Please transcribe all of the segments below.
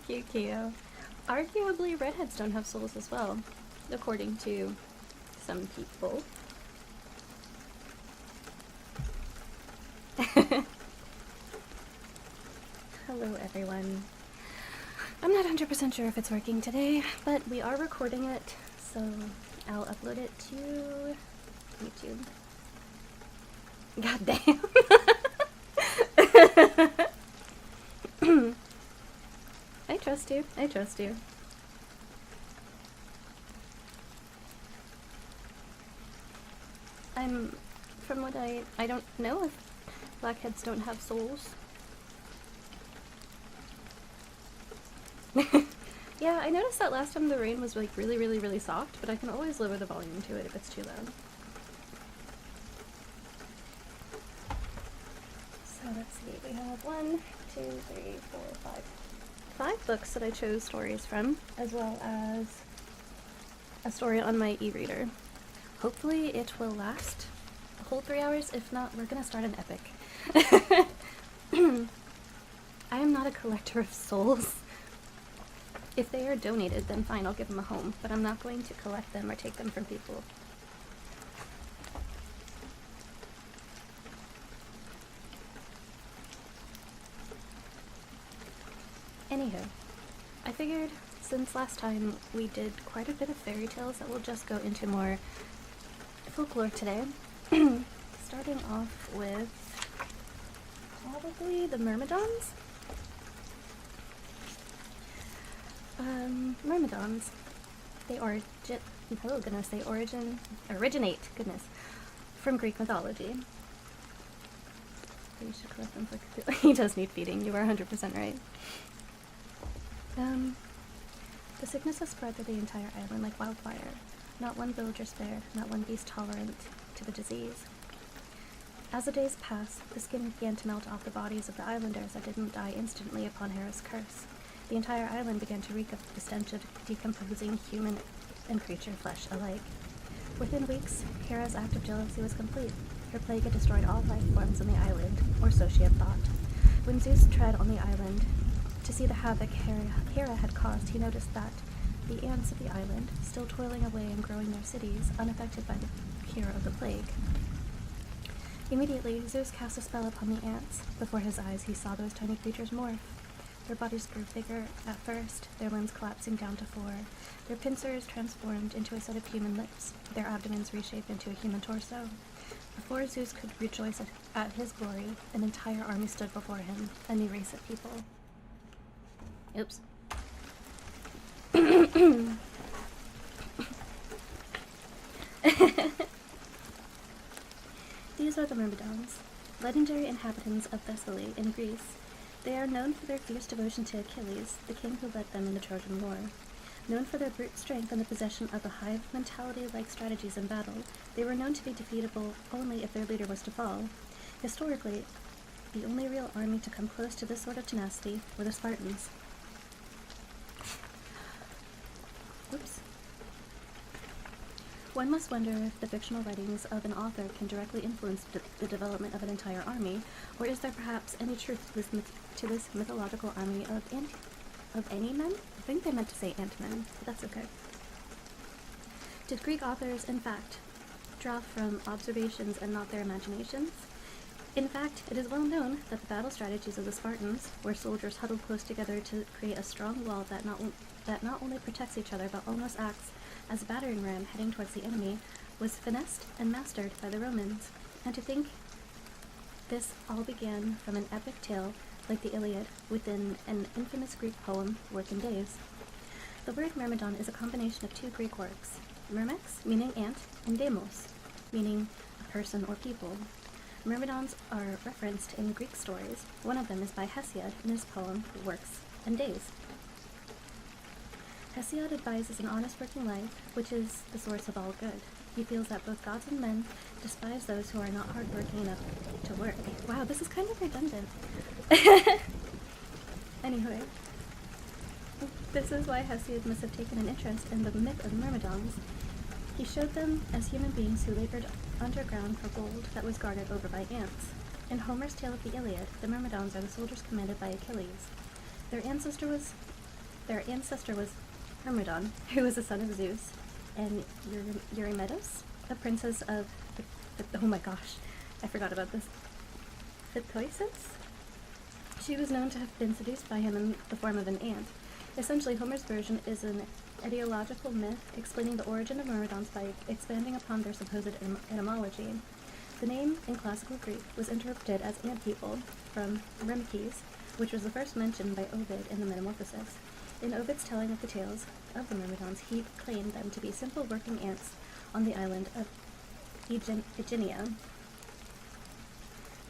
Cute, cute. Arguably, redheads don't have souls as well, according to some people. Hello, everyone. I'm not 100% sure if it's working today, but we are recording it, so I'll upload it to YouTube. God damn. I trust you. I trust you. From what I don't know if blackheads don't have souls. Yeah, I noticed that last time the rain was like really soft, but I can always lower the volume to it if it's too loud. So let's see, we have 1, 2, 3, 4, 5. 5 books that I chose stories from, as well as a story on my e-reader. Hopefully it will last a whole 3 hours. If not, we're gonna start an epic. I am not a collector of souls. If they are donated, then fine, I'll give them a home, but I'm not going to collect them or take them from people. Anywho, I figured since last time we did quite a bit of fairy tales that we'll just go into more folklore today. Starting off with probably the Myrmidons. Myrmidons. They originate from Greek mythology. You should collect them for Cthulhu. He does need feeding, you are 100% right. The sickness has spread through the entire island like wildfire. Not one villager spared, not one beast tolerant to the disease. As the days passed, the skin began to melt off the bodies of the islanders that didn't die instantly upon Hera's curse. The entire island began to reek of the stench of decomposing human and creature flesh alike. Within weeks, Hera's act of jealousy was complete. Her plague had destroyed all life forms on the island, or so she had thought. When Zeus tread on the island to see the havoc Hera had caused, he noticed that the ants of the island, still toiling away and growing their cities, unaffected by the cure of the plague. Immediately, Zeus cast a spell upon the ants. Before his eyes, he saw those tiny creatures morph. Their bodies grew bigger at first, their limbs collapsing down to 4, their pincers transformed into a set of human lips, their abdomens reshaped into a human torso. Before Zeus could rejoice at his glory, an entire army stood before him, a new race of people. Oops. These are the Myrmidons, legendary inhabitants of Thessaly in Greece. They are known for their fierce devotion to Achilles, the king who led them in the Trojan War. Known for their brute strength and the possession of a hive mentality-like strategies in battle, they were known to be defeatable only if their leader was to fall. Historically, the only real army to come close to this sort of tenacity were the Spartans. Oops. One must wonder if the fictional writings of an author can directly influence the development of an entire army, or is there perhaps any truth to this mythological army of any men? I think they meant to say ant-men, but that's okay. Did Greek authors, in fact, draw from observations and not their imaginations? In fact, it is well known that the battle strategies of the Spartans, where soldiers huddled close together to create a strong wall that not only protects each other but almost acts as a battering ram heading towards the enemy, was finessed and mastered by the Romans. And to think this all began from an epic tale like the Iliad within an infamous Greek poem, Work in Days. The word Myrmidon is a combination of 2 Greek words, myrmex, meaning ant, and demos, meaning a person or people. Myrmidons are referenced in Greek stories. One of them is by Hesiod in his poem, Works and Days. Hesiod advises an honest working life, which is the source of all good. He feels that both gods and men despise those who are not hardworking enough to work. Wow, this is kind of redundant. Anyway, this is why Hesiod must have taken an interest in the myth of Myrmidons. He showed them as human beings who labored underground for gold that was guarded over by ants. In Homer's tale of the Iliad, the Myrmidons are the soldiers commanded by Achilles. Their ancestor was Their ancestor was Hermodon, who was a son of Zeus, and Eurymedes, a princess of, oh my gosh, I forgot about this, Phthoisis? She was known to have been seduced by him in the form of an ant. Essentially, Homer's version is an etiological myth explaining the origin of Myrmidons by expanding upon their supposed etymology. The name, in classical Greek, was interpreted as ant people, from Remkes, which was the first mentioned by Ovid in the Metamorphoses. In Ovid's telling of the tales of the Myrmidons, he claimed them to be simple working ants on the island of Aegina.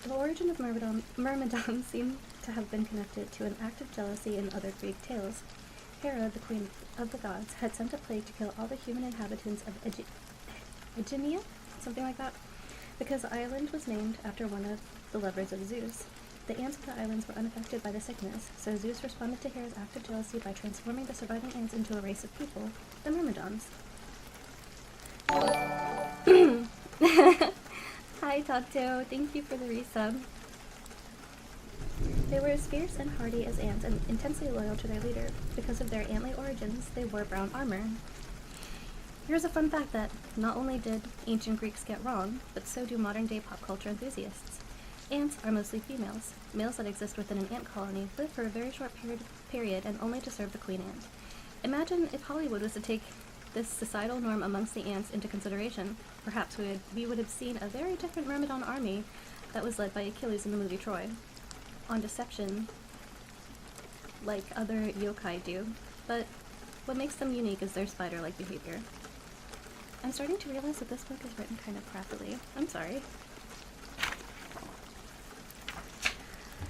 The origin of Myrmidons seemed to have been connected to an act of jealousy in other Greek tales. Hera, the queen of the gods, had sent a plague to kill all the human inhabitants of Aegina, something like that, because the island was named after one of the lovers of Zeus. The ants of the islands were unaffected by the sickness, so Zeus responded to Hera's act of jealousy by transforming the surviving ants into a race of people, the Myrmidons. Hi, Tato. Thank you for the resub. They were as fierce and hardy as ants and intensely loyal to their leader. Because of their antly origins, they wore brown armor. Here's a fun fact that not only did ancient Greeks get wrong, but so do modern-day pop culture enthusiasts. Ants are mostly females. Males that exist within an ant colony live for a very short period and only to serve the queen ant. Imagine if Hollywood was to take this societal norm amongst the ants into consideration. Perhaps we would have seen a very different Myrmidon army that was led by Achilles in the movie Troy. On deception, like other yokai do, but what makes them unique is their spider-like behavior. I'm starting to realize that this book is written kind of crappily. I'm sorry.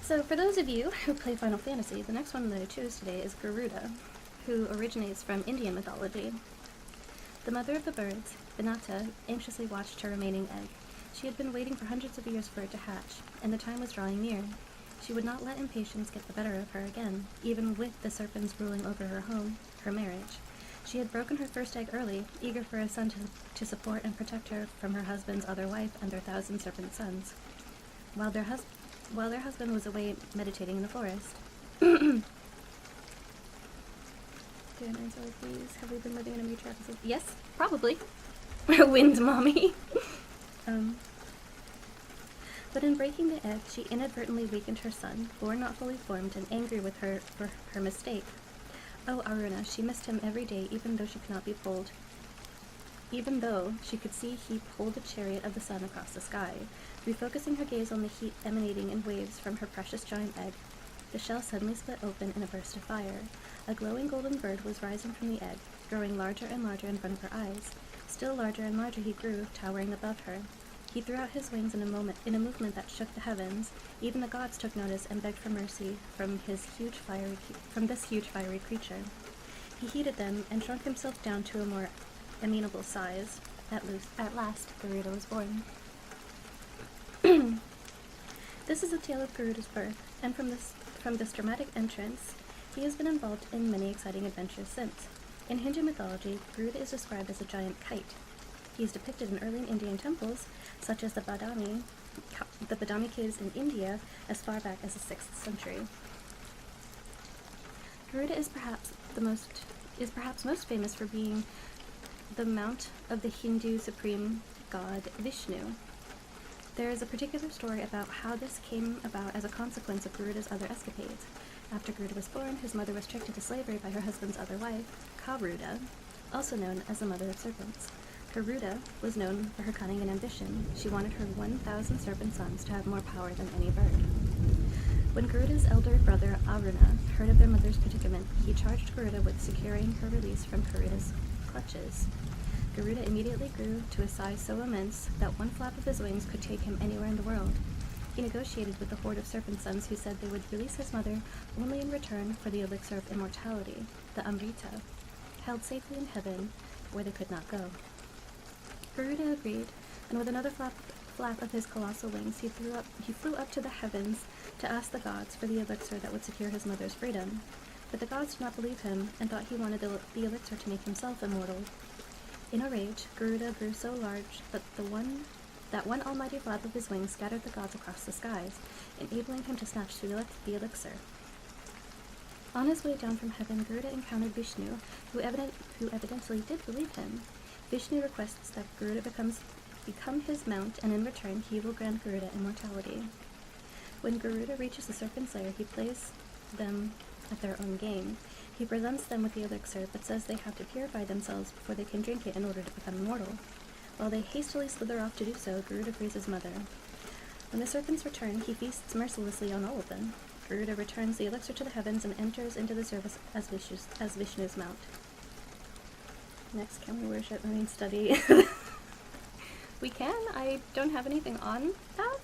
So for those of you who play Final Fantasy, the next one that I chose today is Garuda, who originates from Indian mythology. The mother of the birds, Vinata, anxiously watched her remaining egg. She had been waiting for hundreds of years for it to hatch, and the time was drawing near. She would not let impatience get the better of her again, even with the serpents ruling over her home, her marriage. She had broken her first egg early, eager for a son to support and protect her from her husband's other wife and their 1,000 serpent sons. While their husband was away meditating in the forest. Do an answer, please. Have we been living in a mutual episode? Yes, probably. Wind mommy. But in breaking the egg, she inadvertently weakened her son, born not fully formed and angry with her for her mistake. Oh, Aruna, she missed him every day, even though she could see he pulled a chariot of the sun across the sky. Refocusing her gaze on the heat emanating in waves from her precious giant egg, the shell suddenly split open in a burst of fire. A glowing golden bird was rising from the egg, growing larger and larger in front of her eyes. Still larger and larger he grew, towering above her. He threw out his wings in a movement that shook the heavens. Even the gods took notice and begged for mercy from this huge fiery creature. He heeded them and shrunk himself down to a more amenable size. At last, Garuda was born. This is a tale of Garuda's birth, and from this dramatic entrance, he has been involved in many exciting adventures since. In Hindu mythology, Garuda is described as a giant kite. He is depicted in early Indian temples, such as the Badami caves in India, as far back as the 6th century. Garuda is perhaps most famous for being the mount of the Hindu supreme god Vishnu. There is a particular story about how this came about as a consequence of Garuda's other escapades. After Garuda was born, his mother was tricked into slavery by her husband's other wife, Karuda, also known as the mother of serpents. Garuda was known for her cunning and ambition. She wanted her 1,000 serpent sons to have more power than any bird. When Garuda's elder brother Aruna heard of their mother's predicament, he charged Garuda with securing her release from Garuda's clutches. Garuda immediately grew to a size so immense that one flap of his wings could take him anywhere in the world. He negotiated with the horde of serpent sons who said they would release his mother only in return for the elixir of immortality, the Amrita, held safely in heaven where they could not go. Garuda agreed, and with another flap of his colossal wings, he flew up to the heavens to ask the gods for the elixir that would secure his mother's freedom. But the gods did not believe him, and thought he wanted the elixir to make himself immortal. In a rage, Garuda grew so large that one almighty flap of his wings scattered the gods across the skies, enabling him to snatch the elixir. On his way down from heaven, Garuda encountered Vishnu, who evidently did believe him. Vishnu requests that Garuda become his mount, and in return he will grant Garuda immortality. When Garuda reaches the serpent's lair, he plays them at their own game. He presents them with the elixir, but says they have to purify themselves before they can drink it in order to become immortal. While they hastily slither off to do so, Garuda frees his mother. When the serpents return, he feasts mercilessly on all of them. Garuda returns the elixir to the heavens and enters into the service as Vishnu's mount. Next, can we worship marine study? We can. I don't have anything on that,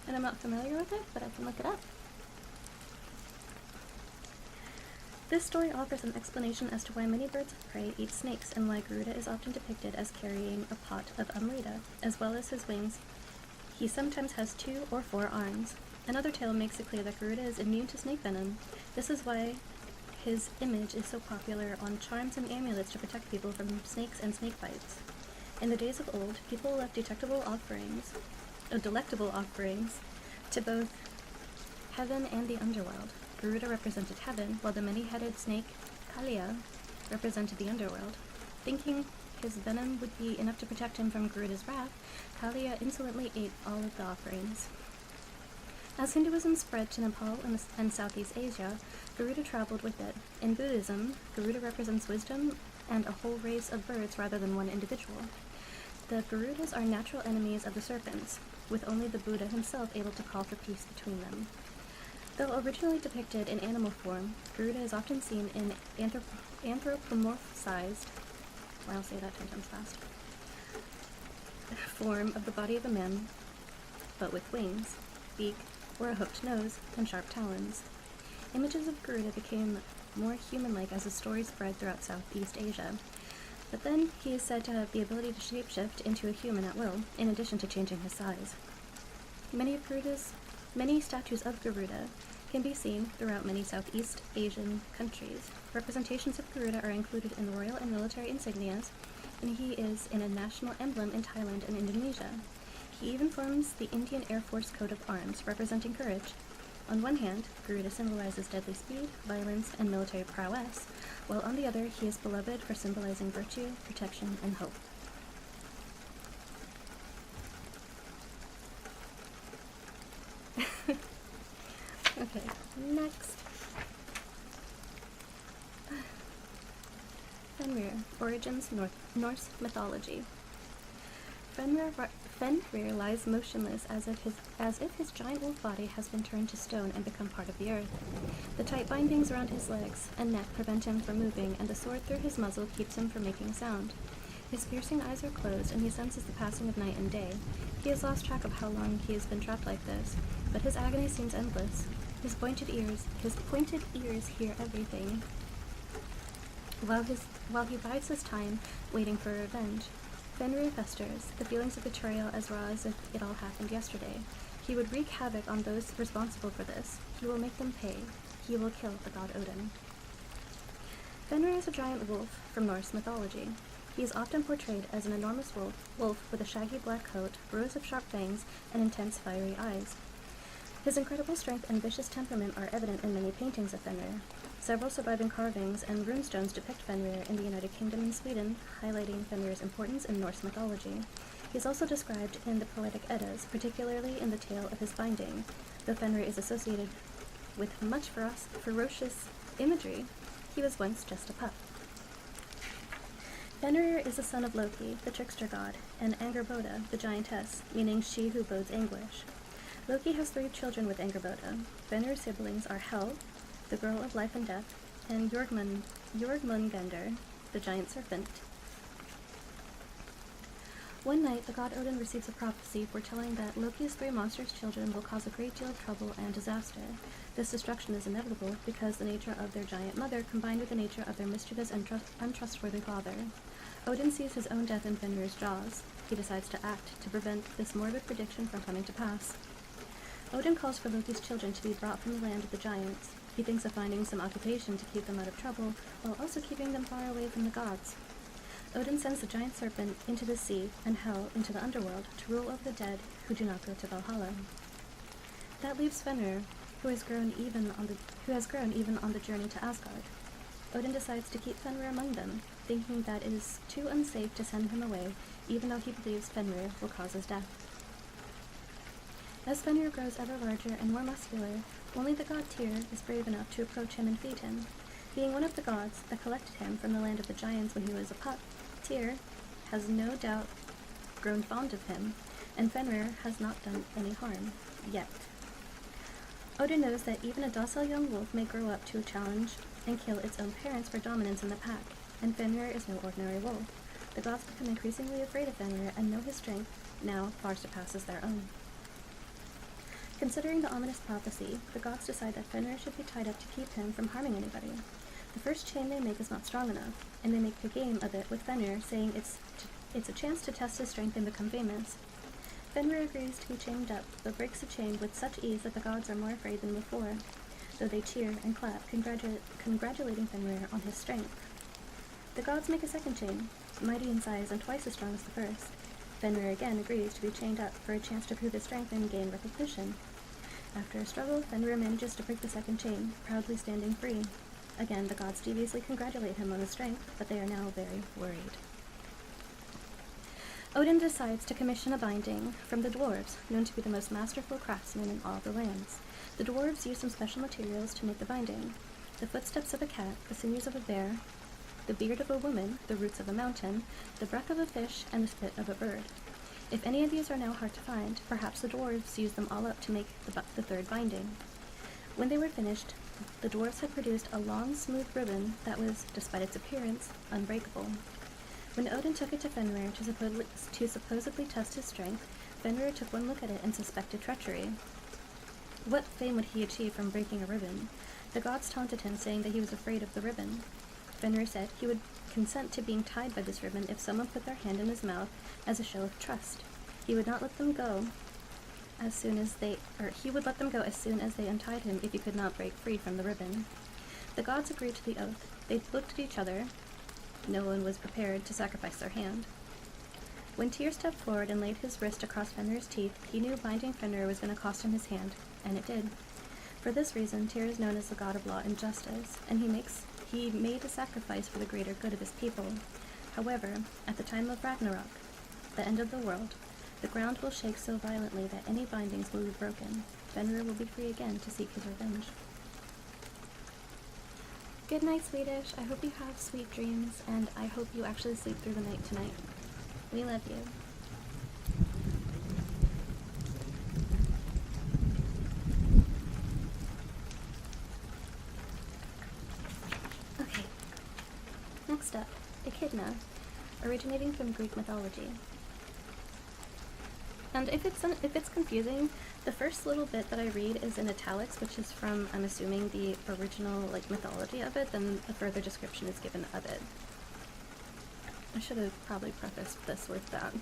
and I'm not familiar with it, but I can look it up. This story offers an explanation as to why many birds of prey eat snakes and why Garuda is often depicted as carrying a pot of Amrita, as well as his wings. He sometimes has 2 or 4 arms. Another tale makes it clear that Garuda is immune to snake venom. This is why his image is so popular on charms and amulets to protect people from snakes and snake bites. In the days of old, people left delectable offerings to both heaven and the underworld. Garuda represented heaven, while the many-headed snake, Kalia, represented the underworld. Thinking his venom would be enough to protect him from Garuda's wrath, Kalia insolently ate all of the offerings. As Hinduism spread to Nepal and Southeast Asia, Garuda traveled with it. In Buddhism, Garuda represents wisdom and a whole race of birds rather than one individual. The Garudas are natural enemies of the serpents, with only the Buddha himself able to call for peace between them. Though originally depicted in animal form, Garuda is often seen in anthropomorphized, I'll say that 10 times fast, form of the body of a man, but with wings, beak, or a hooked nose, and sharp talons. Images of Garuda became more human-like as his story spread throughout Southeast Asia. But then he is said to have the ability to shapeshift into a human at will, in addition to changing his size. Many statues of Garuda can be seen throughout many Southeast Asian countries. Representations of Garuda are included in royal and military insignias, and he is in a national emblem in Thailand and Indonesia. He even forms the Indian Air Force coat of arms, representing courage. On one hand, Garuda symbolizes deadly speed, violence, and military prowess, while on the other, he is beloved for symbolizing virtue, protection, and hope. Okay, next. Fenrir, origins Norse mythology. Fenrir lies motionless as if his giant wolf body has been turned to stone and become part of the earth. The tight bindings around his legs and neck prevent him from moving, and the sword through his muzzle keeps him from making a sound. His piercing eyes are closed, and he senses the passing of night and day. He has lost track of how long he has been trapped like this, but his agony seems endless. His pointed ears hear everything, while he bides his time, waiting for revenge. Fenrir festers, the feelings of betrayal as raw as if it all happened yesterday. He would wreak havoc on those responsible for this. He will make them pay. He will kill the god Odin. Fenrir is a giant wolf from Norse mythology. He is often portrayed as an enormous wolf with a shaggy black coat, rows of sharp fangs, and intense fiery eyes. His incredible strength and vicious temperament are evident in many paintings of Fenrir. Several surviving carvings and runestones depict Fenrir in the United Kingdom and Sweden, highlighting Fenrir's importance in Norse mythology. He is also described in the Poetic Eddas, particularly in the tale of his binding. Though Fenrir is associated with much ferocious imagery, he was once just a pup. Fenrir is the son of Loki, the trickster god, and Angerboda, the giantess, meaning she who bodes anguish. Loki has 3 children with Angerboda. Fenrir's siblings are Hel, the girl of life and death, and Jormungandr, the giant serpent. One night, the god Odin receives a prophecy foretelling that Loki's 3 monstrous children will cause a great deal of trouble and disaster. This destruction is inevitable because the nature of their giant mother combined with the nature of their mischievous and untrustworthy father. Odin sees his own death in Fenrir's jaws. He decides to act to prevent this morbid prediction from coming to pass. Odin calls for Loki's children to be brought from the land of the giants. He thinks of finding some occupation to keep them out of trouble, while also keeping them far away from the gods. Odin sends the giant serpent into the sea and Hel into the underworld to rule over the dead who do not go to Valhalla. That leaves Fenrir, who has grown even on the journey to Asgard. Odin decides to keep Fenrir among them, thinking that it is too unsafe to send him away, even though he believes Fenrir will cause his death. As Fenrir grows ever larger and more muscular, only the god Tyr is brave enough to approach him and feed him. Being one of the gods that collected him from the land of the giants when he was a pup, Tyr has no doubt grown fond of him, and Fenrir has not done any harm, yet. Odin knows that even a docile young wolf may grow up to challenge and kill its own parents for dominance in the pack, and Fenrir is no ordinary wolf. The gods become increasingly afraid of Fenrir and know his strength now far surpasses their own. Considering the ominous prophecy, the gods decide that Fenrir should be tied up to keep him from harming anybody. The first chain they make is not strong enough, and they make a game of it with Fenrir, saying it's a chance to test his strength and become famous. Fenrir agrees to be chained up, but breaks the chain with such ease that the gods are more afraid than before, though they cheer and clap, congratulating Fenrir on his strength. The gods make a second chain, mighty in size and twice as strong as the first. Fenrir again agrees to be chained up for a chance to prove his strength and gain recognition. After a struggle, Fenrir manages to break the second chain, proudly standing free. Again, the gods deviously congratulate him on his strength, but they are now very worried. Odin decides to commission a binding from the dwarves, known to be the most masterful craftsmen in all the lands. The dwarves use some special materials to make the binding: the footsteps of a cat, the sinews of a bear, the beard of a woman, the roots of a mountain, the breath of a fish, and the spit of a bird. If any of these are now hard to find, perhaps the dwarves used them all up to make the third binding. When they were finished, the dwarves had produced a long, smooth ribbon that was, despite its appearance, unbreakable. When Odin took it to Fenrir to supposedly test his strength, Fenrir took one look at it and suspected treachery. What fame would he achieve from breaking a ribbon? The gods taunted him, saying that he was afraid of the ribbon. Fenrir said he would consent to being tied by this ribbon if someone put their hand in his mouth as a show of trust. He would let them go as soon as they untied him if he could not break free from the ribbon. The gods agreed to the oath. They looked at each other. No one was prepared to sacrifice their hand. When Tyr stepped forward and laid his wrist across Fenrir's teeth, he knew binding Fenrir was going to cost him his hand, and it did. For this reason, Tyr is known as the god of law and justice, and he made a sacrifice for the greater good of his people. However, at the time of Ragnarok, the end of the world, the ground will shake so violently that any bindings will be broken. Fenrir will be free again to seek his revenge. Good night, Swedish. I hope you have sweet dreams, and I hope you actually sleep through the night tonight. We love you. Okay. Next up, Echidna, originating from Greek mythology. And if it's confusing, the first little bit that I read is in italics, which is from, I'm assuming, the original mythology of it, then a further description is given of it. I should have probably prefaced this with that.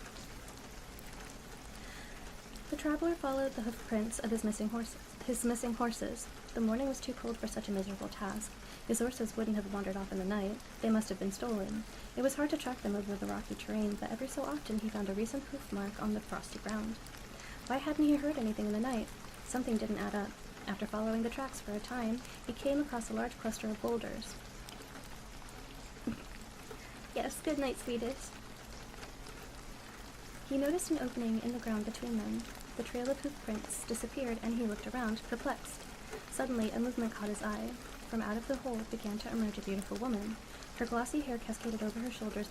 The traveler followed the hoof prints of his missing horses. The morning was too cold for such a miserable task. His horses wouldn't have wandered off in the night. They must have been stolen. It was hard to track them over the rocky terrain, but every so often he found a recent hoof mark on the frosty ground. Why hadn't he heard anything in the night? Something didn't add up. After following the tracks for a time, he came across a large cluster of boulders. Yes, good night, sweetest. He noticed an opening in the ground between them. The trail of hoof prints disappeared, and he looked around, perplexed. Suddenly, a movement caught his eye. From out of the hole began to emerge a beautiful woman. Her glossy hair cascaded over her shoulders,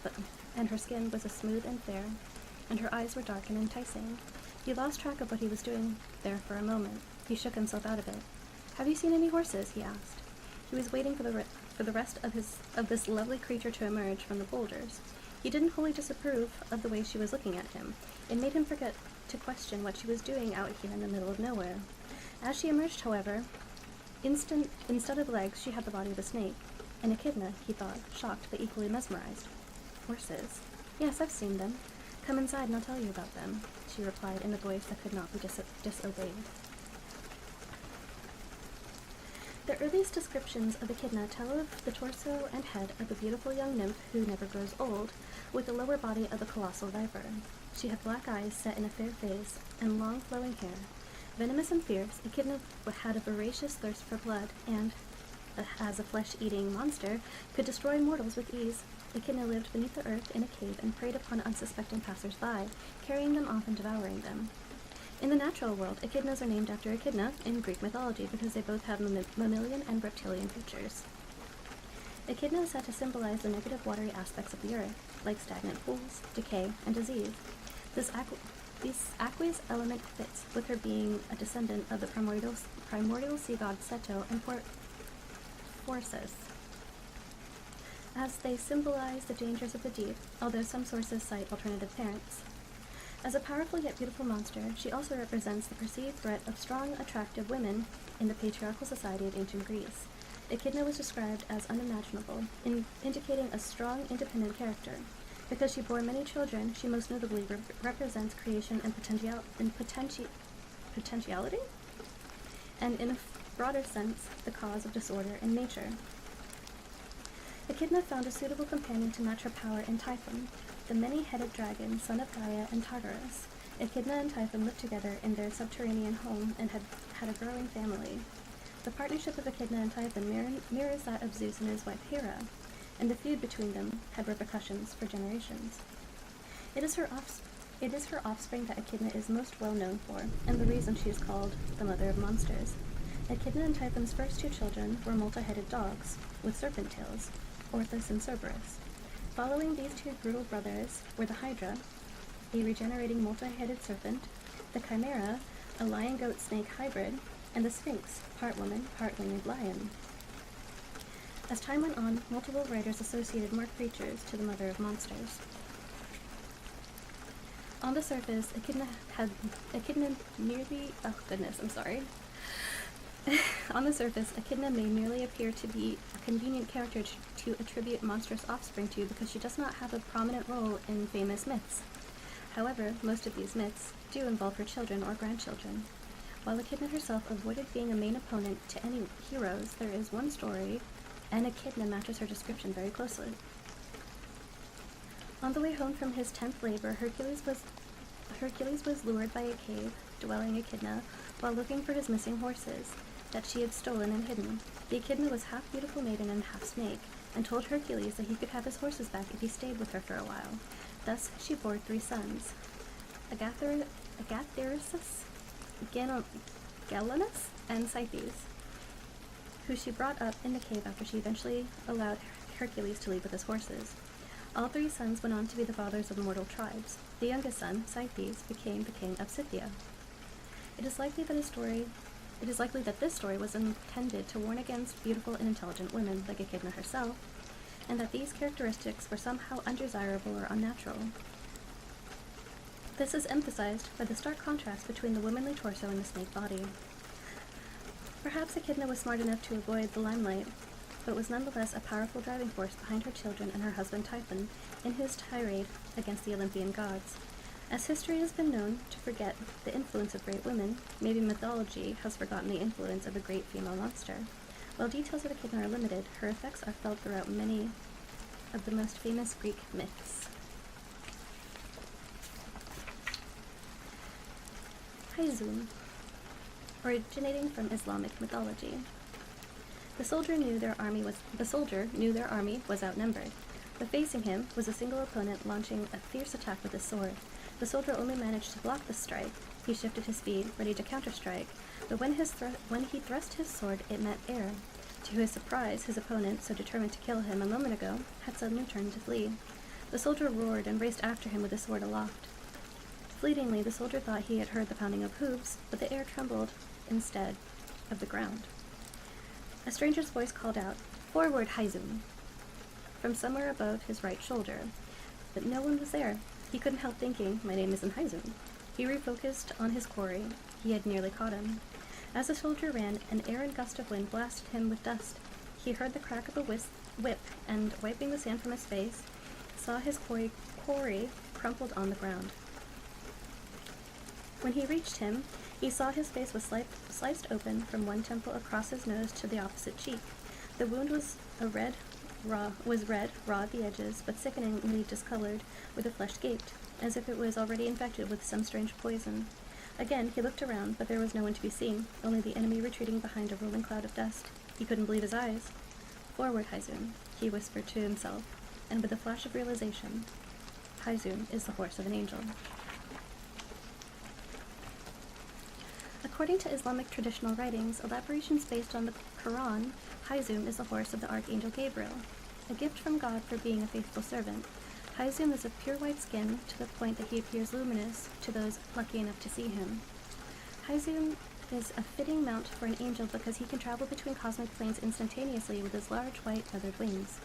and her skin was smooth and fair, and her eyes were dark and enticing. He lost track of what he was doing there for a moment. He shook himself out of it. "Have you seen any horses?" he asked. He was waiting for the rest of this lovely creature to emerge from the boulders. He didn't wholly disapprove of the way she was looking at him. It made him forget to question what she was doing out here in the middle of nowhere. As she emerged, however, instead of legs, she had the body of a snake. An echidna, he thought, shocked but equally mesmerized. "Horses? Yes, I've seen them. Come inside and I'll tell you about them," she replied in a voice that could not be disobeyed. The earliest descriptions of Echidna tell of the torso and head of a beautiful young nymph who never grows old, with the lower body of a colossal viper. She had black eyes set in a fair face and long flowing hair. Venomous and fierce, Echidna had a voracious thirst for blood, and, as a flesh-eating monster, could destroy mortals with ease. Echidna lived beneath the earth in a cave and preyed upon unsuspecting passers-by, carrying them off and devouring them. In the natural world, echidnas are named after Echidna in Greek mythology because they both have mammalian and reptilian features. Echidna is said to symbolize the negative watery aspects of the earth, like stagnant pools, decay, and disease. This aqueous element fits with her being a descendant of the primordial sea god Ceto and Phorcys, as they symbolize the dangers of the deep, although some sources cite alternative parents. As a powerful yet beautiful monster, she also represents the perceived threat of strong, attractive women in the patriarchal society of ancient Greece. Echidna was described as unimaginable, indicating a strong, independent character. Because she bore many children, she most notably represents creation and potentiality, and in a broader sense, the cause of disorder in nature. Echidna found a suitable companion to match her power in Typhon, the many-headed dragon, son of Gaia and Tartarus. Echidna and Typhon lived together in their subterranean home and had a growing family. The partnership of Echidna and Typhon mirrors that of Zeus and his wife Hera, and the feud between them had repercussions for generations. It is her offspring that Echidna is most well known for, and the reason she is called the mother of monsters. Echidna and Typhon's first two children were multi-headed dogs, with serpent tails, Orthus and Cerberus. Following these two brutal brothers were the Hydra, a regenerating multi-headed serpent, the Chimera, a lion-goat-snake hybrid, and the Sphinx, part woman, part winged lion. As time went on, multiple writers associated more creatures to the mother of monsters. On the surface, On the surface, Echidna may merely appear to be a convenient character to attribute monstrous offspring to because she does not have a prominent role in famous myths. However, most of these myths do involve her children or grandchildren. While Echidna herself avoided being a main opponent to any heroes, there is one story, and Echidna matches her description very closely. On the way home from his 10th labor, Hercules was lured by a cave-dwelling Echidna while looking for his missing horses that she had stolen and hidden. The Echidna was half beautiful maiden and half snake, and told Hercules that he could have his horses back if he stayed with her for a while. Thus she bore 3 sons, Agathyrsus, Galenus, and Scythes, who she brought up in the cave after she eventually allowed Hercules to leave with his horses. All 3 sons went on to be the fathers of mortal tribes. The youngest son, Scythes, became the king of Scythia. It is likely that this story was intended to warn against beautiful and intelligent women like Echidna herself, and that these characteristics were somehow undesirable or unnatural. This is emphasized by the stark contrast between the womanly torso and the snake body. Perhaps Echidna was smart enough to avoid the limelight, but was nonetheless a powerful driving force behind her children and her husband Typhon in his tirade against the Olympian gods. As history has been known to forget the influence of great women, maybe mythology has forgotten the influence of a great female monster. While details of Echidna are limited, her effects are felt throughout many of the most famous Greek myths. Haizun, originating from Islamic mythology. The soldier knew their army was outnumbered, but facing him was a single opponent launching a fierce attack with his sword. The soldier only managed to block the strike. He shifted his speed, ready to counterstrike, but when he thrust his sword, it met air. To his surprise, his opponent, so determined to kill him a moment ago, had suddenly turned to flee. The soldier roared and raced after him with his sword aloft. Fleetingly, the soldier thought he had heard the pounding of hooves, but the air trembled instead of the ground. A stranger's voice called out, "Forward, Haizun!" from somewhere above his right shoulder, but no one was there. He couldn't help thinking, "My name isn't Haizun." He refocused on his quarry. He had nearly caught him. As the soldier ran, an errant gust of wind blasted him with dust. He heard the crack of a whip, and, wiping the sand from his face, saw his quarry crumpled on the ground. When he reached him, he saw his face was sliced open from one temple across his nose to the opposite cheek. The wound was red, raw at the edges, but sickeningly discolored, where the flesh gaped, as if it was already infected with some strange poison. Again, he looked around, but there was no one to be seen, only the enemy retreating behind a rolling cloud of dust. He couldn't believe his eyes. "Forward, Haizun," he whispered to himself, and with a flash of realization, Haizun is the horse of an angel. According to Islamic traditional writings, elaborations based on the Quran, Haizun is the horse of the Archangel Gabriel, a gift from God for being a faithful servant. Haizun is of pure white skin to the point that he appears luminous to those lucky enough to see him. Haizun is a fitting mount for an angel because he can travel between cosmic planes instantaneously with his large white feathered wings.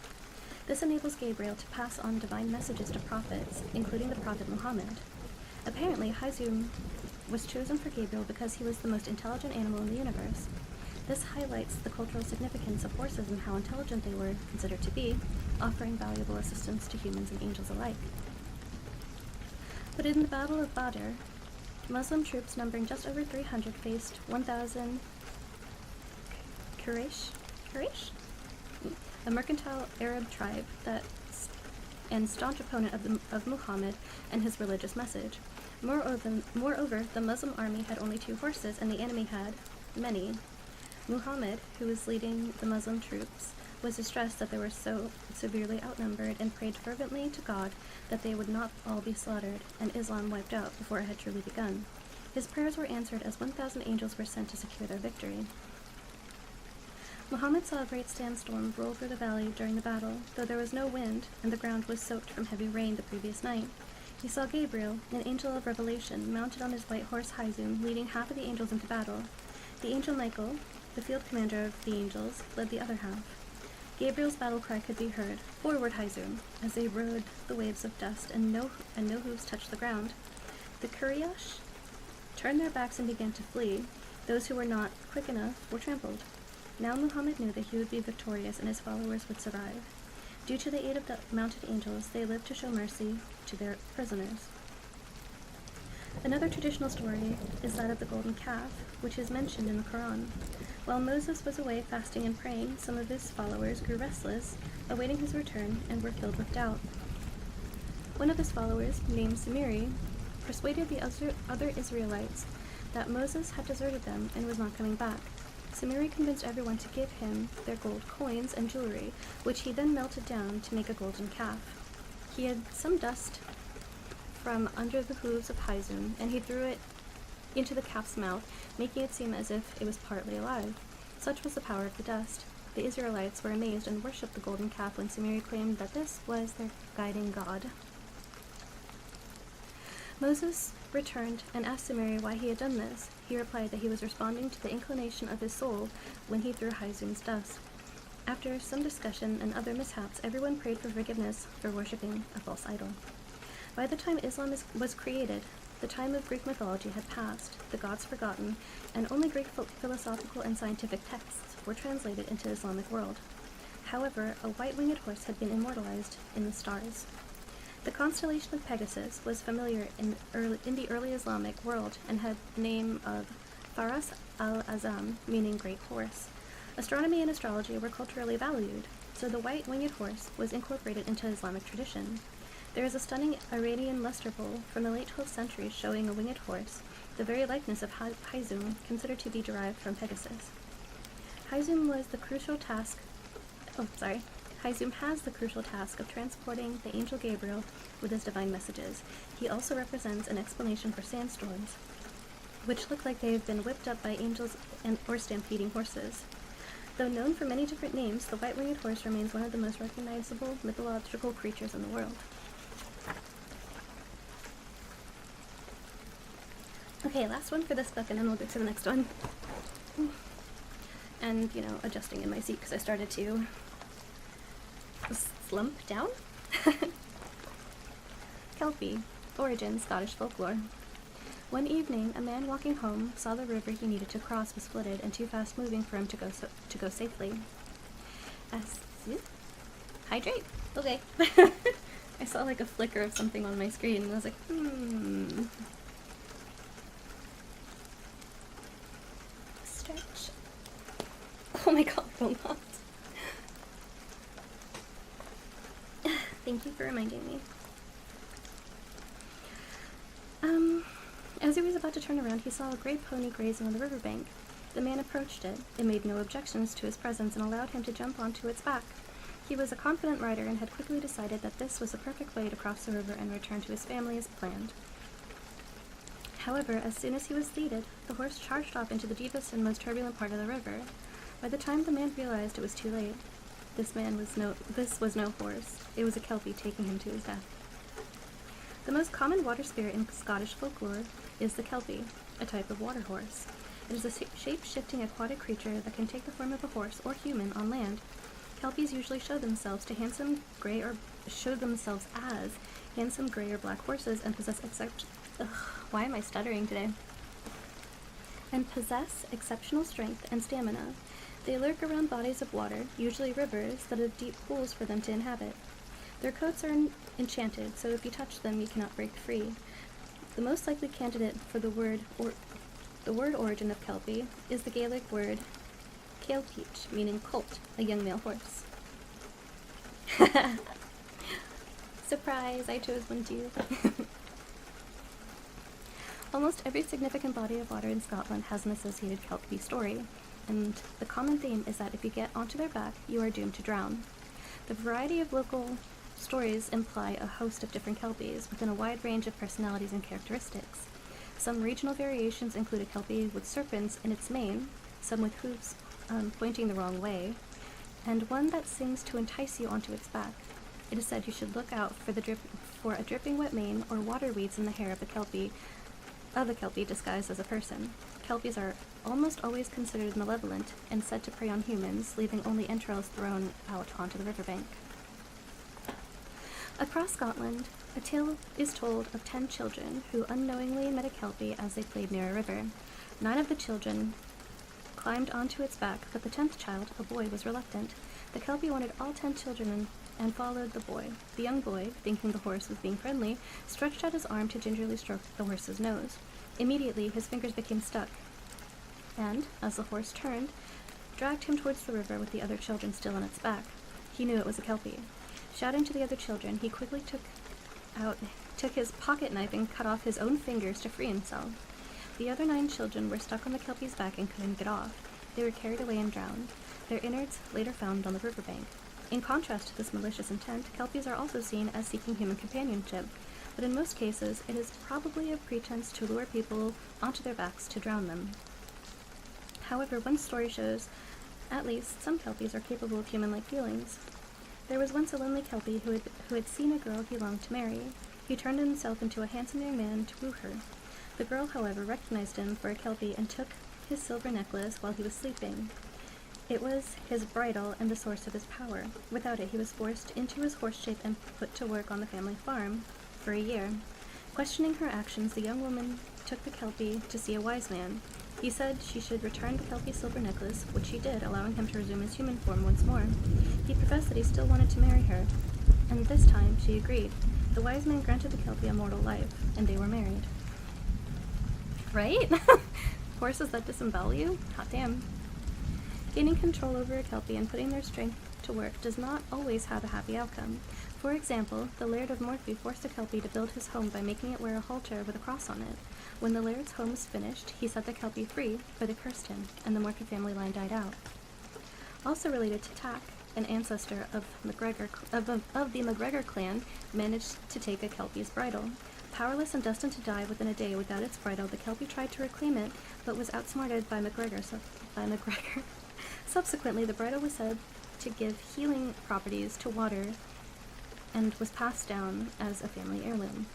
This enables Gabriel to pass on divine messages to prophets, including the prophet Muhammad. Apparently, Haizun was chosen for Gabriel because he was the most intelligent animal in the universe. This highlights the cultural significance of horses and how intelligent they were considered to be, offering valuable assistance to humans and angels alike. But in the Battle of Badr, Muslim troops numbering just over 300 faced 1,000 Quraysh, a mercantile Arab tribe and staunch opponent of Muhammad and his religious message. Moreover, the Muslim army had only 2 horses, and the enemy had many. Muhammad, who was leading the Muslim troops, was distressed that they were so severely outnumbered and prayed fervently to God that they would not all be slaughtered and Islam wiped out before it had truly begun. His prayers were answered as 1,000 angels were sent to secure their victory. Muhammad saw a great sandstorm roll through the valley during the battle, though there was no wind and the ground was soaked from heavy rain the previous night. He saw Gabriel, an angel of revelation, mounted on his white horse Haizun, leading half of the angels into battle. The angel Michael, the field commander of the angels, led the other half. Gabriel's battle cry could be heard, "Forward, Haizun," as they rode the waves of dust, and no hooves touched the ground. The Quraysh turned their backs and began to flee. Those who were not quick enough were trampled. Now Muhammad knew that he would be victorious and his followers would survive. Due to the aid of the mounted angels, they lived to show mercy to their prisoners. Another traditional story is that of the golden calf, which is mentioned in the Quran. While Moses was away fasting and praying, some of his followers grew restless, awaiting his return, and were filled with doubt. One of his followers, named Samiri, persuaded the other Israelites that Moses had deserted them and was not coming back. Samiri convinced everyone to give him their gold coins and jewelry, which he then melted down to make a golden calf. He had some dust from under the hooves of Haizun, and he threw it into the calf's mouth, making it seem as if it was partly alive. Such was the power of the dust. The Israelites were amazed and worshipped the golden calf when Samiri claimed that this was their guiding god. Moses returned and asked Samiri why he had done this. He replied that he was responding to the inclination of his soul when he threw Haizun's dust. After some discussion and other mishaps, everyone prayed for forgiveness for worshipping a false idol. By the time Islam was created, the time of Greek mythology had passed, the gods forgotten, and only Greek philosophical and scientific texts were translated into the Islamic world. However, a white-winged horse had been immortalized in the stars. The constellation of Pegasus was familiar in the early Islamic world and had the name of Faras al-Azam, meaning great horse. Astronomy and astrology were culturally valued, so the white-winged horse was incorporated into Islamic tradition. There is a stunning Iranian luster bowl from the late 12th century showing a winged horse, the very likeness of Haizun, considered to be derived from Pegasus. Haizun has the crucial task of transporting the angel Gabriel with his divine messages. He also represents an explanation for sandstorms, which look like they have been whipped up by angels or stampeding horses. Though known for many different names, the white-winged horse remains one of the most recognizable mythological creatures in the world. Okay, last one for this book, and then we'll get to the next one. And, adjusting in my seat because I started to slump down. Kelpie, origin Scottish folklore. One evening, a man walking home saw the river he needed to cross was flooded and too fast moving for him to go safely. Hydrate. Okay. I saw like a flicker of something on my screen, and I was like, Stretch. Oh my god, will not. Thank you for reminding me. As he was about to turn around, he saw a gray pony grazing on the riverbank. The man approached it. It made no objections to his presence and allowed him to jump onto its back. He was a confident rider and had quickly decided that this was the perfect way to cross the river and return to his family as planned. However, as soon as he was seated, the horse charged off into the deepest and most turbulent part of the river. By the time the man realized it was too late, this was no horse. It was a kelpie taking him to his death. The most common water spirit in Scottish folklore is the kelpie, a type of water horse. It is a shape-shifting aquatic creature that can take the form of a horse or human on land. Kelpies usually show themselves as handsome gray or black horses and possess exceptional strength and stamina. They lurk around bodies of water, usually rivers, that have deep pools for them to inhabit. Their coats are enchanted, so if you touch them, you cannot break free. The most likely candidate for the word origin of kelpie is the Gaelic word cailpeach, meaning colt, a young male horse. Surprise, I chose one too. Almost every significant body of water in Scotland has an associated kelpie story, and the common theme is that if you get onto their back, you are doomed to drown. The variety of local stories imply a host of different kelpies within a wide range of personalities and characteristics. Some regional variations include a kelpie with serpents in its mane, some with hooves pointing the wrong way, and one that sings to entice you onto its back. It is said you should look out for a dripping wet mane or water weeds in the hair of the kelpie disguised as a person. Kelpies are almost always considered malevolent and said to prey on humans, leaving only entrails thrown out onto the riverbank. Across Scotland, a tale is told of 10 children who unknowingly met a kelpie as they played near a river. 9 of the children climbed onto its back, but the 10th child, a boy, was reluctant. The kelpie wanted all 10 children and followed the boy. The young boy, thinking the horse was being friendly, stretched out his arm to gingerly stroke the horse's nose. Immediately, his fingers became stuck, and, as the horse turned, dragged him towards the river with the other children still on its back. He knew it was a kelpie. Shouting to the other children, he quickly took his pocket knife and cut off his own fingers to free himself. The other 9 children were stuck on the kelpie's back and couldn't get off. They were carried away and drowned, their innards later found on the riverbank. In contrast to this malicious intent, kelpies are also seen as seeking human companionship, but in most cases, it is probably a pretense to lure people onto their backs to drown them. However, one story shows at least some kelpies are capable of human-like feelings. There was once a lonely kelpie who had seen a girl he longed to marry. He turned himself into a handsome young man to woo her. The girl, however, recognized him for a kelpie and took his silver necklace while he was sleeping. It was his bridle and the source of his power. Without it, he was forced into his horse shape and put to work on the family farm for a year. Questioning her actions, the young woman took the kelpie to see a wise man. He said she should return the kelpie's silver necklace, which she did, allowing him to resume his human form once more. He professed that he still wanted to marry her, and this time she agreed. The wise man granted the kelpie a mortal life, and they were married. Right? Horses that disembowel you? Hot damn. Gaining control over a kelpie and putting their strength to work does not always have a happy outcome. For example, the Laird of Morphy forced a kelpie to build his home by making it wear a halter with a cross on it. When the Laird's home was finished, he set the kelpie free, but it cursed him, and the Morphy family line died out. Also related to Tack, an ancestor of the MacGregor clan, managed to take a kelpie's bridle. Powerless and destined to die within a day without its bridle, the kelpie tried to reclaim it, but was outsmarted by MacGregor. Subsequently, the bridle was said to give healing properties to water and was passed down as a family heirloom.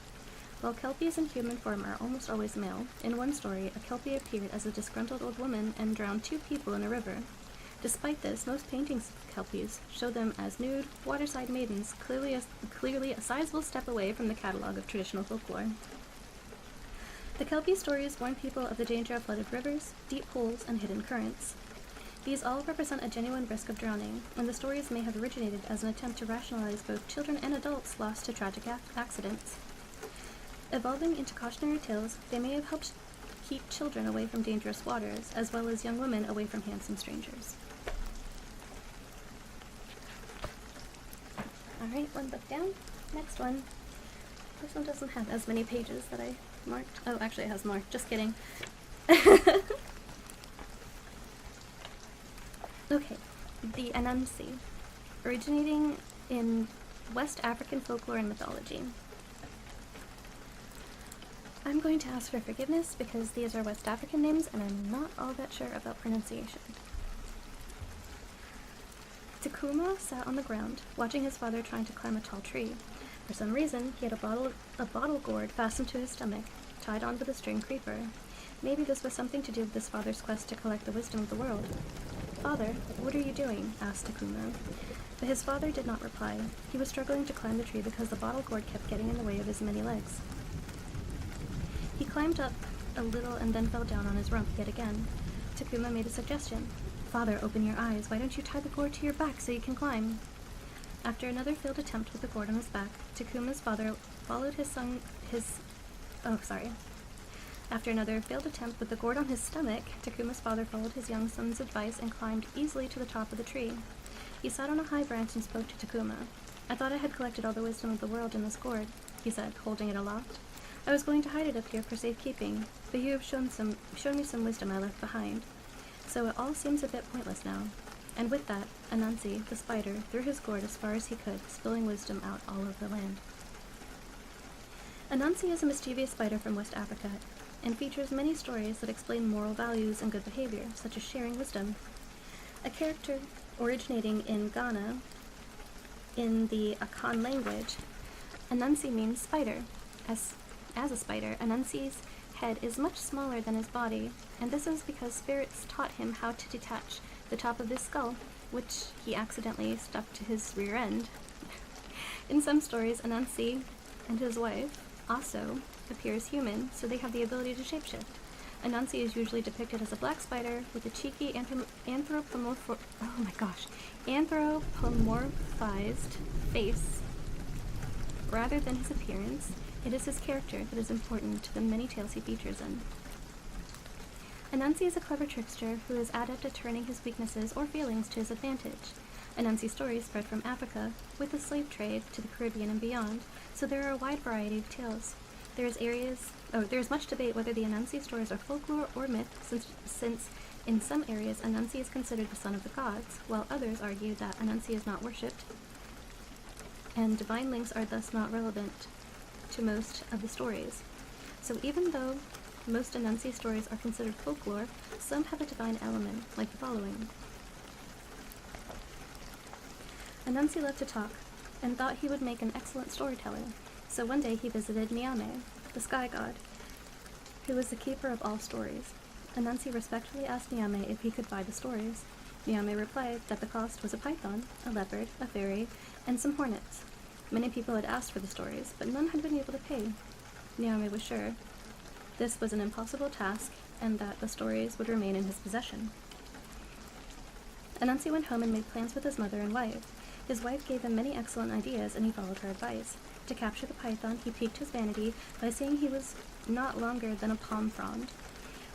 While kelpies in human form are almost always male, in one story, a kelpie appeared as a disgruntled old woman and drowned 2 people in a river. Despite this, most paintings of kelpies show them as nude, waterside maidens, clearly a sizable step away from the catalog of traditional folklore. The kelpie stories warn people of the danger of flooded rivers, deep pools, and hidden currents. These all represent a genuine risk of drowning, and the stories may have originated as an attempt to rationalize both children and adults lost to tragic accidents. Evolving into cautionary tales, they may have helped keep children away from dangerous waters, as well as young women away from handsome strangers. Alright, one book down. Next one. This one doesn't have as many pages that I marked. Oh, actually it has more. Just kidding. Okay, the Anansi, originating in West African folklore and mythology. I'm going to ask for forgiveness because these are West African names and I'm not all that sure about pronunciation. Takuma sat on the ground, watching his father trying to climb a tall tree. For some reason, he had a bottle gourd fastened to his stomach, tied on with a string creeper. Maybe this was something to do with his father's quest to collect the wisdom of the world. "Father, what are you doing?" asked Takuma. But his father did not reply. He was struggling to climb the tree because the bottle gourd kept getting in the way of his many legs. He climbed up a little and then fell down on his rump yet again. Takuma made a suggestion. "Father, open your eyes. Why don't you tie the gourd to your back so you can climb?" After another failed attempt with the gourd on his back, Takuma's father followed After another failed attempt with the gourd on his stomach, Takuma's father followed his young son's advice and climbed easily to the top of the tree. He sat on a high branch and spoke to Takuma. "I thought I had collected all the wisdom of the world in this gourd," he said, holding it aloft. "I was going to hide it up here for safekeeping, but you have shown me some wisdom I left behind. So it all seems a bit pointless now." And with that, Anansi, the spider, threw his gourd as far as he could, spilling wisdom out all over the land. Anansi is a mischievous spider from West Africa, and features many stories that explain moral values and good behavior, such as sharing wisdom. A character originating in Ghana, in the Akan language, Anansi means spider. As a spider, Anansi's head is much smaller than his body, and this is because spirits taught him how to detach the top of his skull, which he accidentally stuck to his rear end. In some stories, Anansi and his wife also appears human, so they have the ability to shapeshift. Anansi is usually depicted as a black spider with a cheeky anthropomorphized face. Rather than his appearance, it is his character that is important to the many tales he features in. Anansi is a clever trickster who is adept at turning his weaknesses or feelings to his advantage. Anansi's stories spread from Africa, with the slave trade, to the Caribbean and beyond, so there are a wide variety of tales. There is much debate whether the Anansi stories are folklore or myth, since in some areas Anansi is considered the son of the gods, while others argue that Anansi is not worshipped, and divine links are thus not relevant to most of the stories. So even though most Anansi stories are considered folklore, some have a divine element, like the following. Anansi loved to talk, and thought he would make an excellent storyteller, so one day he visited Niame, the sky god, who was the keeper of all stories. Anansi respectfully asked Niame if he could buy the stories. Niame replied that the cost was a python, a leopard, a fairy, and some hornets. Many people had asked for the stories, but none had been able to pay. Niame was sure this was an impossible task, and that the stories would remain in his possession. Anansi went home and made plans with his mother and wife. His wife gave him many excellent ideas, and he followed her advice. To capture the python, he piqued his vanity by saying he was not longer than a palm frond.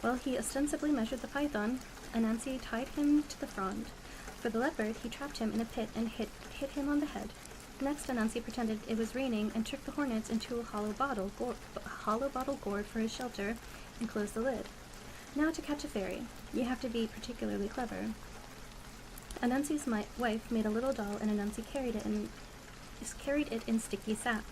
While he ostensibly measured the python, Anansi tied him to the frond. For the leopard, he trapped him in a pit and hit him on the head. Next, Anansi pretended it was raining and took the hornets into a hollow bottle gourd for his shelter and closed the lid. Now to catch a fairy, you have to be particularly clever. Anansi's wife made a little doll, and Anansi carried it in sticky sap.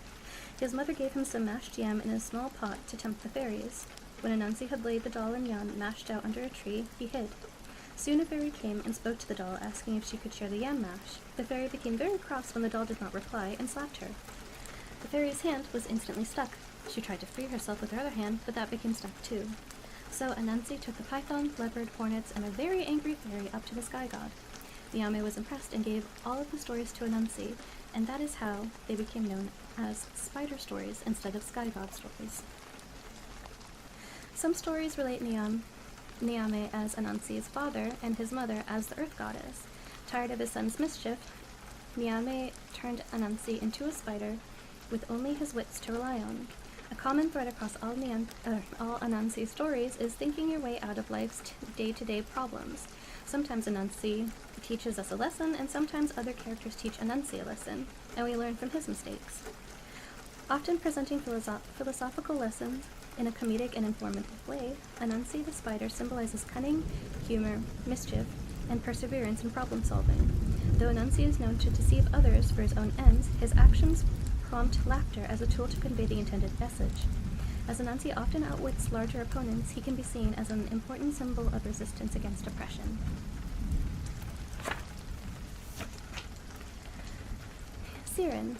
His mother gave him some mashed yam in a small pot to tempt the fairies. When Anansi had laid the doll and yam mashed out under a tree, he hid. Soon a fairy came and spoke to the doll, asking if she could share the yam mash. The fairy became very cross when the doll did not reply, and slapped her. The fairy's hand was instantly stuck. She tried to free herself with her other hand, but that became stuck too. So Anansi took the python, leopard, hornets, and a very angry fairy up to the sky god. Niame was impressed and gave all of the stories to Anansi, and that is how they became known as spider stories instead of sky god stories. Some stories relate Niame as Anansi's father and his mother as the earth goddess. Tired of his son's mischief, Niame turned Anansi into a spider with only his wits to rely on. A common thread across all Anansi stories is thinking your way out of life's day-to-day problems. Sometimes Anansi teaches us a lesson, and sometimes other characters teach Anansi a lesson, and we learn from his mistakes. Often presenting philosophical lessons, In a comedic and informative way, Anansi the spider symbolizes cunning, humor, mischief, and perseverance in problem solving. Though Anansi is known to deceive others for his own ends, his actions prompt laughter as a tool to convey the intended message. As Anansi often outwits larger opponents, he can be seen as an important symbol of resistance against oppression. Siren,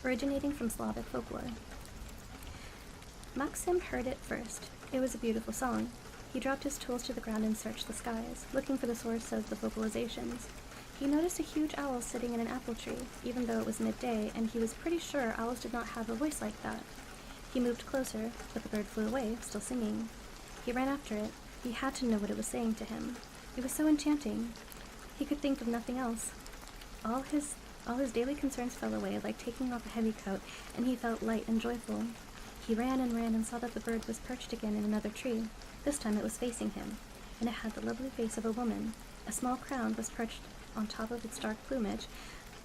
originating from Slavic folklore. Maxim heard it first. It was a beautiful song. He dropped his tools to the ground and searched the skies, looking for the source of the vocalizations. He noticed a huge owl sitting in an apple tree, even though it was midday, and he was pretty sure owls did not have a voice like that. He moved closer, but the bird flew away, still singing. He ran after it. He had to know what it was saying to him. It was so enchanting. He could think of nothing else. All his daily concerns fell away, like taking off a heavy coat, and he felt light and joyful. He ran and saw that the bird was perched again in another tree. This time it was facing him, and it had the lovely face of a woman. A small crown was perched on top of its dark plumage,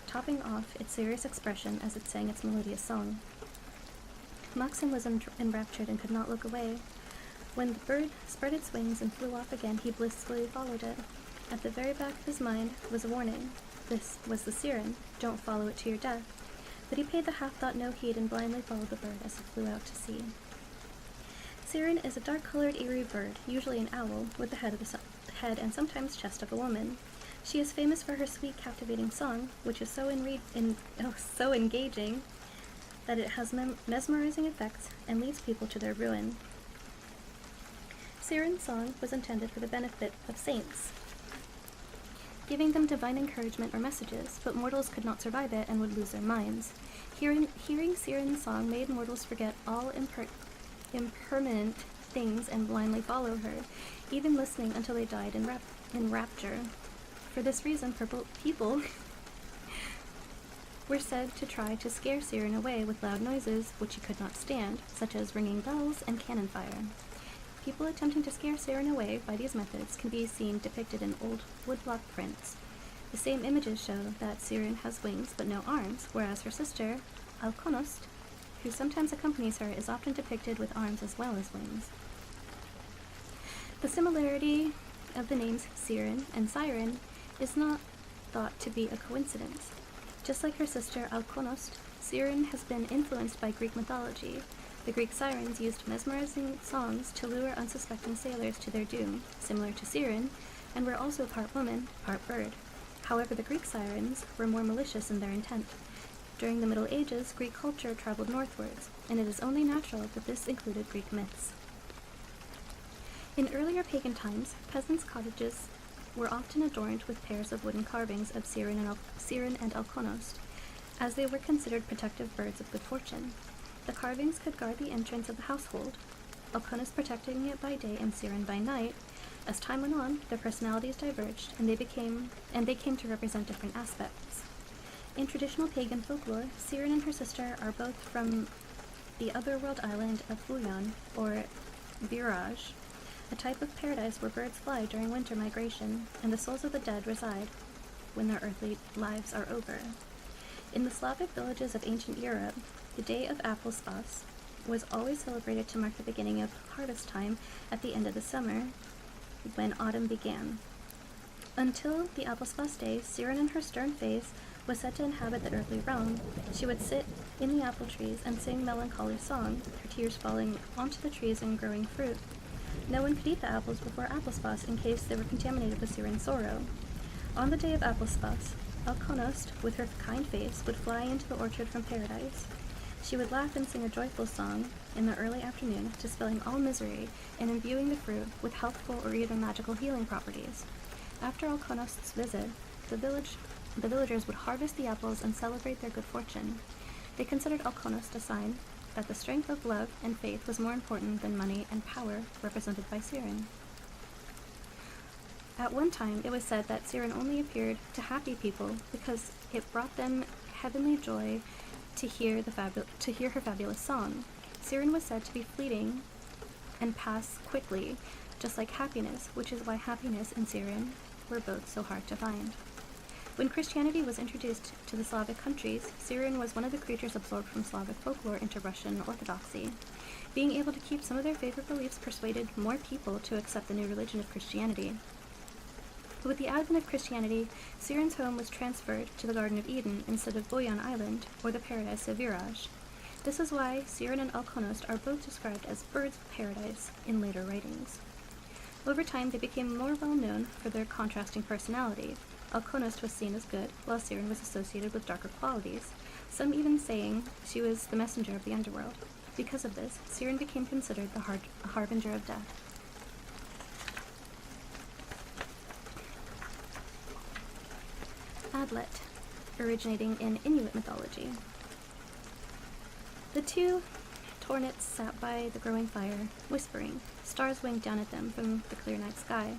topping off its serious expression as it sang its melodious song. Maxim was enraptured and could not look away. When the bird spread its wings and flew off again, he blissfully followed it. At the very back of his mind was a warning. This was the siren. Don't follow it to your death. But he paid the half-thought no heed and blindly followed the bird as it flew out to sea. Siren is a dark-colored, eerie bird, usually an owl, with the head and sometimes chest of a woman. She is famous for her sweet, captivating song, which is so engaging that it has mesmerizing effects and leads people to their ruin. Siren's song was intended for the benefit of saints, giving them divine encouragement or messages, but mortals could not survive it and would lose their minds. Hearing Siren's song made mortals forget all impermanent things and blindly follow her, even listening until they died in rapture. For this reason, people were said to try to scare Siren away with loud noises which he could not stand, such as ringing bells and cannon fire. People attempting to scare Siren away by these methods can be seen depicted in old woodblock prints. The same images show that Siren has wings but no arms, whereas her sister, Alkonost, who sometimes accompanies her, is often depicted with arms as well as wings. The similarity of the names Siren and Siren is not thought to be a coincidence. Just like her sister Alkonost, Siren has been influenced by Greek mythology. The Greek sirens used mesmerizing songs to lure unsuspecting sailors to their doom, similar to Siren, and were also part woman, part bird. However, the Greek sirens were more malicious in their intent. During the Middle Ages, Greek culture traveled northwards, and it is only natural that this included Greek myths. In earlier pagan times, peasants' cottages were often adorned with pairs of wooden carvings of Siren and Alkonost, as they were considered protective birds of good fortune. The carvings could guard the entrance of the household, Alkonost protecting it by day and Siren by night. As time went on, their personalities diverged, and they came to represent different aspects. In traditional pagan folklore, Siren and her sister are both from the otherworld island of Fuyan, or Viraj, a type of paradise where birds fly during winter migration, and the souls of the dead reside when their earthly lives are over. In the Slavic villages of ancient Europe, the day of Apelspas was always celebrated to mark the beginning of harvest time at the end of the summer, when autumn began. Until the Apelspas day, Siren in her stern face was said to inhabit the earthly realm. She would sit in the apple trees and sing melancholy song, her tears falling onto the trees and growing fruit. No one could eat the apples before Apelspas in case they were contaminated with Siren's sorrow. On the day of Apelspas, Alkonost, with her kind face, would fly into the orchard from paradise. She would laugh and sing a joyful song in the early afternoon, dispelling all misery and imbuing the fruit with healthful or even magical healing properties. After Alkonost's visit, the villagers would harvest the apples and celebrate their good fortune. They considered Alkonost a sign that the strength of love and faith was more important than money and power, represented by Siren. At one time, it was said that Siren only appeared to happy people because it brought them heavenly joy to hear her fabulous song. Siren was said to be fleeting and pass quickly, just like happiness, which is why happiness and Siren were both so hard to find. When Christianity was introduced to the Slavic countries, Syrian was one of the creatures absorbed from Slavic folklore into Russian Orthodoxy. Being able to keep some of their favorite beliefs persuaded more people to accept the new religion of Christianity. With the advent of Christianity, Syrian's home was transferred to the Garden of Eden instead of Boyan Island, or the paradise of Viraj. This is why Syrian and Alkonost are both described as birds of paradise in later writings. Over time, they became more well known for their contrasting personality. Alkonost was seen as good, while Syrian was associated with darker qualities, some even saying she was the messenger of the underworld. Because of this, Syrian became considered the harbinger of death. Adlet, originating in Inuit mythology. The two Tornits sat by the growing fire, whispering. Stars winked down at them from the clear night sky.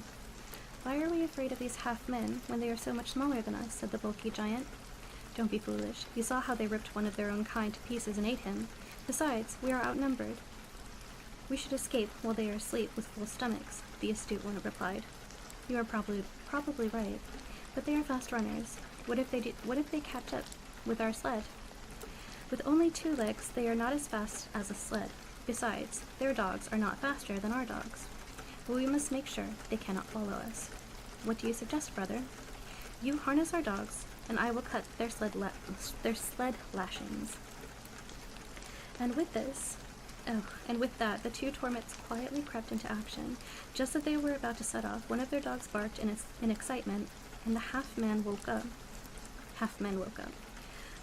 "Why are we afraid of these half-men when they are so much smaller than us?" said the bulky giant. "Don't be foolish. You saw how they ripped one of their own kind to pieces and ate him. Besides, we are outnumbered. We should escape while they are asleep with full stomachs," the astute one replied. "You are probably right, but they are fast runners. What if they catch up with our sled? With only 2 legs, they are not as fast as a sled. Besides, their dogs are not faster than our dogs. But we must make sure they cannot follow us. What do you suggest, brother? You harness our dogs, and I will cut their sled lashings." And with that, the 2 Torments quietly crept into action. Just as they were about to set off, one of their dogs barked in excitement, and the half-men woke up.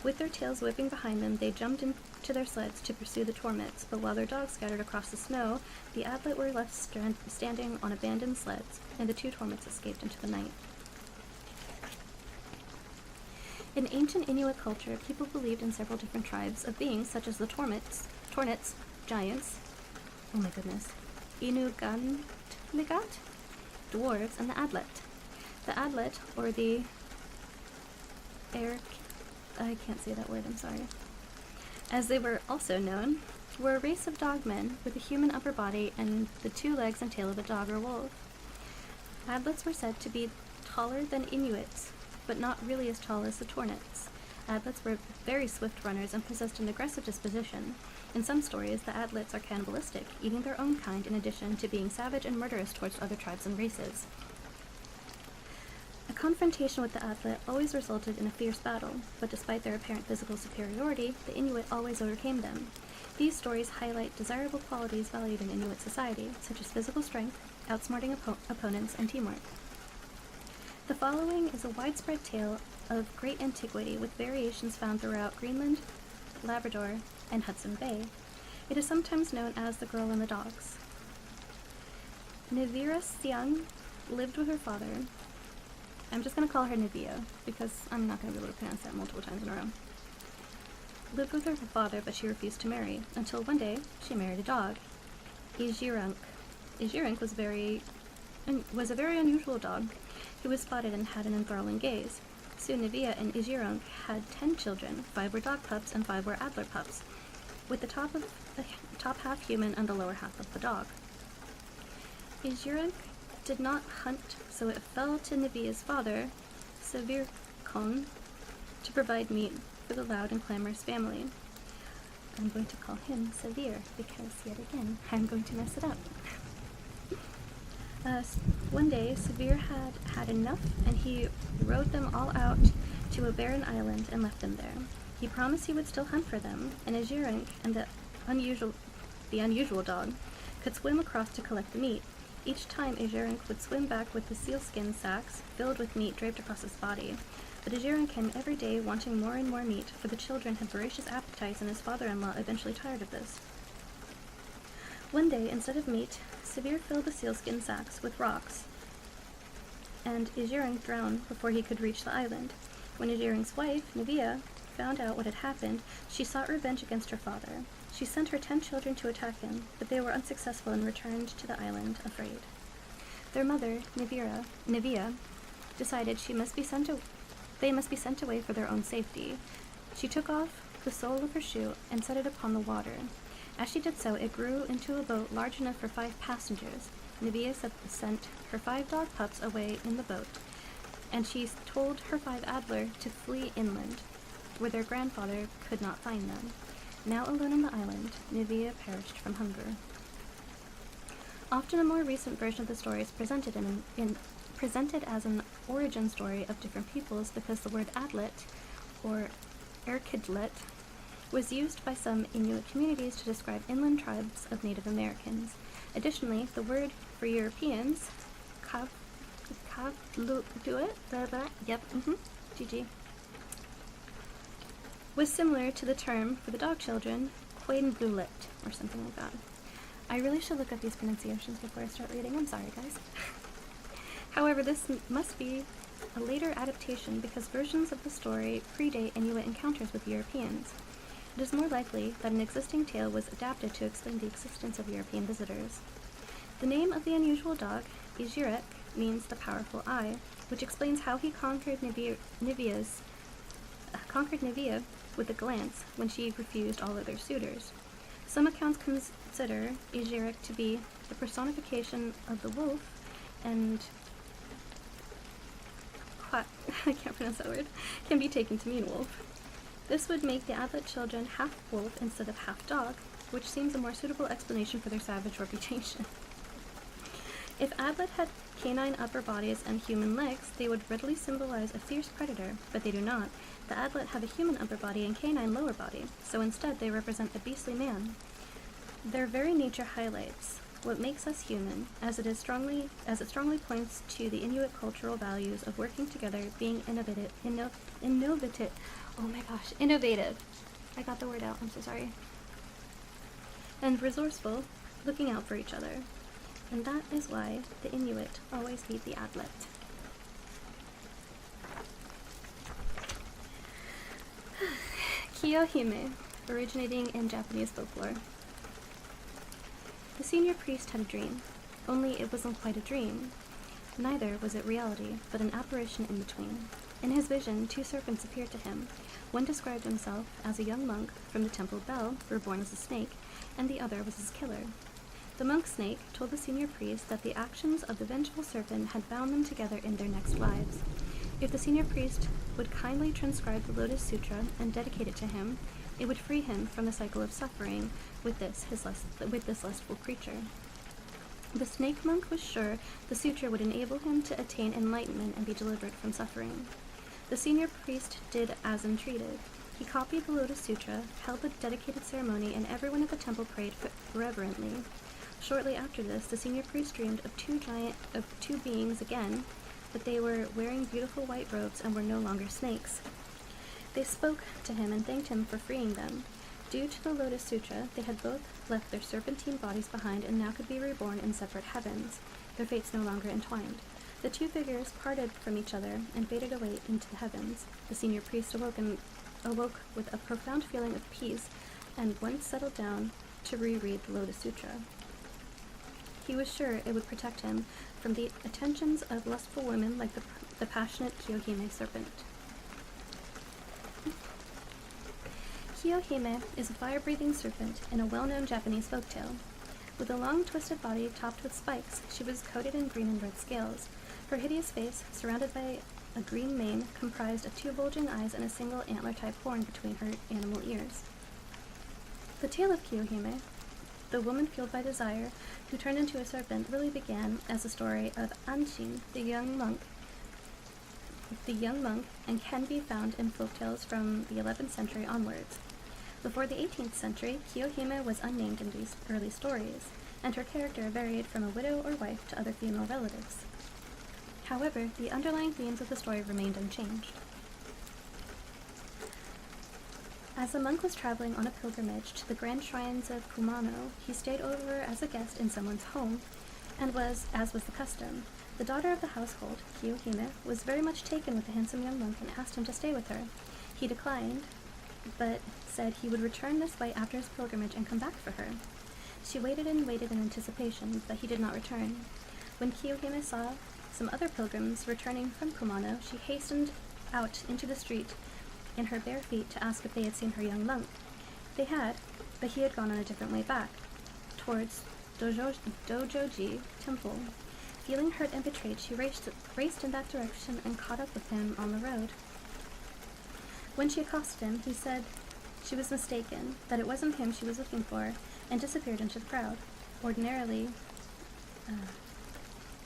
With their tails whipping behind them, they jumped into their sleds to pursue the Torments, but while their dogs scattered across the snow, the Adlet were left standing on abandoned sleds, and the 2 Torments escaped into the night. In ancient Inuit culture, people believed in several different tribes of beings, such as the Tornits, giants, Inuganligat, dwarves, and the Adlet. The Adlet, or the I can't say that word, I'm sorry. As they were also known, were a race of dogmen with a human upper body and the 2 legs and tail of a dog or wolf. Adlets were said to be taller than Inuits, but not really as tall as the Tornits. Adlets were very swift runners and possessed an aggressive disposition. In some stories, the Adlets are cannibalistic, eating their own kind in addition to being savage and murderous towards other tribes and races. A confrontation with the Adlet always resulted in a fierce battle, but despite their apparent physical superiority, the Inuit always overcame them. These stories highlight desirable qualities valued in Inuit society, such as physical strength, outsmarting opponents, and teamwork. The following is a widespread tale of great antiquity with variations found throughout Greenland, Labrador, and Hudson Bay. It is sometimes known as the Girl and the Dogs. Nivira Siang lived with her father. I'm just going to call her Nivea, because I'm not going to be able to pronounce that multiple times in a row. Lived with her father, but she refused to marry, until one day she married a dog, Ijirunk. Ijirunk was a very unusual dog. He was spotted and had an enthralling gaze. Soon Nivea and Ijirunk had 10 children. 5 were dog pups and 5 were Adler pups, with the top half human and the lower half of the dog. Ijirunk did not hunt, so it fell to Nivea's father, Sevirkon, to provide meat for the loud and clamorous family. I'm going to call him Severe because, yet again, I'm going to mess it up. One day, Severe had enough, and he rode them all out to a barren island and left them there. He promised he would still hunt for them, and Ijirunk and the unusual dog could swim across to collect the meat. Each time, Ijirunk would swim back with the sealskin sacks filled with meat draped across his body. But Ijirunk came every day wanting more and more meat, for the children had voracious appetites, and his father-in-law eventually tired of this. One day, instead of meat, Severe filled the sealskin sacks with rocks, and Ijirunk drowned before he could reach the island. When Ijirunk's wife, Nivea, found out what had happened, she sought revenge against her father. She sent her 10 children to attack him, but they were unsuccessful and returned to the island, afraid. Their mother, Nivea, decided they must be sent away for their own safety. She took off the sole of her shoe and set it upon the water. As she did so, it grew into a boat large enough for 5 passengers. Nivea sent her 5 dog pups away in the boat. and she told her 5 Adler to flee inland, where their grandfather could not find them. Now alone on the island, Nivea perished from hunger. Often a more recent version of the story is presented presented as an origin story of different peoples because the word Adlet, or Erkidlet, was used by some Inuit communities to describe inland tribes of Native Americans. Additionally, the word for Europeans, GG, was similar to the term for the dog children, Quainblulet, or something like that. I really should look up these pronunciations before I start reading. I'm sorry, guys. However, this must be a later adaptation because versions of the story predate Inuit encounters with Europeans. It is more likely that an existing tale was adapted to explain the existence of European visitors. The name of the unusual dog, Ijirek, means the powerful eye, which explains how he conquered Nivea with a glance when she refused all other suitors. Some accounts consider Ijirek to be the personification of the wolf, and I can't pronounce that word, can be taken to mean wolf. This would make the Adlet children half wolf instead of half dog, which seems a more suitable explanation for their savage reputation. If Adlet had canine upper bodies and human legs, they would readily symbolize a fierce predator, but they do not. The Adlet have a human upper body and canine lower body, so instead they represent the beastly man. Their very nature highlights what makes us human, as it strongly points to the Inuit cultural values of working together, being innovative. I got the word out, I'm so sorry. And resourceful, looking out for each other. And that is why the Inuit always beat the Adlet. Kiyohime, originating in Japanese folklore. The senior priest had a dream, only it wasn't quite a dream. Neither was it reality, but an apparition in between. In his vision, 2 serpents appeared to him. One described himself as a young monk from the Temple Bell, reborn as a snake, and the other was his killer. The monk snake told the senior priest that the actions of the vengeful serpent had bound them together in their next lives. If the senior priest would kindly transcribe the Lotus Sutra and dedicate it to him, it would free him from the cycle of suffering with this lustful creature. The snake monk was sure the sutra would enable him to attain enlightenment and be delivered from suffering. The senior priest did as entreated. He copied the Lotus Sutra, held a dedicated ceremony, and everyone at the temple prayed reverently. Shortly after this, the senior priest dreamed of two beings again, but they were wearing beautiful white robes and were no longer snakes. They spoke to him and thanked him for freeing them. Due to the Lotus Sutra, they had both left their serpentine bodies behind and now could be reborn in separate heavens, their fates no longer entwined. The 2 figures parted from each other and faded away into the heavens. The senior priest awoke with a profound feeling of peace and once settled down to reread the Lotus Sutra. He was sure it would protect him from the attentions of lustful women like the passionate Kiyohime serpent. Kiyohime is a fire-breathing serpent in a well-known Japanese folktale. With a long, twisted body topped with spikes, she was coated in green and red scales. Her hideous face, surrounded by a green mane, comprised of 2 bulging eyes and a single antler-type horn between her animal ears. The tale of Kiyohime, the woman fueled by desire, who turned into a serpent, really began as a story of Anshin, the young monk, and can be found in folktales from the 11th century onwards. Before the 18th century, Kiyohime was unnamed in these early stories, and her character varied from a widow or wife to other female relatives. However, the underlying themes of the story remained unchanged. As the monk was traveling on a pilgrimage to the grand shrines of Kumano, he stayed over as a guest in someone's home, and as was the custom. The daughter of the household, Kiyohime, was very much taken with the handsome young monk and asked him to stay with her. He declined, but said he would return this way after his pilgrimage and come back for her. She waited in anticipation, but he did not return. When Kiyohime saw some other pilgrims returning from Kumano, she hastened out into the street in her bare feet to ask if they had seen her young monk. They had, but he had gone on a different way back, towards Dojoji Temple. Feeling hurt and betrayed, she raced in that direction and caught up with him on the road. When she accosted him, he said she was mistaken, that it wasn't him she was looking for, and disappeared into the crowd. Ordinarily,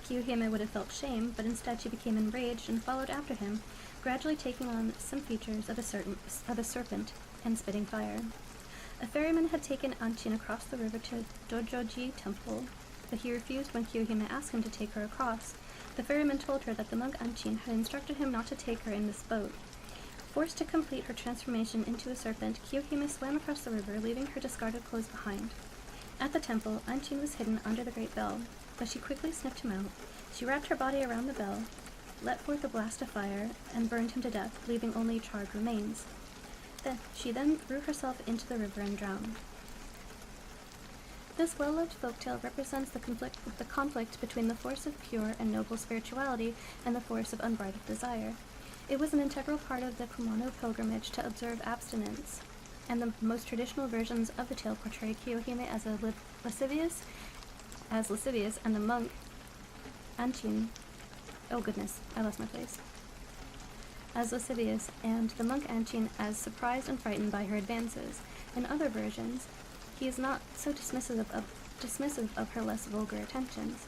Kiyohime would have felt shame, but instead she became enraged and followed after him, gradually taking on some features of a serpent and spitting fire. A ferryman had taken Anchin across the river to Dojoji Temple, but he refused when Kiyohime asked him to take her across. The ferryman told her that the monk Anchin had instructed him not to take her in this boat. Forced to complete her transformation into a serpent, Kiyohime swam across the river, leaving her discarded clothes behind. At the temple, Anchin was hidden under the great bell, but she quickly sniffed him out. She wrapped her body around the bell, let forth a blast of fire, and burned him to death, leaving only charred remains. She then threw herself into the river and drowned. This well-lived folktale represents the conflict between the force of pure and noble spirituality and the force of unbridled desire. It was an integral part of the Kumano pilgrimage to observe abstinence, and the most traditional versions of the tale portray Kiyohime as lascivious, and the monk Anchin. Oh goodness, I lost my place. As lascivious, and the monk Anchin as surprised and frightened by her advances. In other versions, he is not so dismissive of her less vulgar attentions.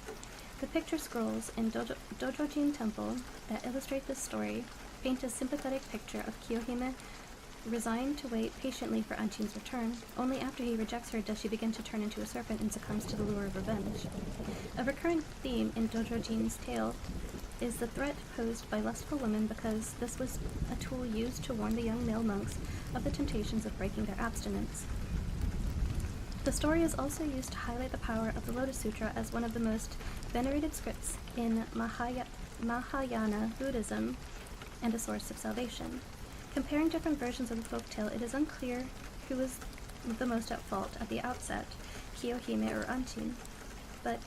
The picture scrolls in Dojojin Temple that illustrate this story paint a sympathetic picture of Kiyohime resigned to wait patiently for Anchin's return. Only after he rejects her does she begin to turn into a serpent and succumbs to the lure of revenge. A recurrent theme in Dojojin's tale is the threat posed by lustful women, because this was a tool used to warn the young male monks of the temptations of breaking their abstinence. The story is also used to highlight the power of the Lotus Sutra as one of the most venerated scripts in Mahayana Buddhism and a source of salvation. Comparing different versions of the folktale, it is unclear who was the most at fault at the outset, Kiyohime or Anchin. But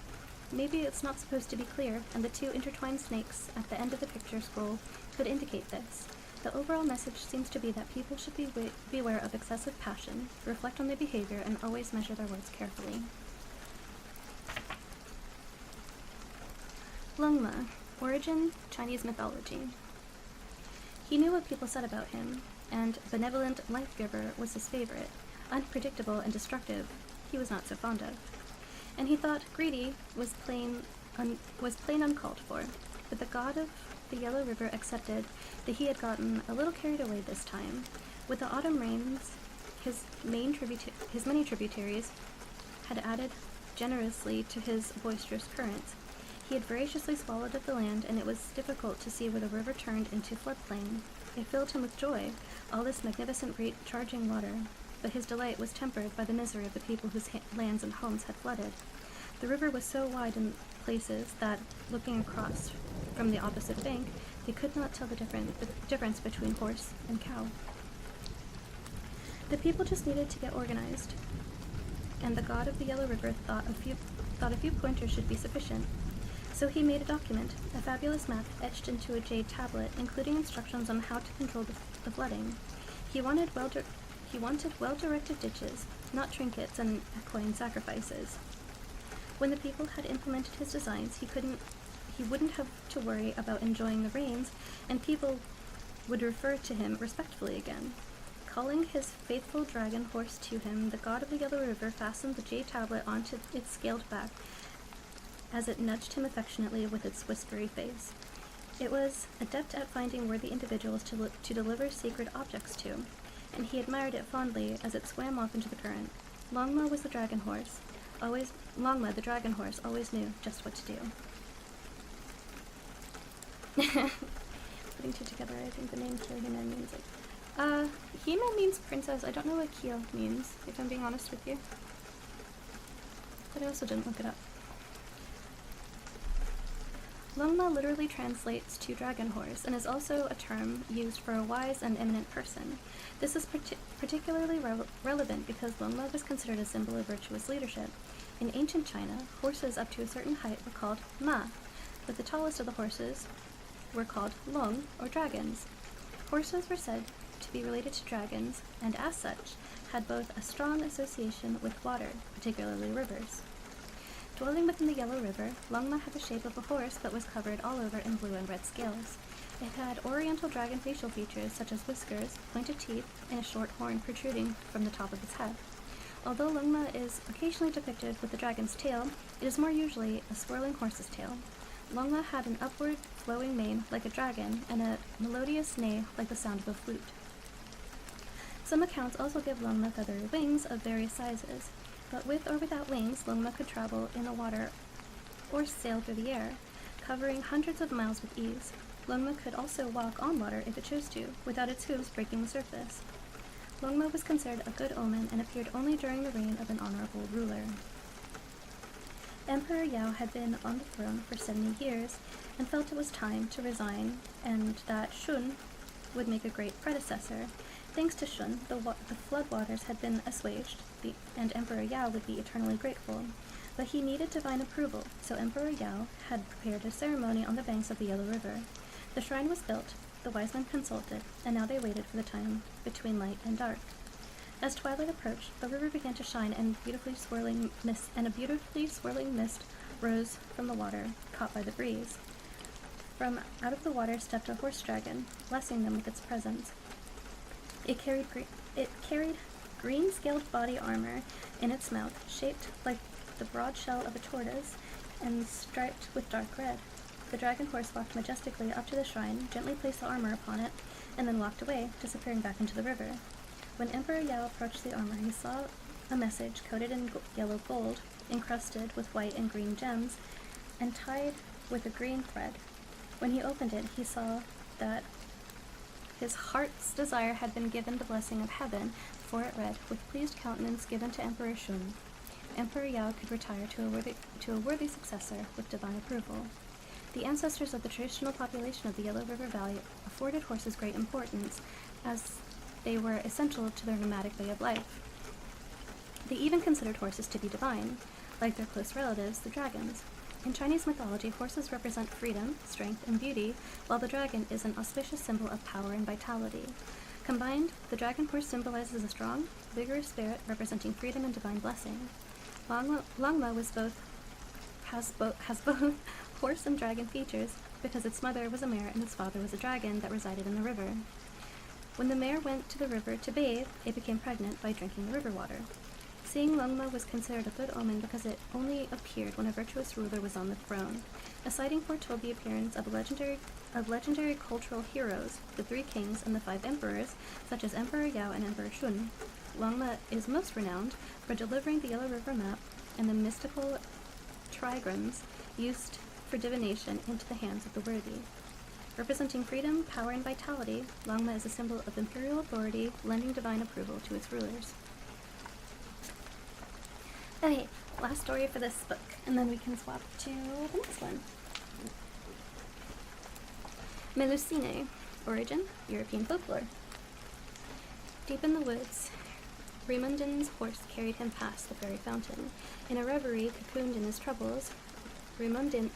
maybe it's not supposed to be clear, and the two intertwined snakes at the end of the picture scroll could indicate this. The overall message seems to be that people should beware of excessive passion, reflect on their behavior, and always measure their words carefully. Lungma, origin, Chinese mythology. He knew what people said about him, and benevolent life-giver was his favorite. Unpredictable and destructive, he was not so fond of. And he thought greedy was plain uncalled for, but the god of the Yellow River accepted that he had gotten a little carried away this time. With the autumn rains, his many tributaries had added generously to his boisterous currents. He had voraciously swallowed up the land, and it was difficult to see where the river turned into floodplain. It filled him with joy, all this magnificent charging water, but his delight was tempered by the misery of the people whose lands and homes had flooded. The river was so wide in places that, looking across from the opposite bank, they could not tell the difference between horse and cow. The people just needed to get organized, and the god of the Yellow River thought a few pointers should be sufficient. So he made a document, a fabulous map etched into a jade tablet, including instructions on how to control the flooding. He wanted well-directed ditches, not trinkets and equine sacrifices. When the people had implemented his designs, he wouldn't have to worry about enjoying the rains, and people would refer to him respectfully again. Calling his faithful dragon horse to him, the god of the Yellow River fastened the jade tablet onto its scaled back as it nudged him affectionately with its whispery face. It was adept at finding worthy individuals to deliver sacred objects to, and he admired it fondly as it swam off into the current. Longma, the dragon horse, always knew just what to do. Putting two together, I think the name Kiyohime means Hime means princess. I don't know what Kyo means, if I'm being honest with you. But I also didn't look it up. Longma literally translates to dragon horse, and is also a term used for a wise and eminent person. This is particularly relevant because Longma was considered a symbol of virtuous leadership. In ancient China, horses up to a certain height were called ma, but the tallest of the horses were called long, or dragons. Horses were said to be related to dragons, and as such, had both a strong association with water, particularly rivers. Dwelling within the Yellow River, Longma had the shape of a horse but was covered all over in blue and red scales. It had oriental dragon facial features such as whiskers, pointed teeth, and a short horn protruding from the top of its head. Although Longma is occasionally depicted with the dragon's tail, it is more usually a swirling horse's tail. Longma had an upward flowing mane like a dragon and a melodious neigh like the sound of a flute. Some accounts also give Longma feathery wings of various sizes, but with or without wings, Longma could travel in the water or sail through the air, covering hundreds of miles with ease. Longma could also walk on water if it chose to, without its hooves breaking the surface. Longma was considered a good omen and appeared only during the reign of an honorable ruler. Emperor Yao had been on the throne for 70 years and felt it was time to resign and that Shun would make a great predecessor. Thanks to Shun, the floodwaters had been assuaged, and Emperor Yao would be eternally grateful. But he needed divine approval, so Emperor Yao had prepared a ceremony on the banks of the Yellow River. The shrine was built, the wise men consulted, and now they waited for the time between light and dark. As twilight approached, the river began to shine, and a beautifully swirling mist rose from the water, caught by the breeze. From out of the water stepped a horse dragon, blessing them with its presence. It carried green-scaled body armor in its mouth, shaped like the broad shell of a tortoise, and striped with dark red. The dragon horse walked majestically up to the shrine, gently placed the armor upon it, and then walked away, disappearing back into the river. When Emperor Yao approached the armor, he saw a message coated in yellow gold, encrusted with white and green gems, and tied with a green thread. When he opened it, he saw that his heart's desire had been given the blessing of heaven, for it read, "With pleased countenance given to Emperor Shun." Emperor Yao could retire to a worthy successor with divine approval. The ancestors of the traditional population of the Yellow River Valley afforded horses great importance, as they were essential to their nomadic way of life. They even considered horses to be divine, like their close relatives, the dragons. In Chinese mythology, horses represent freedom, strength, and beauty, while the dragon is an auspicious symbol of power and vitality. Combined, the dragon horse symbolizes a strong, vigorous spirit representing freedom and divine blessing. Longma has both horse and dragon features because its mother was a mare and its father was a dragon that resided in the river. When the mare went to the river to bathe, it became pregnant by drinking the river water. Seeing Longma was considered a good omen because it only appeared when a virtuous ruler was on the throne. A sighting foretold the appearance of legendary cultural heroes, the 3 kings and the 5 emperors, such as Emperor Yao and Emperor Shun. Longma is most renowned for delivering the Yellow River map and the mystical trigrams used for divination into the hands of the worthy. Representing freedom, power, and vitality, Longma is a symbol of imperial authority, lending divine approval to its rulers. Okay, last story for this book, and then we can swap to the next one. Melusine. Origin, European folklore. Deep in the woods, Raimundin's horse carried him past the fairy fountain. In a reverie cocooned in his troubles, Raimundin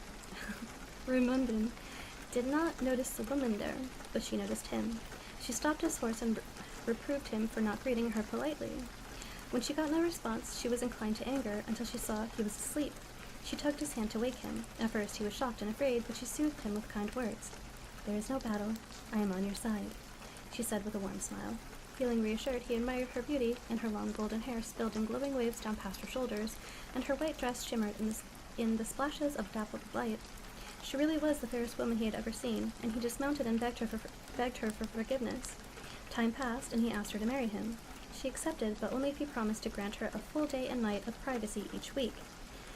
did not notice the woman there, but she noticed him. She stopped his horse and reproved him for not greeting her politely. When she got no response, she was inclined to anger until she saw he was asleep. She tugged his hand to wake him. At first he was shocked and afraid, but she soothed him with kind words. "There is no battle. I am on your side," she said with a warm smile. Feeling reassured, he admired her beauty, and her long golden hair spilled in glowing waves down past her shoulders, and her white dress shimmered in the splashes of dappled light. She really was the fairest woman he had ever seen, and he dismounted and begged her for forgiveness. Time passed, and he asked her to marry him. She accepted, but only if he promised to grant her a full day and night of privacy each week.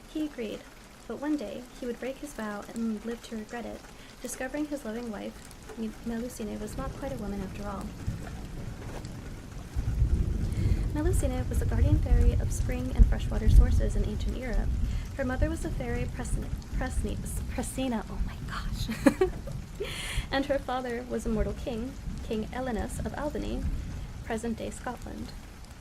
He agreed, but one day he would break his vow and live to regret it, discovering his loving wife, Melusine, was not quite a woman after all. Melusine was the guardian fairy of spring and freshwater sources in ancient Europe. Her mother was the fairy Presina, oh my gosh, and her father was a mortal king, King Elenus of Albany, present-day Scotland.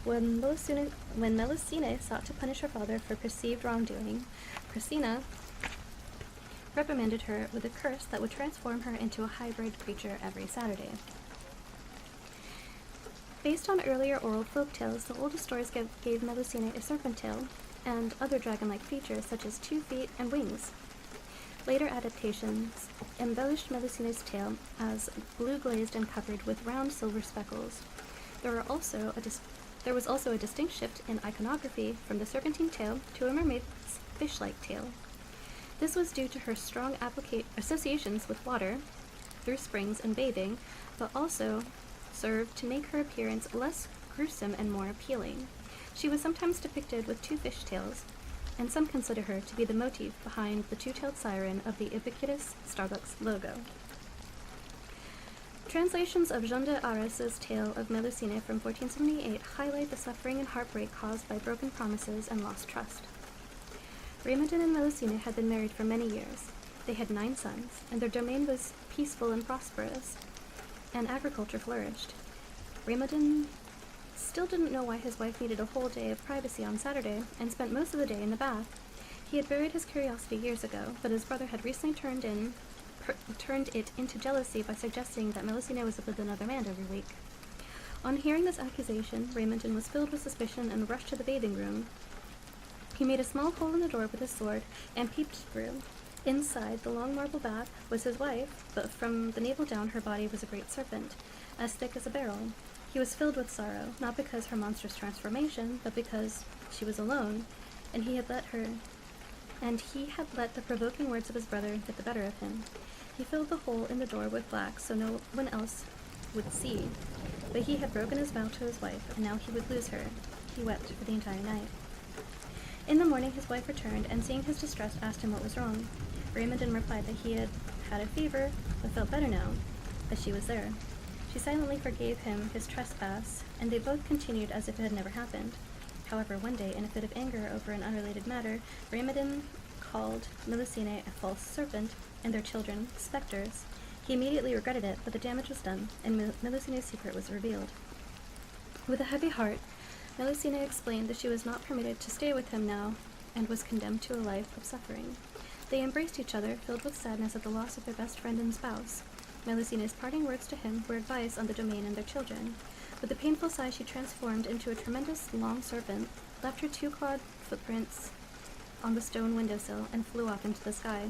When Melusine sought to punish her father for perceived wrongdoing, Presina reprimanded her with a curse that would transform her into a hybrid creature every Saturday. Based on earlier oral folk tales, the oldest stories gave Melusine a serpent tail and other dragon-like features such as 2 feet and wings. Later adaptations embellished Melusine's tail as blue-glazed and covered with round silver speckles. There was also a distinct shift in iconography from the serpentine tail to a mermaid's fish-like tail. This was due to her strong associations with water, through springs and bathing, but also served to make her appearance less gruesome and more appealing. She was sometimes depicted with 2 fish tails, and some consider her to be the motif behind the 2-tailed siren of the ubiquitous Starbucks logo. Translations of Jean de Arres's tale of Melusine from 1478 highlight the suffering and heartbreak caused by broken promises and lost trust. Raymondin and Melusine had been married for many years. They had 9 sons, and their domain was peaceful and prosperous, and agriculture flourished. Raymondin still didn't know why his wife needed a whole day of privacy on Saturday, and spent most of the day in the bath. He had buried his curiosity years ago, but his brother had recently turned it into jealousy by suggesting that Melusine was with another man every week. On hearing this accusation, Raymondin was filled with suspicion and rushed to the bathing room. He made a small hole in the door with his sword and peeped through. Inside the long marble bath was his wife, but from the navel down her body was a great serpent, as thick as a barrel. He was filled with sorrow, not because her monstrous transformation, but because she was alone, and he had let the provoking words of his brother get the better of him. He filled the hole in the door with black so no one else would see, but he had broken his vow to his wife, and now he would lose her. He wept for the entire night. In the morning his wife returned, and seeing his distress, asked him what was wrong. Raymondin replied that he had had a fever, but felt better now, that she was there. She silently forgave him his trespass, and they both continued as if it had never happened. However, one day, in a fit of anger over an unrelated matter, Raymondin called Melusine a false serpent, and their children specters. He immediately regretted it, but the damage was done, and Melusine's secret was revealed. With a heavy heart, Melusine explained that she was not permitted to stay with him now, and was condemned to a life of suffering. They embraced each other, filled with sadness at the loss of their best friend and spouse. Melusine's parting words to him were advice on the domain and their children. With a painful sigh, she transformed into a tremendous long serpent, left her 2-clawed footprints on the stone windowsill, and flew off into the sky.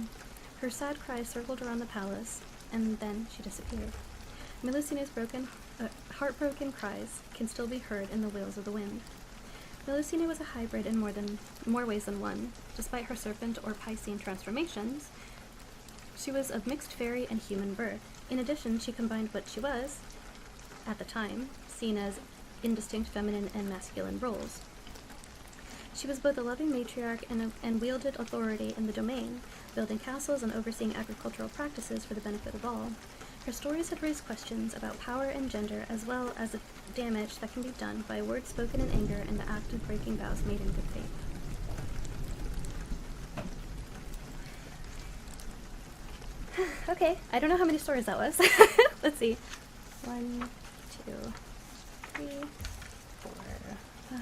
Her sad cries circled around the palace, and then she disappeared. Melusine's heartbroken cries can still be heard in the wails of the wind. Melusine was a hybrid in more ways than one. Despite her serpent or Piscean transformations, she was of mixed fairy and human birth. In addition, she combined what she was, at the time, seen as indistinct feminine and masculine roles. She was both a loving matriarch and wielded authority in the domain, building castles and overseeing agricultural practices for the benefit of all. Her stories had raised questions about power and gender, as well as the damage that can be done by words spoken in anger and the act of breaking vows made in good faith. Okay, I don't know how many stories that was. Let's see. 1, 2, 3, 4, 5,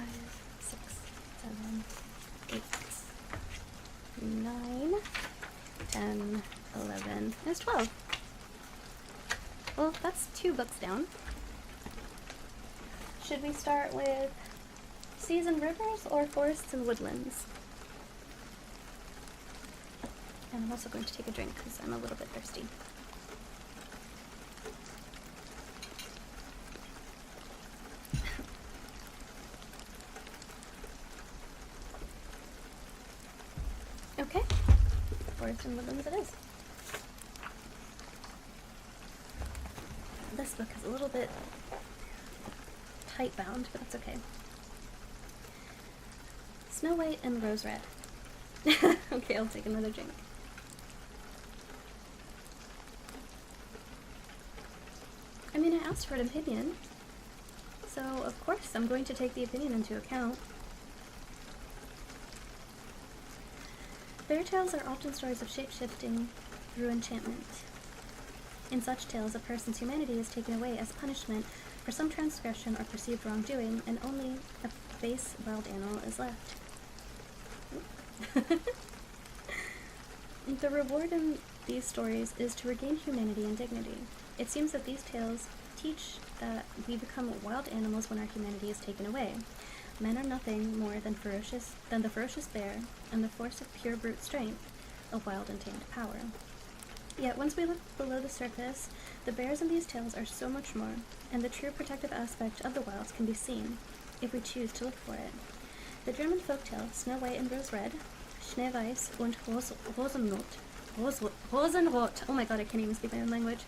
6, 7, 8, 9, 10, 11. There's 12. Well, that's 2 books down. Should we start with Seas and Rivers or Forests and Woodlands? And I'm also going to take a drink because I'm a little bit thirsty. Okay, Forests and Woodlands it is. This book is a little bit tight bound, but that's okay. Snow White and Rose Red. Okay, I'll take another drink. I mean, I asked for an opinion, so of course I'm going to take the opinion into account. Fairy tales are often stories of shape-shifting through enchantment. In such tales, a person's humanity is taken away as punishment for some transgression or perceived wrongdoing, and only a base wild animal is left. The reward in these stories is to regain humanity and dignity. It seems that these tales teach that we become wild animals when our humanity is taken away. men are nothing more than the ferocious bear, and the force of pure brute strength, a wild and tamed power. Yet once we look below the surface, the bears in these tales are so much more, and the true protective aspect of the wilds can be seen, if we choose to look for it. The German folktale Snow White and Rose Red, Schneeweiß und Rosenrot, oh my god, I can't even speak my own language,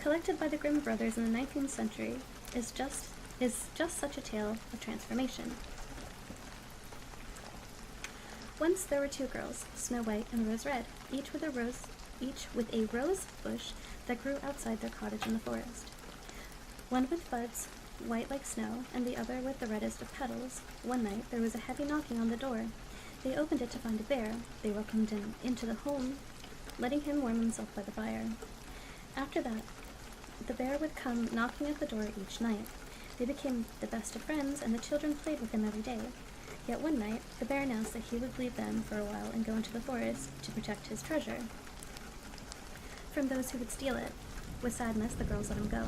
collected by the Grimm brothers in the 19th century, is just such a tale of transformation. Once there were two girls, Snow White and Rose Red, each with a rose bush that grew outside their cottage in the forest. One with buds, white like snow, and the other with the reddest of petals. One night there was a heavy knocking on the door. They opened it to find a bear. They welcomed him into the home, letting him warm himself by the fire. After that, the bear would come knocking at the door each night. They became the best of friends, and the children played with him every day. Yet one night, the bear announced that he would leave them for a while and go into the forest to protect his treasure from those who would steal it. With sadness, the girls let him go.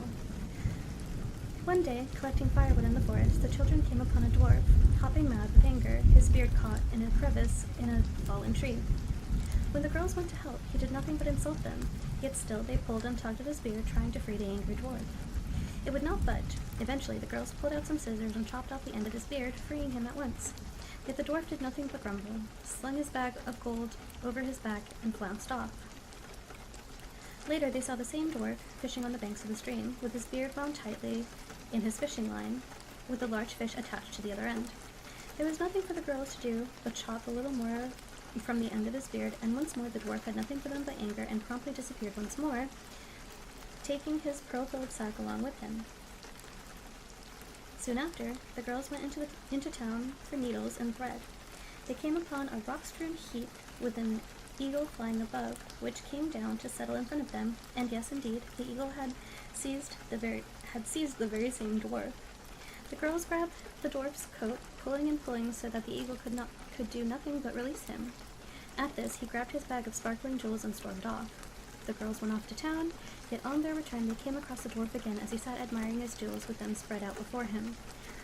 One day, collecting firewood in the forest, the children came upon a dwarf, hopping mad with anger, his beard caught in a crevice in a fallen tree. When the girls went to help, he did nothing but insult them, yet still they pulled and tugged at his beard, trying to free the angry dwarf. It would not budge. Eventually, the girls pulled out some scissors and chopped off the end of his beard, freeing him at once. Yet the dwarf did nothing but grumble, slung his bag of gold over his back, and flounced off. Later, they saw the same dwarf fishing on the banks of the stream, with his beard wound tightly in his fishing line, with a large fish attached to the other end. There was nothing for the girls to do but chop a little more from the end of his beard, and once more the dwarf had nothing for them but anger and promptly disappeared once more, taking his pearl-filled sack along with him. Soon after, the girls went into town for needles and thread. They came upon a rock-strewn heap with an eagle flying above, which came down to settle in front of them, and yes, indeed, the eagle had seized the very same dwarf. The girls grabbed the dwarf's coat, pulling and pulling so that the eagle could do nothing but release him. At this, he grabbed his bag of sparkling jewels and stormed off. The girls went off to town, yet on their return they came across the dwarf again as he sat admiring his jewels with them spread out before him.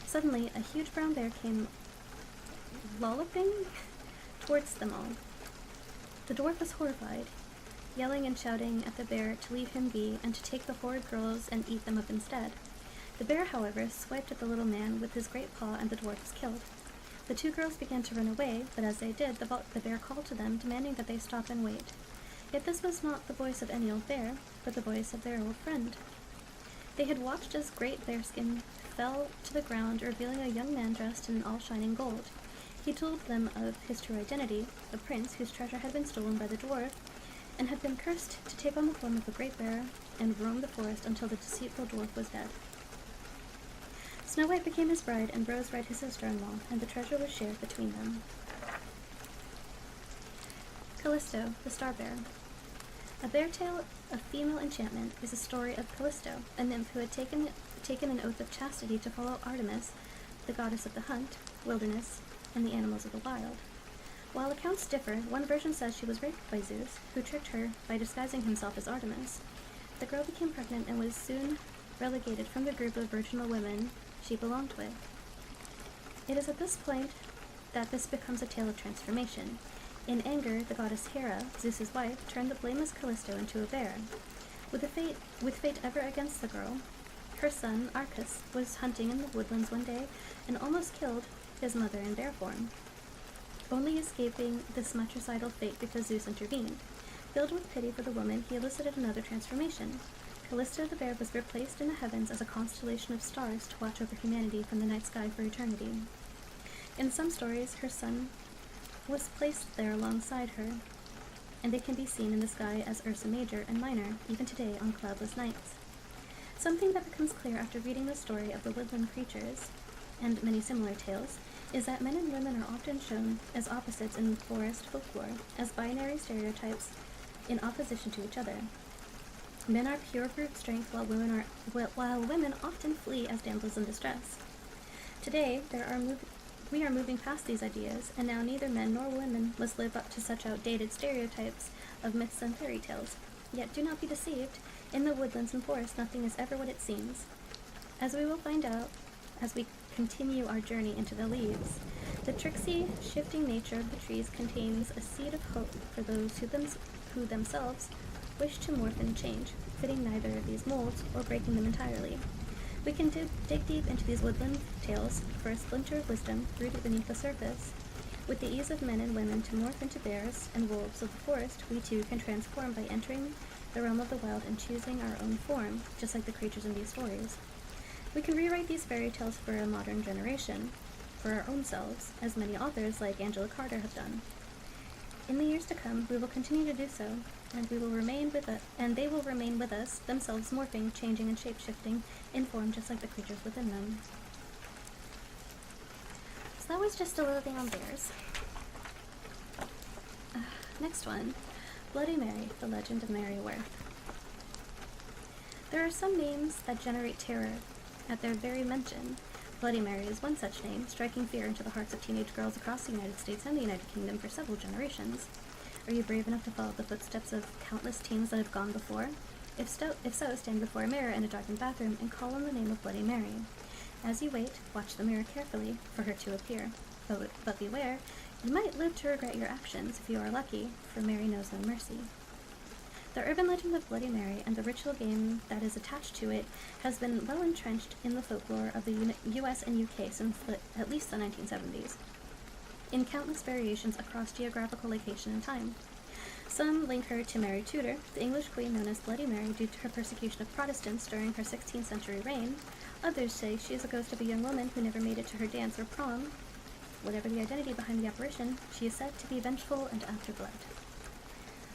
Suddenly, a huge brown bear came lolloping towards them all. The dwarf was horrified, yelling and shouting at the bear to leave him be and to take the horrid girls and eat them up instead. The bear, however, swiped at the little man with his great paw, and the dwarf was killed. The two girls began to run away, but as they did, the bear called to them, demanding that they stop and wait. Yet this was not the voice of any old bear, but the voice of their old friend. They had watched as great bearskin fell to the ground, revealing a young man dressed in all shining gold. He told them of his true identity, a prince whose treasure had been stolen by the dwarf, and had been cursed to take on the form of a great bear and roam the forest until the deceitful dwarf was dead. Snow White became his bride, and Rose Red his sister-in-law, and the treasure was shared between them. Callisto, the Star Bear. A bear tale of female enchantment is a story of Callisto, a nymph who had taken an oath of chastity to follow Artemis, the goddess of the hunt, wilderness, and the animals of the wild. While accounts differ, one version says she was raped by Zeus, who tricked her by disguising himself as Artemis. The girl became pregnant and was soon relegated from the group of virginal women she belonged with. It is at this point that this becomes a tale of transformation. In anger, the goddess Hera, Zeus's wife, turned the blameless Callisto into a bear. With fate ever against the girl, her son, Arcas, was hunting in the woodlands one day and almost killed his mother in bear form, only escaping this matricidal fate because Zeus intervened. Filled with pity for the woman, he elicited another transformation. Callisto the bear was replaced in the heavens as a constellation of stars to watch over humanity from the night sky for eternity. In some stories, her son was placed there alongside her, and they can be seen in the sky as Ursa Major and Minor, even today on cloudless nights. Something that becomes clear after reading the story of the woodland creatures, and many similar tales, is that men and women are often shown as opposites in forest folklore, as binary stereotypes in opposition to each other. Men are pure brute strength, while women often flee as damsels in distress. Today, we are moving past these ideas, and now neither men nor women must live up to such outdated stereotypes of myths and fairy tales. Yet do not be deceived. In the woodlands and forests, nothing is ever what it seems. As we will find out as we continue our journey into the leaves. The tricksy, shifting nature of the trees contains a seed of hope for those who themselves wish to morph and change, fitting neither of these molds or breaking them entirely. We can dig deep into these woodland tales for a splinter of wisdom rooted beneath the surface. With the ease of men and women to morph into bears and wolves of the forest, we too can transform by entering the realm of the wild and choosing our own form, just like the creatures in these stories. We can rewrite these fairy tales for a modern generation, for our own selves, as many authors like Angela Carter have done. In the years to come, we will continue to do so, and they will remain with us, themselves morphing, changing, and shape-shifting in form just like the creatures within them. So that was just a little thing on bears. Next one, Bloody Mary, the Legend of Mary Worth. There are some names that generate terror at their very mention. Bloody Mary is one such name, striking fear into the hearts of teenage girls across the United States and the United Kingdom for several generations. Are you brave enough to follow the footsteps of countless teens that have gone before? If so, stand before a mirror in a darkened bathroom and call on the name of Bloody Mary. As you wait, watch the mirror carefully for her to appear. But beware, you might live to regret your actions if you are lucky, for Mary knows no mercy. The urban legend of Bloody Mary and the ritual game that is attached to it has been well entrenched in the folklore of the US and UK since at least the 1970s, in countless variations across geographical location and time. Some link her to Mary Tudor, the English queen known as Bloody Mary due to her persecution of Protestants during her 16th century reign. Others say she is a ghost of a young woman who never made it to her dance or prom. Whatever the identity behind the apparition, she is said to be vengeful and after blood.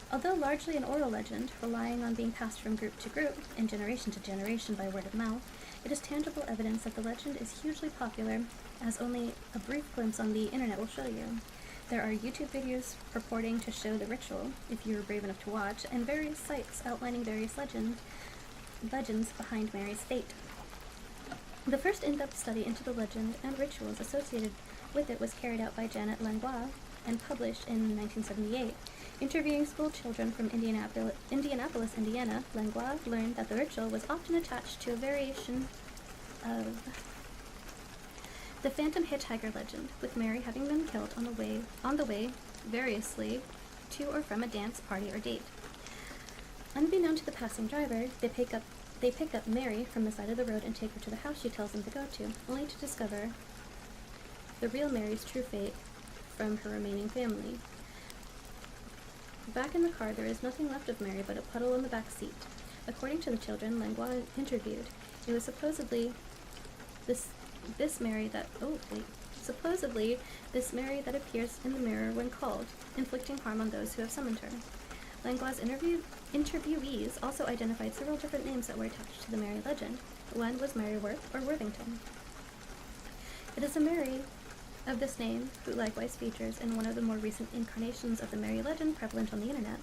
Although largely an oral legend, relying on being passed from group to group and generation to generation by word of mouth, it is tangible evidence that the legend is hugely popular, as only a brief glimpse on the internet will show you. There are YouTube videos purporting to show the ritual, if you are brave enough to watch, and various sites outlining various legends behind Mary's fate. The first in-depth study into the legend and rituals associated with it was carried out by Janet Langlois and published in 1978. Interviewing school children from Indianapolis, Indiana, Langlois learned that the ritual was often attached to a variation of the Phantom Hitchhiker legend, with Mary having been killed on the way variously to or from a dance, party, or date. Unbeknown to the passing driver, they pick up Mary from the side of the road and take her to the house she tells them to go to, only to discover the real Mary's true fate from her remaining family. Back in the car, there is nothing left of Mary but a puddle in the back seat. According to the children Langlois interviewed, it was supposedly this Mary that appears in the mirror when called, inflicting harm on those who have summoned her. Langlois' interviewees also identified several different names that were attached to the Mary legend. One was Mary Worth or Worthington. It is a Mary of this name who likewise features in one of the more recent incarnations of the Mary legend prevalent on the internet.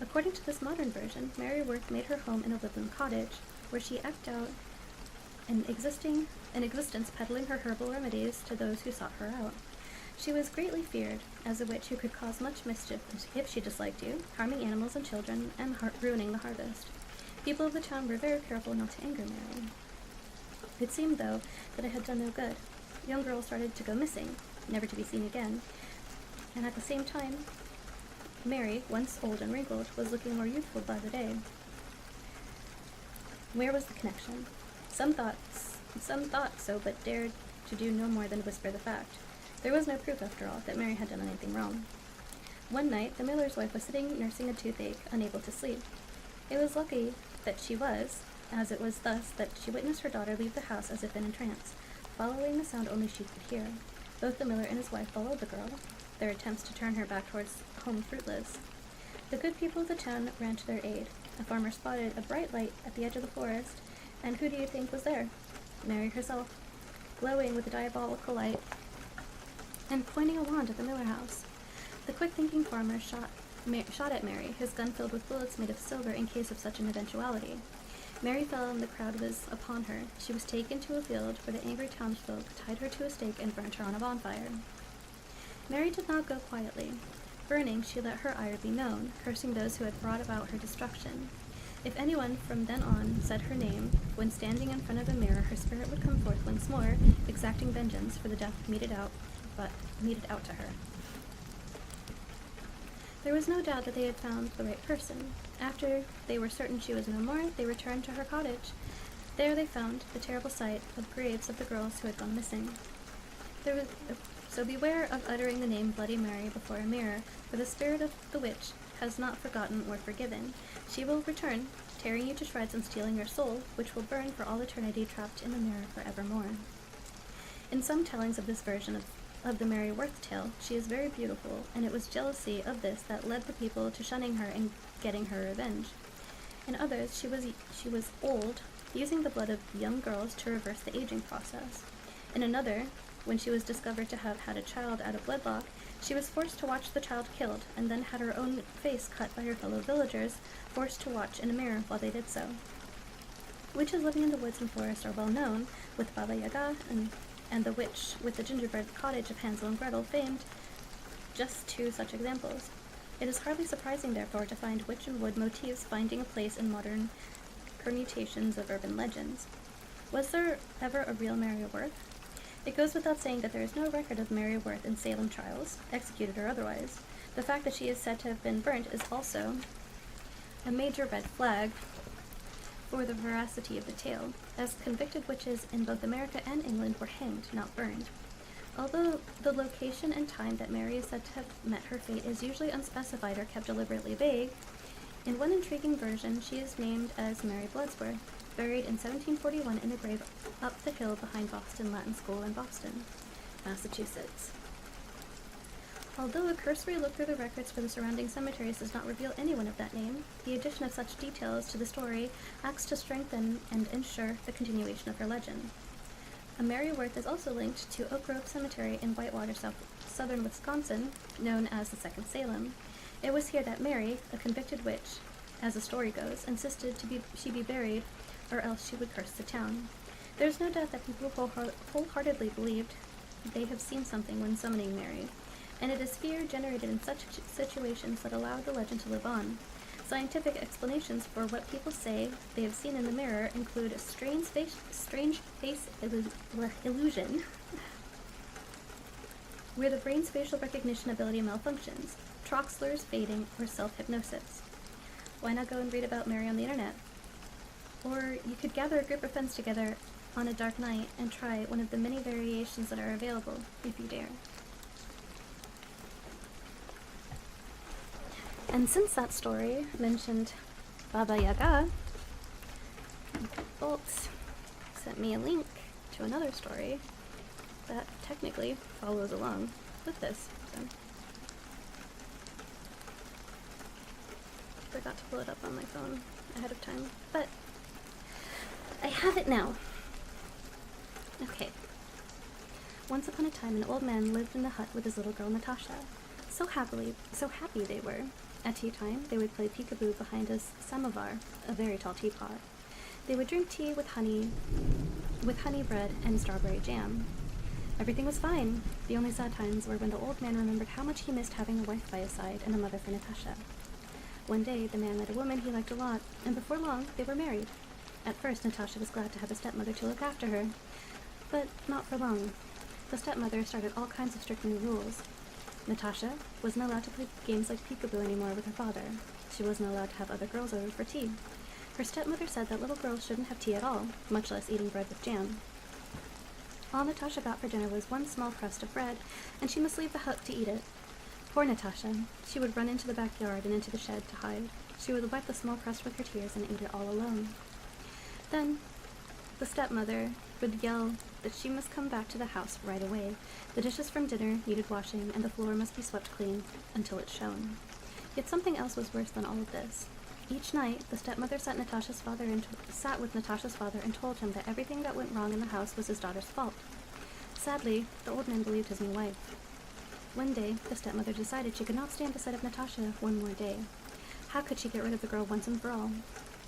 According to this modern version, Mary Worth made her home in a woodland cottage, where she eked out an existence peddling her herbal remedies to those who sought her out. She was greatly feared as a witch who could cause much mischief if she disliked you, harming animals and children and ruining the harvest. People of the town were very careful not to anger Mary. It seemed, though, that it had done no good. Young girls started to go missing, never to be seen again, and at the same time, Mary, once old and wrinkled, was looking more youthful by the day. Where was the connection? Some thought so, but dared to do no more than whisper the fact. There was no proof, after all, that Mary had done anything wrong. One night, the miller's wife was sitting nursing a toothache, unable to sleep. It was lucky that she was, as it was thus that she witnessed her daughter leave the house as if in a trance, following the sound only she could hear. Both the miller and his wife followed the girl, their attempts to turn her back towards home fruitless. The good people of the town ran to their aid. A farmer spotted a bright light at the edge of the forest, and who do you think was there? Mary herself, glowing with a diabolical light and pointing a wand at the Miller house. The quick-thinking farmer shot at Mary, his gun filled with bullets made of silver in case of such an eventuality. Mary fell and the crowd was upon her. She was taken to a field where the angry townsfolk tied her to a stake and burnt her on a bonfire. Mary did not go quietly. Burning, she let her ire be known, cursing those who had brought about her destruction. If anyone from then on said her name, when standing in front of a mirror, her spirit would come forth once more, exacting vengeance for the death meted out to her. There was no doubt that they had found the right person. After they were certain she was no more, they returned to her cottage. There they found the terrible sight of graves of the girls who had gone missing. So beware of uttering the name Bloody Mary before a mirror, for the spirit of the witch has not forgotten or forgiven. She will return, tearing you to shreds and stealing your soul, which will burn for all eternity trapped in the mirror forevermore. In some tellings of this version of the Mary Worth tale, she is very beautiful, and it was jealousy of this that led the people to shunning her and getting her revenge. In others, she was old, using the blood of young girls to reverse the aging process. In another, when she was discovered to have had a child out of wedlock, she was forced to watch the child killed, and then had her own face cut by her fellow villagers, forced to watch in a mirror while they did so. Witches living in the woods and forests are well known, with Baba Yaga and the witch with the gingerbread cottage of Hansel and Gretel famed, just two such examples. It is hardly surprising, therefore, to find witch and wood motifs finding a place in modern permutations of urban legends. Was there ever a real Mary Worth? It goes without saying that there is no record of Mary Worth in Salem trials, executed or otherwise. The fact that she is said to have been burnt is also a major red flag for the veracity of the tale, as convicted witches in both America and England were hanged, not burned. Although the location and time that Mary is said to have met her fate is usually unspecified or kept deliberately vague, in one intriguing version she is named as Mary Bloodsworth, buried in 1741 in a grave up the hill behind Boston Latin School in Boston, Massachusetts. Although a cursory look through the records for the surrounding cemeteries does not reveal anyone of that name, the addition of such details to the story acts to strengthen and ensure the continuation of her legend. A Mary Worth is also linked to Oak Grove Cemetery in Whitewater, southern Wisconsin, known as the Second Salem. It was here that Mary, a convicted witch, as the story goes, insisted she be buried, or else she would curse the town. There is no doubt that people wholeheartedly believed they have seen something when summoning Mary, and it is fear generated in such situations that allow the legend to live on. Scientific explanations for what people say they have seen in the mirror include a strange face illusion, where the brain's facial recognition ability malfunctions, Troxler's fading, or self-hypnosis. Why not go and read about Mary on the internet? Or you could gather a group of friends together on a dark night and try one of the many variations that are available, if you dare. And since that story mentioned Baba Yaga, Bolt sent me a link to another story that technically follows along with this. So forgot to pull it up on my phone ahead of time, but I have it now. Okay. Once upon a time, an old man lived in the hut with his little girl Natasha. So happy they were. At tea time, they would play peekaboo behind a samovar, a very tall teapot. They would drink tea with honey bread and strawberry jam. Everything was fine. The only sad times were when the old man remembered how much he missed having a wife by his side and a mother for Natasha. One day, the man met a woman he liked a lot, and before long, they were married. At first, Natasha was glad to have a stepmother to look after her, but not for long. The stepmother started all kinds of strict new rules. Natasha wasn't allowed to play games like peekaboo anymore with her father. She wasn't allowed to have other girls over for tea. Her stepmother said that little girls shouldn't have tea at all, much less eating bread with jam. All Natasha got for dinner was one small crust of bread, and she must leave the hut to eat it. Poor Natasha. She would run into the backyard and into the shed to hide. She would wipe the small crust with her tears and eat it all alone. Then, the stepmother would yell that she must come back to the house right away. The dishes from dinner needed washing, and the floor must be swept clean until it shone. Yet something else was worse than all of this. Each night, the stepmother sat with Natasha's father and told him that everything that went wrong in the house was his daughter's fault. Sadly, the old man believed his new wife. One day, the stepmother decided she could not stand the sight of Natasha one more day. How could she get rid of the girl once and for all?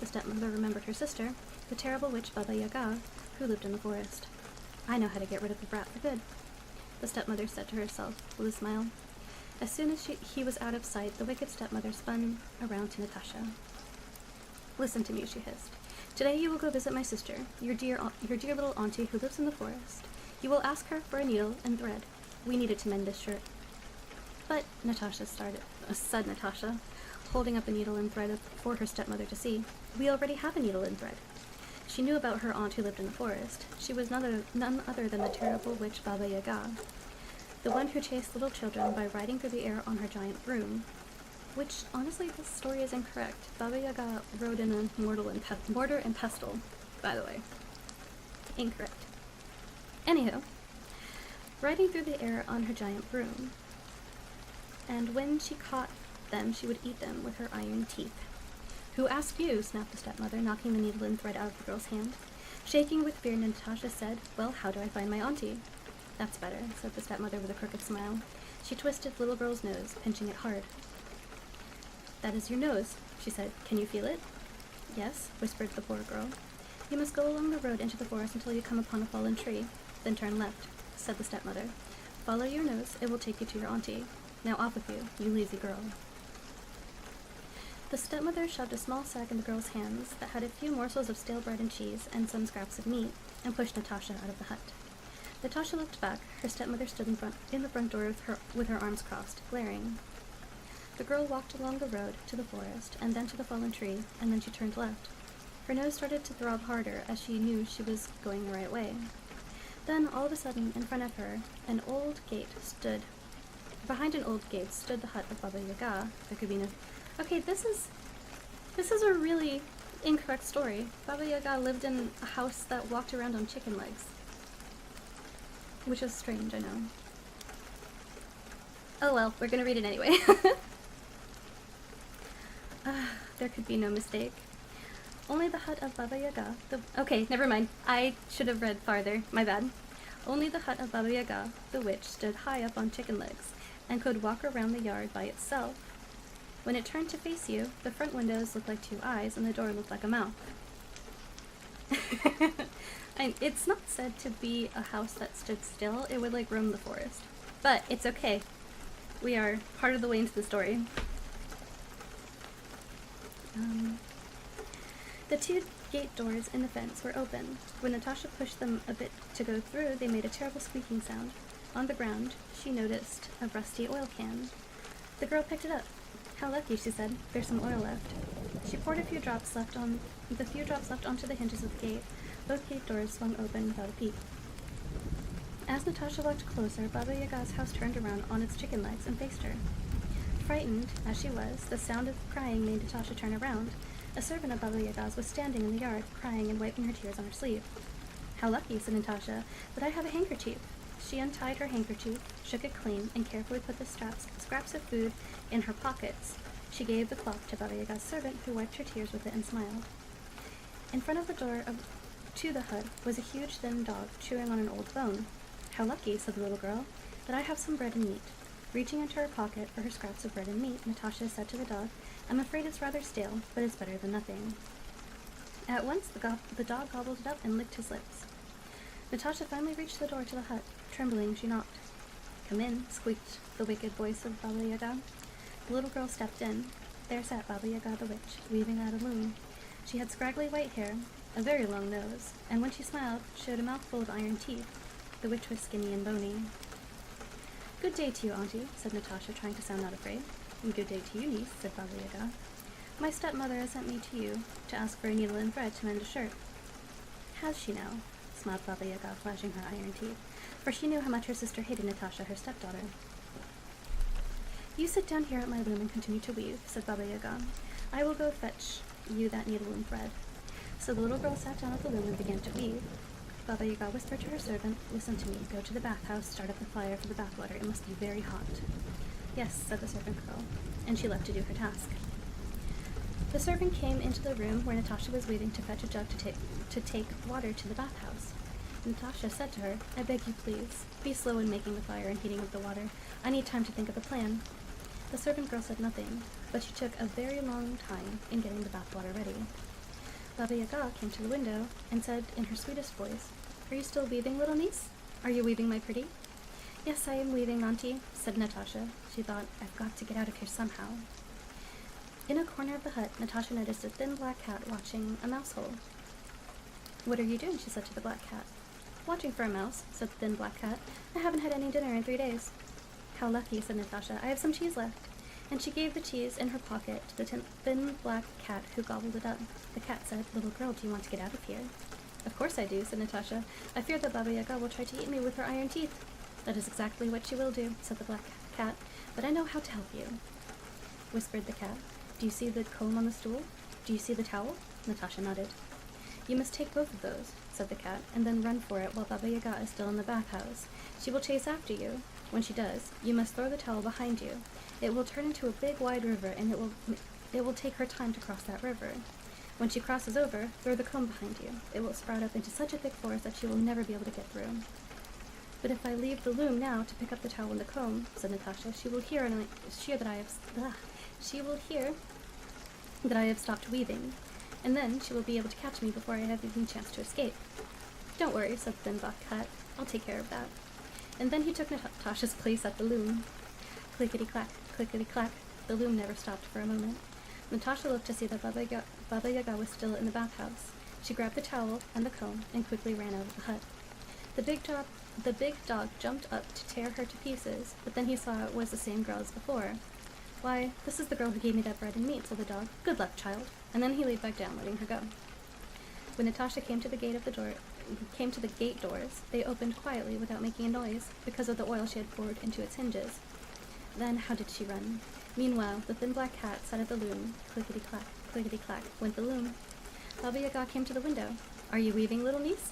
The stepmother remembered her sister, the terrible witch Baba Yaga, who lived in the forest. I know how to get rid of the brat for good, the stepmother said to herself with a smile. As soon as he was out of sight, the wicked stepmother spun around to Natasha. Listen to me, she hissed. Today you will go visit my sister, your dear little auntie who lives in the forest. You will ask her for a needle and thread. We need it to mend this shirt. But, said Natasha, holding up a needle and thread for her stepmother to see. We already have a needle and thread. She knew about her aunt who lived in the forest. She was none other than the terrible witch Baba Yaga, the one who chased little children by riding through the air on her giant broom. Which, honestly, this story is incorrect. Baba Yaga rode in a mortar and pestle, by the way. Incorrect. Anywho, riding through the air on her giant broom. And when she caught them, she would eat them with her iron teeth. Who asked you? Snapped the stepmother, knocking the needle and thread out of the girl's hand. Shaking with fear, Natasha said, Well, how do I find my auntie? That's better, said the stepmother with a crooked smile. She twisted the little girl's nose, pinching it hard. That is your nose, she said. Can you feel it? Yes, whispered the poor girl. You must go along the road into the forest until you come upon a fallen tree. Then turn left, said the stepmother. Follow your nose, it will take you to your auntie. Now off with you, you lazy girl. The stepmother shoved a small sack in the girl's hands that had a few morsels of stale bread and cheese and some scraps of meat, and pushed Natasha out of the hut. Natasha looked back. Her stepmother stood in the front door with her arms crossed, glaring. The girl walked along the road to the forest, and then to the fallen tree, and then she turned left. Her nose started to throb harder as she knew she was going the right way. Then, all of a sudden, in front of her, behind an old gate stood the hut of Baba Yaga. There could be no... Okay, this is a really incorrect story. Baba Yaga lived in a house that walked around on chicken legs. Which is strange, I know. Oh well, we're gonna read it anyway. There could be no mistake. Only the hut of Baba Yaga, okay, never mind. I should have read farther. My bad. Only the hut of Baba Yaga, the witch, stood high up on chicken legs, and could walk around the yard by itself. When it turned to face you, the front windows looked like two eyes, and the door looked like a mouth. It's not said to be a house that stood still. It would, like, roam the forest. But it's okay. We are part of the way into the story. The two gate doors in the fence were open. When Natasha pushed them a bit to go through, they made a terrible squeaking sound. On the ground, she noticed a rusty oil can. The girl picked it up. How lucky, she said. There's some oil left. She poured the few drops left onto the hinges of the gate. Both gate doors swung open without a peep. As Natasha walked closer, Baba Yaga's house turned around on its chicken legs and faced her. Frightened as she was, the sound of crying made Natasha turn around. A servant of Baba Yaga's was standing in the yard, crying and wiping her tears on her sleeve. How lucky, said Natasha, that I have a handkerchief. She untied her handkerchief, shook it clean, and carefully put the scraps of food in her pockets. She gave the cloth to Baba Yaga's servant, who wiped her tears with it and smiled. In front of the door to the hut was a huge thin dog chewing on an old bone. How lucky, said the little girl, that I have some bread and meat. Reaching into her pocket for her scraps of bread and meat, Natasha said to the dog, I'm afraid it's rather stale, but it's better than nothing. At once the dog gobbled it up and licked his lips. Natasha finally reached the door to the hut. Trembling, she knocked. Come in, squeaked the wicked voice of Baba Yaga. The little girl stepped in. There sat Baba Yaga the witch, weaving at a loom. She had scraggly white hair, a very long nose, and when she smiled, showed a mouthful of iron teeth. The witch was skinny and bony. Good day to you, auntie, said Natasha, trying to sound not afraid. And good day to you, niece, said Baba Yaga. My stepmother has sent me to you to ask for a needle and thread to mend a shirt. Has she now? Smiled Baba Yaga, flashing her iron teeth, for she knew how much her sister hated Natasha, her stepdaughter. You sit down here at my loom and continue to weave, said Baba Yaga. I will go fetch you that needle and thread. So the little girl sat down at the loom and began to weave. Baba Yaga whispered to her servant, Listen to me, go to the bathhouse, start up the fire for the bathwater, it must be very hot. Yes, said the servant girl, and she left to do her task. The servant came into the room where Natasha was weaving to fetch a jug to take water to the bathhouse. Natasha said to her, I beg you please, be slow in making the fire and heating up the water. I need time to think of a plan. The servant girl said nothing, but she took a very long time in getting the bathwater ready. Baba Yaga came to the window and said in her sweetest voice, Are you still weaving, little niece? Are you weaving, my pretty? Yes, I am weaving, auntie, said Natasha. She thought, I've got to get out of here somehow. In a corner of the hut, Natasha noticed a thin black cat watching a mouse hole. "What are you doing?" she said to the black cat. "Watching for a mouse," said the thin black cat. "I haven't had any dinner in 3 days." "How lucky," said Natasha. "I have some cheese left." And she gave the cheese in her pocket to the thin black cat, who gobbled it up. The cat said, "Little girl, do you want to get out of here?" "Of course I do," said Natasha. "I fear that Baba Yaga will try to eat me with her iron teeth." "That is exactly what she will do," said the black cat. "But I know how to help you," whispered the cat. "Do you see the comb on the stool? Do you see the towel?" Natasha nodded. "You must take both of those," said the cat, "and then run for it while Baba Yaga is still in the bathhouse. She will chase after you. When she does, you must throw the towel behind you. It will turn into a big wide river, and it will take her time to cross that river. When she crosses over, throw the comb behind you. It will sprout up into such a thick forest that she will never be able to get through." "But if I leave the loom now to pick up the towel and the comb," said Natasha, she will hear that I have stopped weaving, and then she will be able to catch me before I have even a chance to escape." "Don't worry," said the thin black cat. "I'll take care of that." And then he took Natasha's place at the loom. Clickety-clack, clickety-clack. The loom never stopped for a moment. Natasha looked to see that Baba Yaga was still in the bathhouse. She grabbed the towel and the comb and quickly ran out of the hut. The big dog jumped up to tear her to pieces, but then he saw it was the same girl as before. "Why, this is the girl who gave me that bread and meat," said the dog. "Good luck, child." And then he laid back down, letting her go. When Natasha came to the gate doors, they opened quietly without making a noise, because of the oil she had poured into its hinges. Then how did she run? Meanwhile, the thin black cat sat at the loom. Clickety-clack, clickety-clack, went the loom. Baba Yaga came to the window. "Are you weaving, little niece?"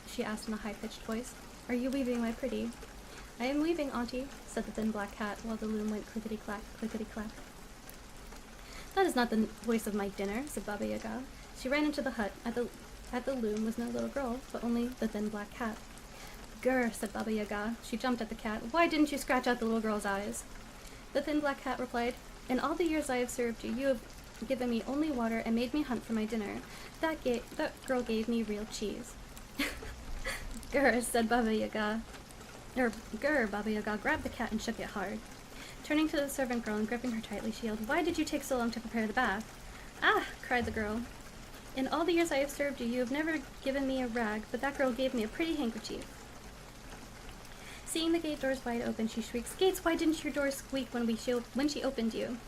she asked in a high-pitched voice. "Are you weaving, my pretty?" "I am weaving, auntie," said the thin black cat, while the loom went clickety-clack, clickety-clack. "That is not the voice of my dinner," said Baba Yaga. She ran into the hut. At the loom was no little girl, but only the thin black cat. "Grr," said Baba Yaga. She jumped at the cat. "Why didn't you scratch out the little girl's eyes?" The thin black cat replied, "In all the years I have served you, you have given me only water and made me hunt for my dinner. That girl gave me real cheese." "Grr," said Baba Yaga. Grr, Baba Yaga grabbed the cat and shook it hard. Turning to the servant girl and gripping her tightly, she yelled, "Why did you take so long to prepare the bath?" "Ah!" cried the girl. "In all the years I have served you, you have never given me a rag, but that girl gave me a pretty handkerchief." Seeing the gate doors wide open, she shrieked, "Gates, why didn't your doors squeak when she opened you?"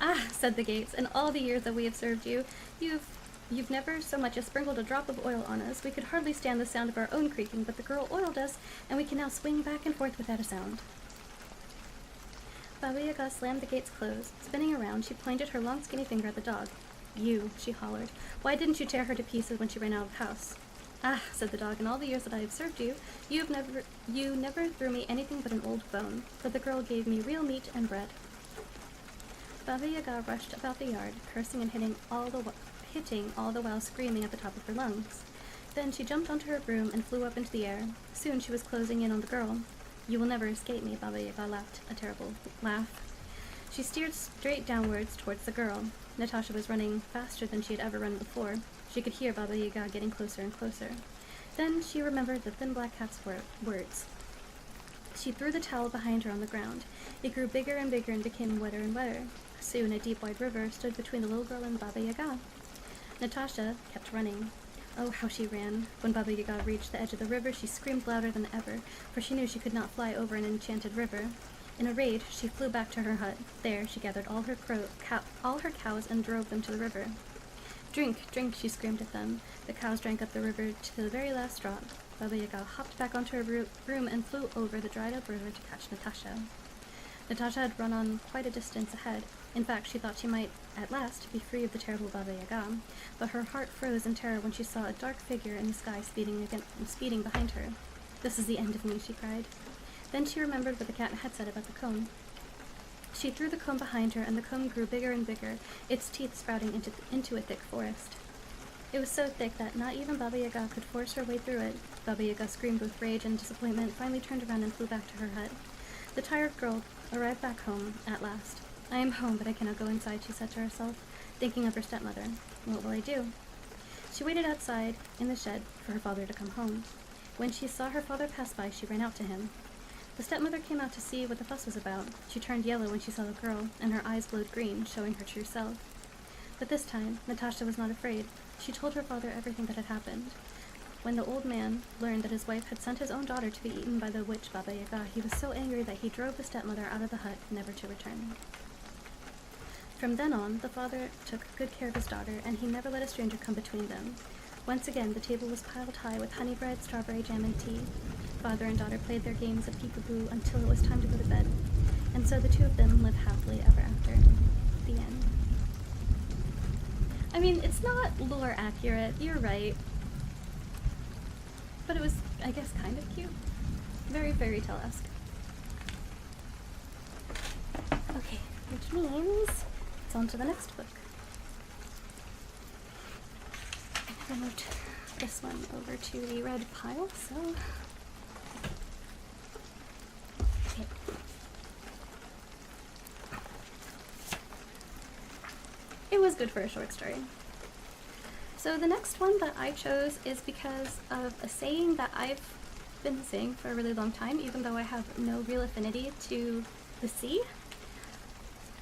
"Ah," said the gates, "in all the years that we have served you, you've never so much as sprinkled a drop of oil on us. We could hardly stand the sound of our own creaking, but the girl oiled us, and we can now swing back and forth without a sound." Baba Yaga slammed the gates closed. Spinning around, she pointed her long skinny finger at the dog. "You," she hollered. "Why didn't you tear her to pieces when she ran out of the house?" "Ah," said the dog, "in all the years that I have served you, you never threw me anything but an old bone, but the girl gave me real meat and bread." Baba Yaga rushed about the yard, cursing and hitting all the while screaming at the top of her lungs. Then she jumped onto her broom and flew up into the air. Soon she was closing in on the girl. "You will never escape me," Baba Yaga laughed a terrible laugh. She steered straight downwards towards the girl. Natasha was running faster than she had ever run before. She could hear Baba Yaga getting closer and closer. Then she remembered the thin black cat's words. She threw the towel behind her on the ground. It grew bigger and bigger and became wetter and wetter. Soon a deep wide river stood between the little girl and Baba Yaga. Natasha kept running. Oh, how she ran! When Baba Yaga reached the edge of the river, she screamed louder than ever, for she knew she could not fly over an enchanted river. In a rage, she flew back to her hut. There, she gathered all her cows and drove them to the river. "Drink, drink," she screamed at them. The cows drank up the river to the very last drop. Baba Yaga hopped back onto her broom and flew over the dried-up river to catch Natasha. Natasha had run on quite a distance ahead. In fact, she thought she might, at last, be free of the terrible Baba Yaga, but her heart froze in terror when she saw a dark figure in the sky speeding behind her. "This is the end of me," she cried. Then she remembered what the cat had said about the comb. She threw the comb behind her, and the comb grew bigger and bigger, its teeth sprouting into a thick forest. It was so thick that not even Baba Yaga could force her way through it. Baba Yaga screamed with rage and disappointment, finally turned around and flew back to her hut. The tired girl arrived back home at last. "I am home, but I cannot go inside," she said to herself, thinking of her stepmother. "What will I do?" She waited outside in the shed for her father to come home. When she saw her father pass by, she ran out to him. The stepmother came out to see what the fuss was about. She turned yellow when she saw the girl, and her eyes glowed green, showing her true self. But this time, Natasha was not afraid. She told her father everything that had happened. When the old man learned that his wife had sent his own daughter to be eaten by the witch Baba Yaga, he was so angry that he drove the stepmother out of the hut, never to return. From then on, the father took good care of his daughter, and he never let a stranger come between them. Once again, the table was piled high with honey bread, strawberry jam, and tea. Father and daughter played their games of peekaboo until it was time to go to bed, and so the two of them lived happily ever after. The end. I mean, it's not lore accurate, you're right. But it was, I guess, kind of cute. Very fairy tale-esque. Okay, which means it's on to the next book. I moved this one over to the red pile, so... Okay. It was good for a short story. So the next one that I chose is because of a saying that I've been saying for a really long time, even though I have no real affinity to the sea.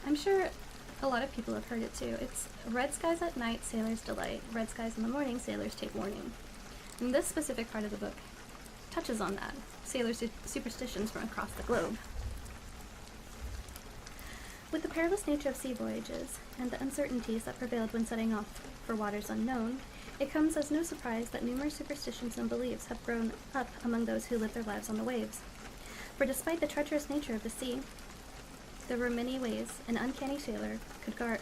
I'm sure a lot of people have heard it too. It's red skies at night, sailors delight. Red skies in the morning, sailors take warning. And this specific part of the book touches on that. Sailors' superstitions from across the globe. With the perilous nature of sea voyages, and the uncertainties that prevailed when setting off for waters unknown, it comes as no surprise that numerous superstitions and beliefs have grown up among those who live their lives on the waves. For despite the treacherous nature of the sea, there were many ways an uncanny sailor could guard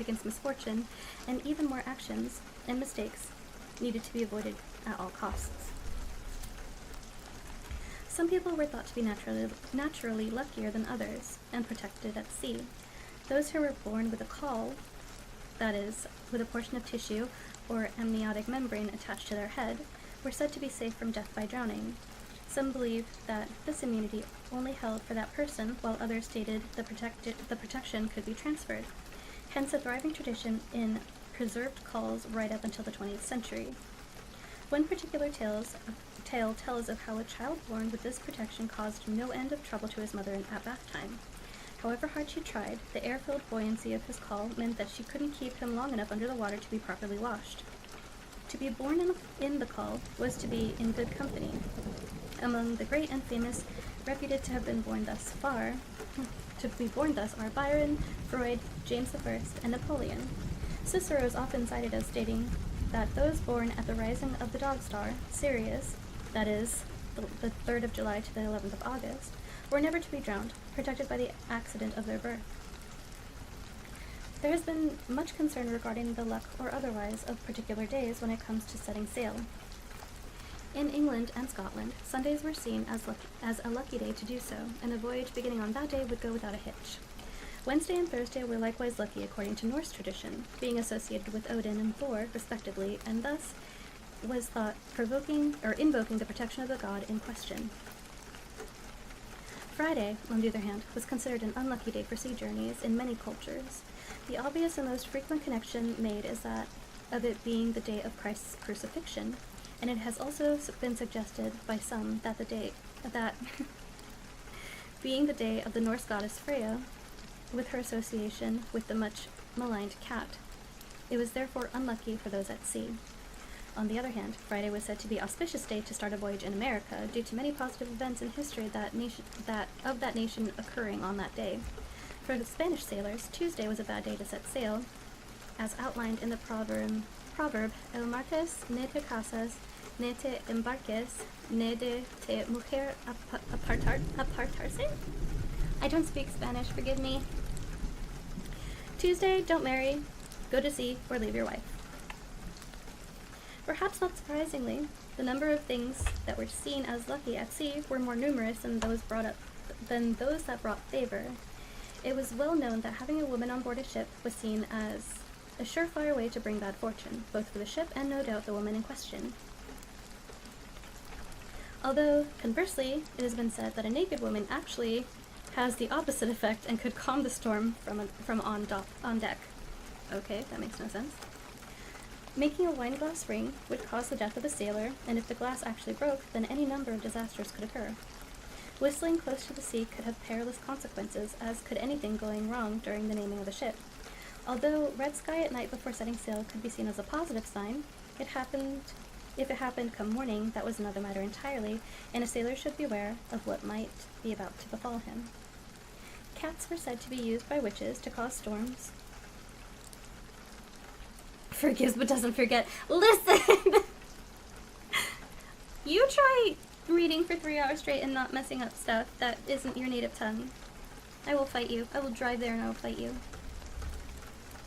against misfortune, and even more actions and mistakes needed to be avoided at all costs. Some people were thought to be naturally luckier than others, and protected at sea. Those who were born with a caul, that is, with a portion of tissue or amniotic membrane attached to their head, were said to be safe from death by drowning. Some believed that this immunity only held for that person, while others stated the protection could be transferred. Hence a thriving tradition in preserved cauls right up until the 20th century. One particular tale tells of how a child born with this protection caused no end of trouble to his mother at bath time. However hard she tried, the air-filled buoyancy of his caul meant that she couldn't keep him long enough under the water to be properly washed. To be born in the caul was to be in good company. Among the great and famous reputed to have been born thus are Byron, Freud, James I, and Napoleon. Cicero is often cited as stating that those born at the rising of the dog star, Sirius, that is, the 3rd of July to the 11th of August, were never to be drowned, protected by the accident of their birth. There has been much concern regarding the luck or otherwise of particular days when it comes to setting sail. In England and Scotland, Sundays were seen as a lucky day to do so, and a voyage beginning on that day would go without a hitch. Wednesday and Thursday were likewise lucky according to Norse tradition, being associated with Odin and Thor, respectively, and thus was thought invoking the protection of the god in question. Friday, on the other hand, was considered an unlucky day for sea journeys in many cultures. The obvious and most frequent connection made is that of it being the day of Christ's crucifixion, and it has also been suggested by some that being the day of the Norse goddess Freya, with her association with the much maligned cat, it was therefore unlucky for those at sea. On the other hand, Friday was said to be an auspicious day to start a voyage in America due to many positive events in history of that nation occurring on that day. For the Spanish sailors, Tuesday was a bad day to set sail, as outlined in the proverb El martes ne te casas, ne te embarques, ne de te mujer apartarse? I don't speak Spanish, forgive me. Tuesday, don't marry, go to sea, or leave your wife. Perhaps not surprisingly, the number of things that were seen as lucky at sea were more numerous than those that brought favor. It was well known that having a woman on board a ship was seen as a surefire way to bring bad fortune, both for the ship and no doubt the woman in question. Although, conversely, it has been said that a naked woman actually has the opposite effect and could calm the storm from on deck. Okay, that makes no sense. Making a wine glass ring would cause the death of a sailor, and if the glass actually broke, then any number of disasters could occur. Whistling close to the sea could have perilous consequences, as could anything going wrong during the naming of a ship. Although red sky at night before setting sail could be seen as a positive sign, if it happened come morning, that was another matter entirely, and a sailor should beware of what might be about to befall him. Cats were said to be used by witches to cause storms. Forgives but doesn't forget. Listen! You try reading for 3 hours straight and not messing up stuff that isn't your native tongue. I will fight you. I will drive there and I will fight you.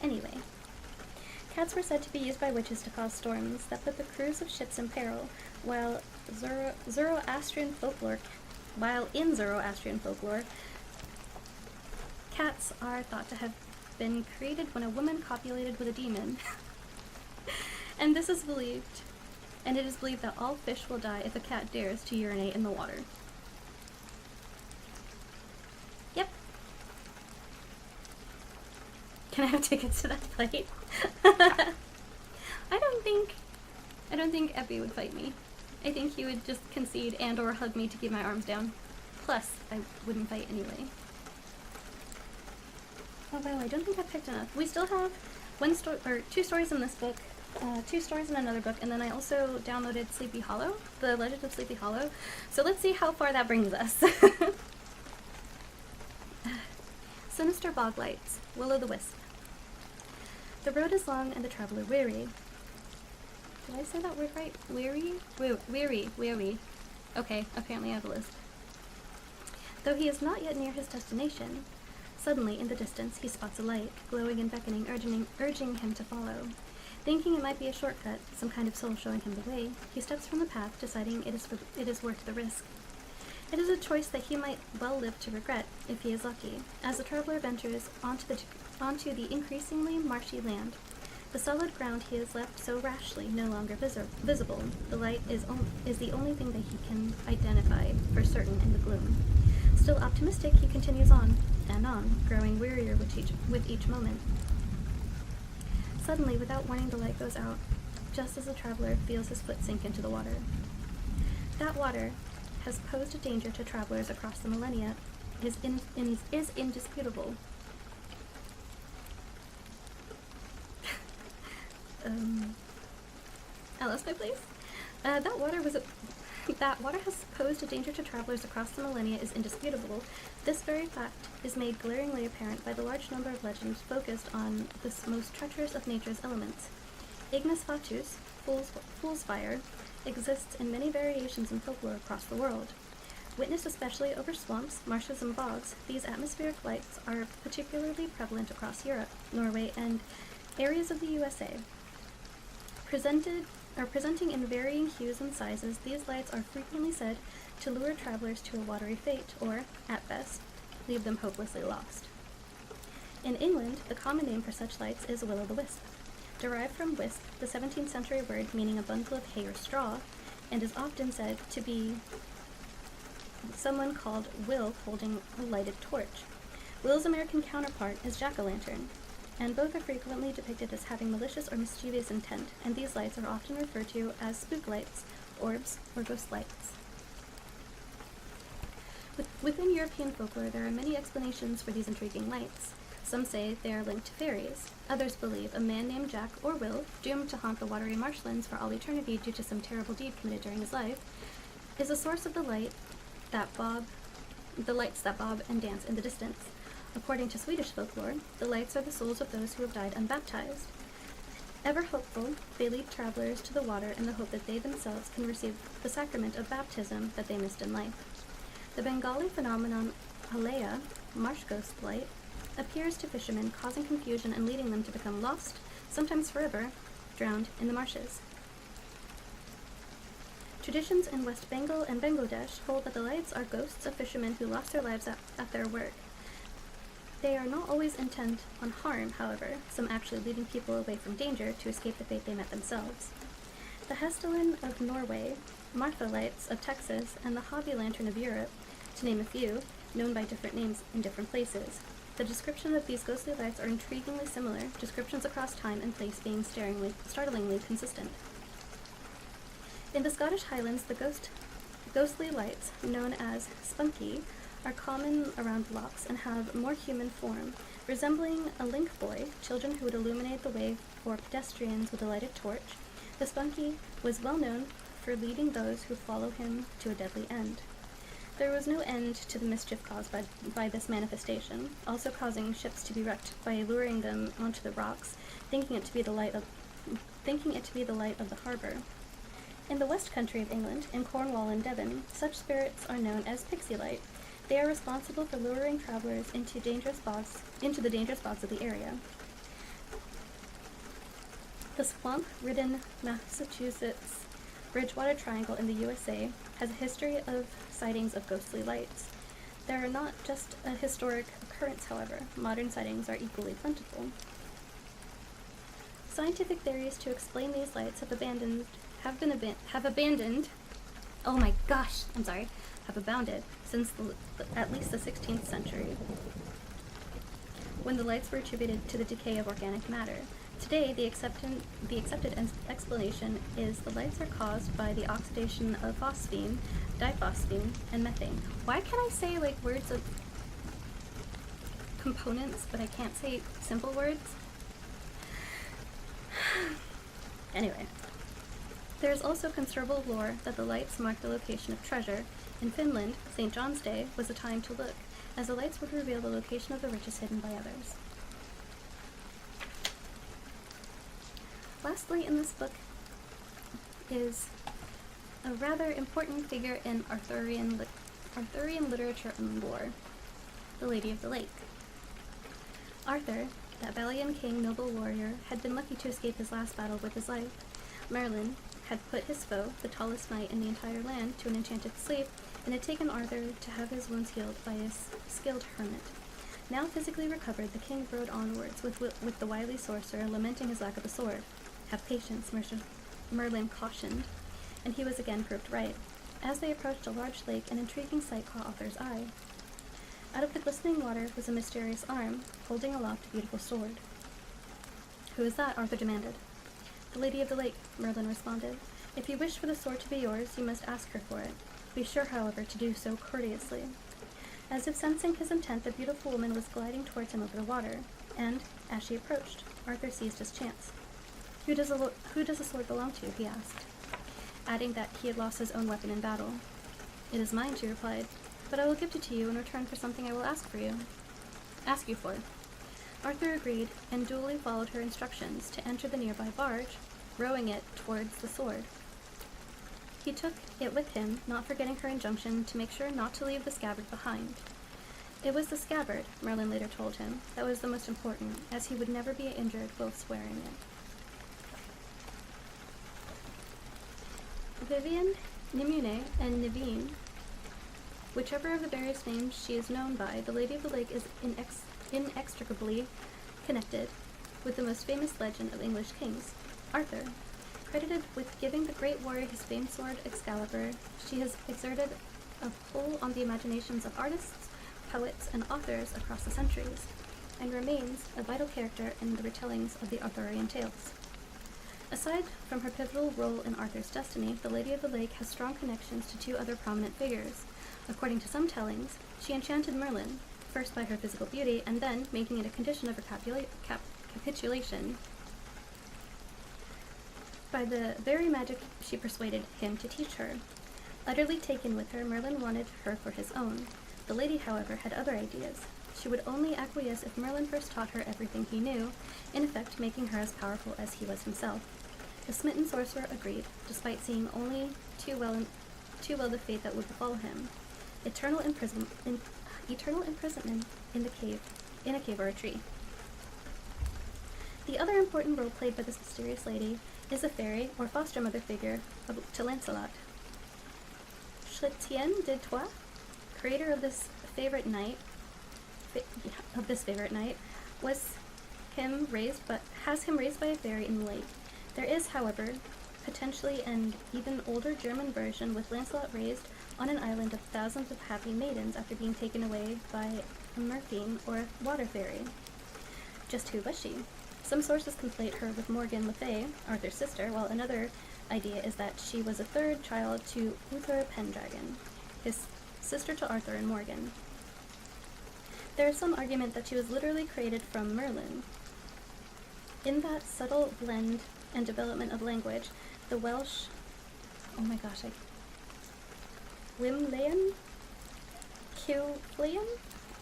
Anyway. Cats were said to be used by witches to cause storms that put the crews of ships in peril, while in Zoroastrian folklore, cats are thought to have been created when a woman copulated with a demon. And it is believed that all fish will die if a cat dares to urinate in the water. Yep. Can I have tickets to that fight? I don't think Epi would fight me. I think he would just concede and or hug me to keep my arms down. Plus, I wouldn't fight anyway. Oh wow, I don't think I picked enough. We still have 2 stories in this book, 2 stories in another book, and then I also downloaded Sleepy Hollow, The Legend of Sleepy Hollow. So let's see how far that brings us. Sinister Bog Lights, Will-o'-the-Wisp. The road is long and the traveler weary. Did I say that word right? Weary? Weary. Okay, apparently I have a list. Though he is not yet near his destination, suddenly in the distance he spots a light, glowing and beckoning, urging him to follow. Thinking it might be a shortcut, some kind of soul showing him the way, he steps from the path, deciding it is worth the risk. It is a choice that he might well live to regret, if he is lucky, as the traveler ventures onto the increasingly marshy land. The solid ground he has left so rashly no longer visible. The light is the only thing that he can identify for certain in the gloom. Still optimistic, he continues on, and on, growing wearier with each moment. Suddenly, without warning, the light goes out, just as the traveler feels his foot sink into the water. That water has posed a danger to travelers across the millennia is indisputable. I lost my place. That water has posed a danger to travelers across the millennia is indisputable. This very fact is made glaringly apparent by the large number of legends focused on this most treacherous of nature's elements. Ignis Fatuus, Fool's Fire, exists in many variations in folklore across the world. Witnessed especially over swamps, marshes, and bogs, these atmospheric lights are particularly prevalent across Europe, Norway, and areas of the USA. Presenting in varying hues and sizes, these lights are frequently said to lure travelers to a watery fate, or, at best, leave them hopelessly lost. In England, the common name for such lights is will-o'-the-wisp, derived from wisp, the 17th century word meaning a bundle of hay or straw, and is often said to be someone called Will holding a lighted torch. Will's American counterpart is jack-o'-lantern, and both are frequently depicted as having malicious or mischievous intent, and these lights are often referred to as spook lights, orbs, or ghost lights. Within European folklore, there are many explanations for these intriguing lights. Some say they are linked to fairies. Others believe a man named Jack or Will, doomed to haunt the watery marshlands for all eternity due to some terrible deed committed during his life, is a source of the lights that bob and dance in the distance. According to Swedish folklore, the lights are the souls of those who have died unbaptized. Ever hopeful, they lead travelers to the water in the hope that they themselves can receive the sacrament of baptism that they missed in life. The Bengali phenomenon Alaya, marsh ghost light, appears to fishermen, causing confusion and leading them to become lost, sometimes forever, drowned in the marshes. Traditions in West Bengal and Bangladesh hold that the lights are ghosts of fishermen who lost their lives at their work. They are not always intent on harm, however, some actually leading people away from danger to escape the fate they met themselves. The Hestelin of Norway, Martha lights of Texas, and the Hobby Lantern of Europe, to name a few, known by different names in different places, The description of these ghostly lights are intriguingly similar, descriptions across time and place being startlingly consistent. In the Scottish Highlands, the ghostly lights, known as spunky, are common around lochs and have more human form. Resembling a link boy, children who would illuminate the way for pedestrians with a lighted torch, the spunky was well known for leading those who follow him to a deadly end. There was no end to the mischief caused by this manifestation, also causing ships to be wrecked by luring them onto the rocks, thinking it to be the light of the harbor. In the West Country of England, in Cornwall and Devon, such spirits are known as pixie light. They are responsible for luring travelers into the dangerous bogs of the area. The swamp-ridden Massachusetts Bridgewater Triangle in the USA has a history of sightings of ghostly lights. They are not just a historic occurrence, however. Modern sightings are equally plentiful. Scientific theories to explain these lights have abounded since at least the 16th century, when the lights were attributed to the decay of organic matter. Today, the accepted explanation is the lights are caused by the oxidation of phosphine, diphosphine, and methane. Why can I say words of components, but I can't say simple words? Anyway, there is also considerable lore that the lights mark the location of treasure. In Finland, St. John's Day was a time to look, as the lights would reveal the location of the riches hidden by others. Lastly in this book is a rather important figure in Arthurian literature and lore, the Lady of the Lake. Arthur, that valiant king, noble warrior, had been lucky to escape his last battle with his life. Merlin had put his foe, the tallest knight in the entire land, to an enchanted sleep, and had taken Arthur to have his wounds healed by a skilled hermit. Now physically recovered, the king rode onwards with the wily sorcerer, lamenting his lack of a sword. "Have patience," Merlin cautioned, and he was again proved right. As they approached a large lake, an intriguing sight caught Arthur's eye. Out of the glistening water was a mysterious arm, holding aloft a beautiful sword. "Who is that?" Arthur demanded. "The Lady of the Lake," Merlin responded. "If you wish for the sword to be yours, you must ask her for it. Be sure, however, to do so courteously." As if sensing his intent, the beautiful woman was gliding towards him over the water, and, as she approached, Arthur seized his chance. Who does the sword belong to?" he asked, adding that he had lost his own weapon in battle. "It is mine," she replied, "but I will give it to you in return for something I will ask you for." Arthur agreed, and duly followed her instructions to enter the nearby barge, rowing it towards the sword. He took it with him, not forgetting her injunction to make sure not to leave the scabbard behind. It was the scabbard, Merlin later told him, that was the most important, as he would never be injured whilst wearing it. Vivian, Nimue, and Niveen, whichever of the various names she is known by, the Lady of the Lake is inextricably connected with the most famous legend of English kings, Arthur. Credited with giving the great warrior his famed sword Excalibur, she has exerted a pull on the imaginations of artists, poets, and authors across the centuries, and remains a vital character in the retellings of the Arthurian tales. Aside from her pivotal role in Arthur's destiny, the Lady of the Lake has strong connections to two other prominent figures. According to some tellings, she enchanted Merlin, first by her physical beauty, and then, making it a condition of her capitulation, by the very magic she persuaded him to teach her. Utterly taken with her, Merlin wanted her for his own. The lady, however, had other ideas. She would only acquiesce if Merlin first taught her everything he knew, in effect making her as powerful as he was himself. The smitten sorcerer agreed, despite seeing only too well the fate that would befall him: eternal imprisonment in a cave or a tree. The other important role played by this mysterious lady is the fairy or foster mother figure to Lancelot. Chrétien de Troyes, creator of this favorite knight, has him raised by a fairy in the lake. There is, however, potentially an even older German version with Lancelot raised on an island of thousands of happy maidens after being taken away by a merfiend or water fairy. Just who was she? Some sources conflate her with Morgan Le Fay, Arthur's sister, while another idea is that she was a third child to Uther Pendragon, his sister to Arthur and Morgan. There is some argument that she was literally created from Merlin. In that subtle blend and development of language, the Welsh, Wimleyan? Kilfleyan?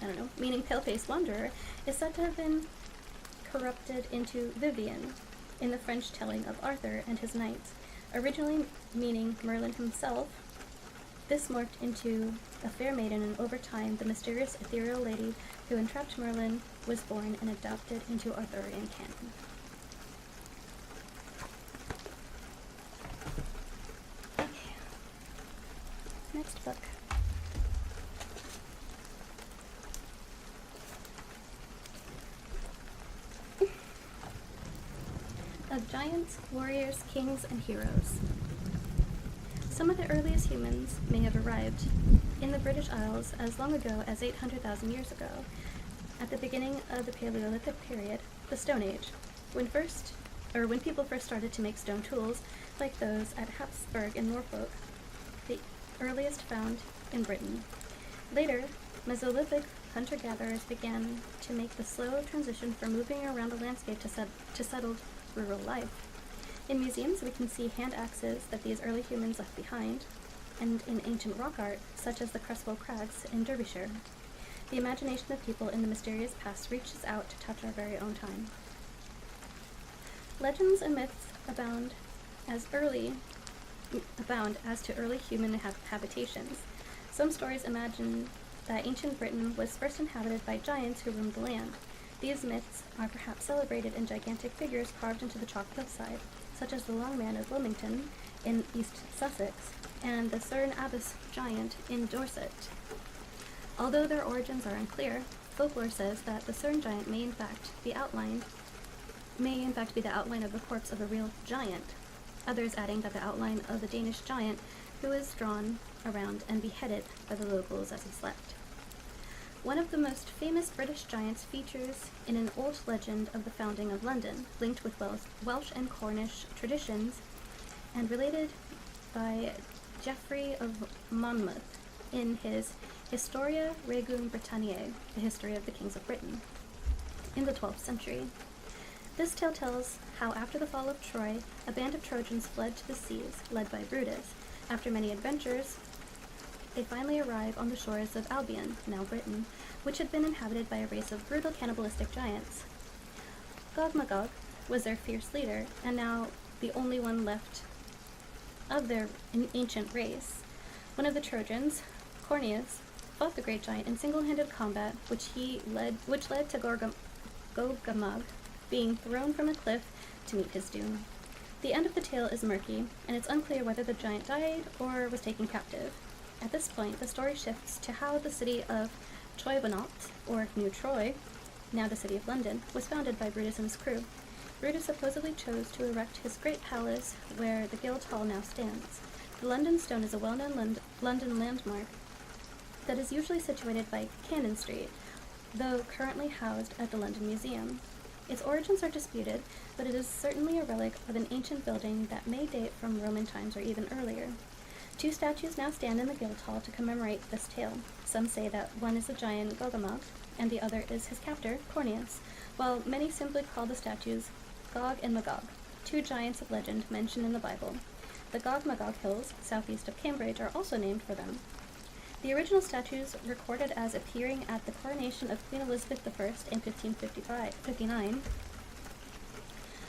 I don't know, meaning pale-faced wanderer, is said to have been corrupted into Vivian in the French telling of Arthur and his knights, originally meaning Merlin himself. This morphed into a fair maiden, and over time, the mysterious ethereal lady who entrapped Merlin was born and adopted into Arthurian canon. Okay. Next book. Of giants, warriors, kings, and heroes. Some of the earliest humans may have arrived in the British Isles as long ago as 800,000 years ago, at the beginning of the Paleolithic period, the Stone Age, when people first started to make stone tools like those at Hapsburg in Norfolk, the earliest found in Britain. Later, Mesolithic hunter-gatherers began to make the slow transition from moving around the landscape to settled rural life. In museums, we can see hand axes that these early humans left behind, and in ancient rock art, such as the Creswell Crags in Derbyshire. The imagination of people in the mysterious past reaches out to touch our very own time. Legends and myths abound as to early human habitations. Some stories imagine that ancient Britain was first inhabited by giants who roamed the land. These myths are perhaps celebrated in gigantic figures carved into the chalk hillside, such as the Long Man of Wilmington in East Sussex and the Cerne Abbas giant in Dorset. Although their origins are unclear, folklore says that the Cerne giant may in fact be the outline of the corpse of a real giant, others adding that the outline of the Danish giant who was drawn around and beheaded by the locals as he slept. One of the most famous British giants features in an old legend of the founding of London, linked with Welsh and Cornish traditions, and related by Geoffrey of Monmouth in his Historia Regum Britanniae, the history of the kings of Britain, in the 12th century. This tale tells how after the fall of Troy, a band of Trojans fled to the seas, led by Brutus. After many adventures, they finally arrive on the shores of Albion, now Britain, which had been inhabited by a race of brutal cannibalistic giants. Gog-Magog was their fierce leader, and now the only one left of their ancient race. One of the Trojans, Corneus, fought the great giant in single-handed combat, which led to Gog-Magog being thrown from a cliff to meet his doom. The end of the tale is murky, and it's unclear whether the giant died or was taken captive. At this point, the story shifts to how the city of Troyonot, or New Troy, now the city of London, was founded by Brutus and his crew. Brutus supposedly chose to erect his great palace where the Guildhall now stands. The London Stone is a well-known London landmark that is usually situated by Cannon Street, though currently housed at the London Museum. Its origins are disputed, but it is certainly a relic of an ancient building that may date from Roman times or even earlier. 2 statues now stand in the Guildhall to commemorate this tale. Some say that one is the giant Gog-Magog, and the other is his captor, Corneus, while many simply call the statues Gog and Magog, 2 giants of legend mentioned in the Bible. The Gog-Magog Hills, southeast of Cambridge, are also named for them. The original statues, recorded as appearing at the coronation of Queen Elizabeth I in 1559,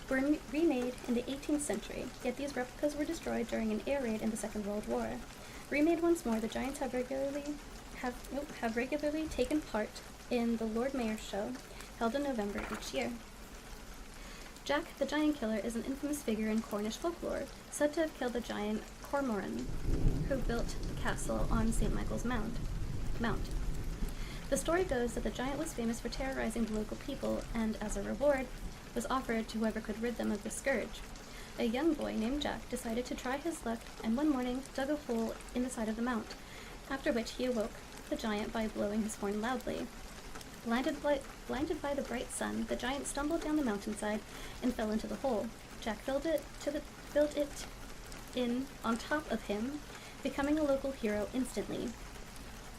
were remade in the 18th century, yet these replicas were destroyed during an air raid in the Second World War. Remade once more, the giants have regularly taken part in the Lord Mayor's Show, held in November each year. Jack the Giant Killer is an infamous figure in Cornish folklore, said to have killed the giant Cormoran, who built the castle on St. Michael's Mount. The story goes that the giant was famous for terrorizing the local people, and as a reward, was offered to whoever could rid them of the scourge. A young boy named Jack decided to try his luck, and one morning dug a hole in the side of the mount, after which he awoke the giant by blowing his horn loudly. Blinded by the bright sun, the giant stumbled down the mountainside and fell into the hole. Jack filled it in on top of him, becoming a local hero instantly.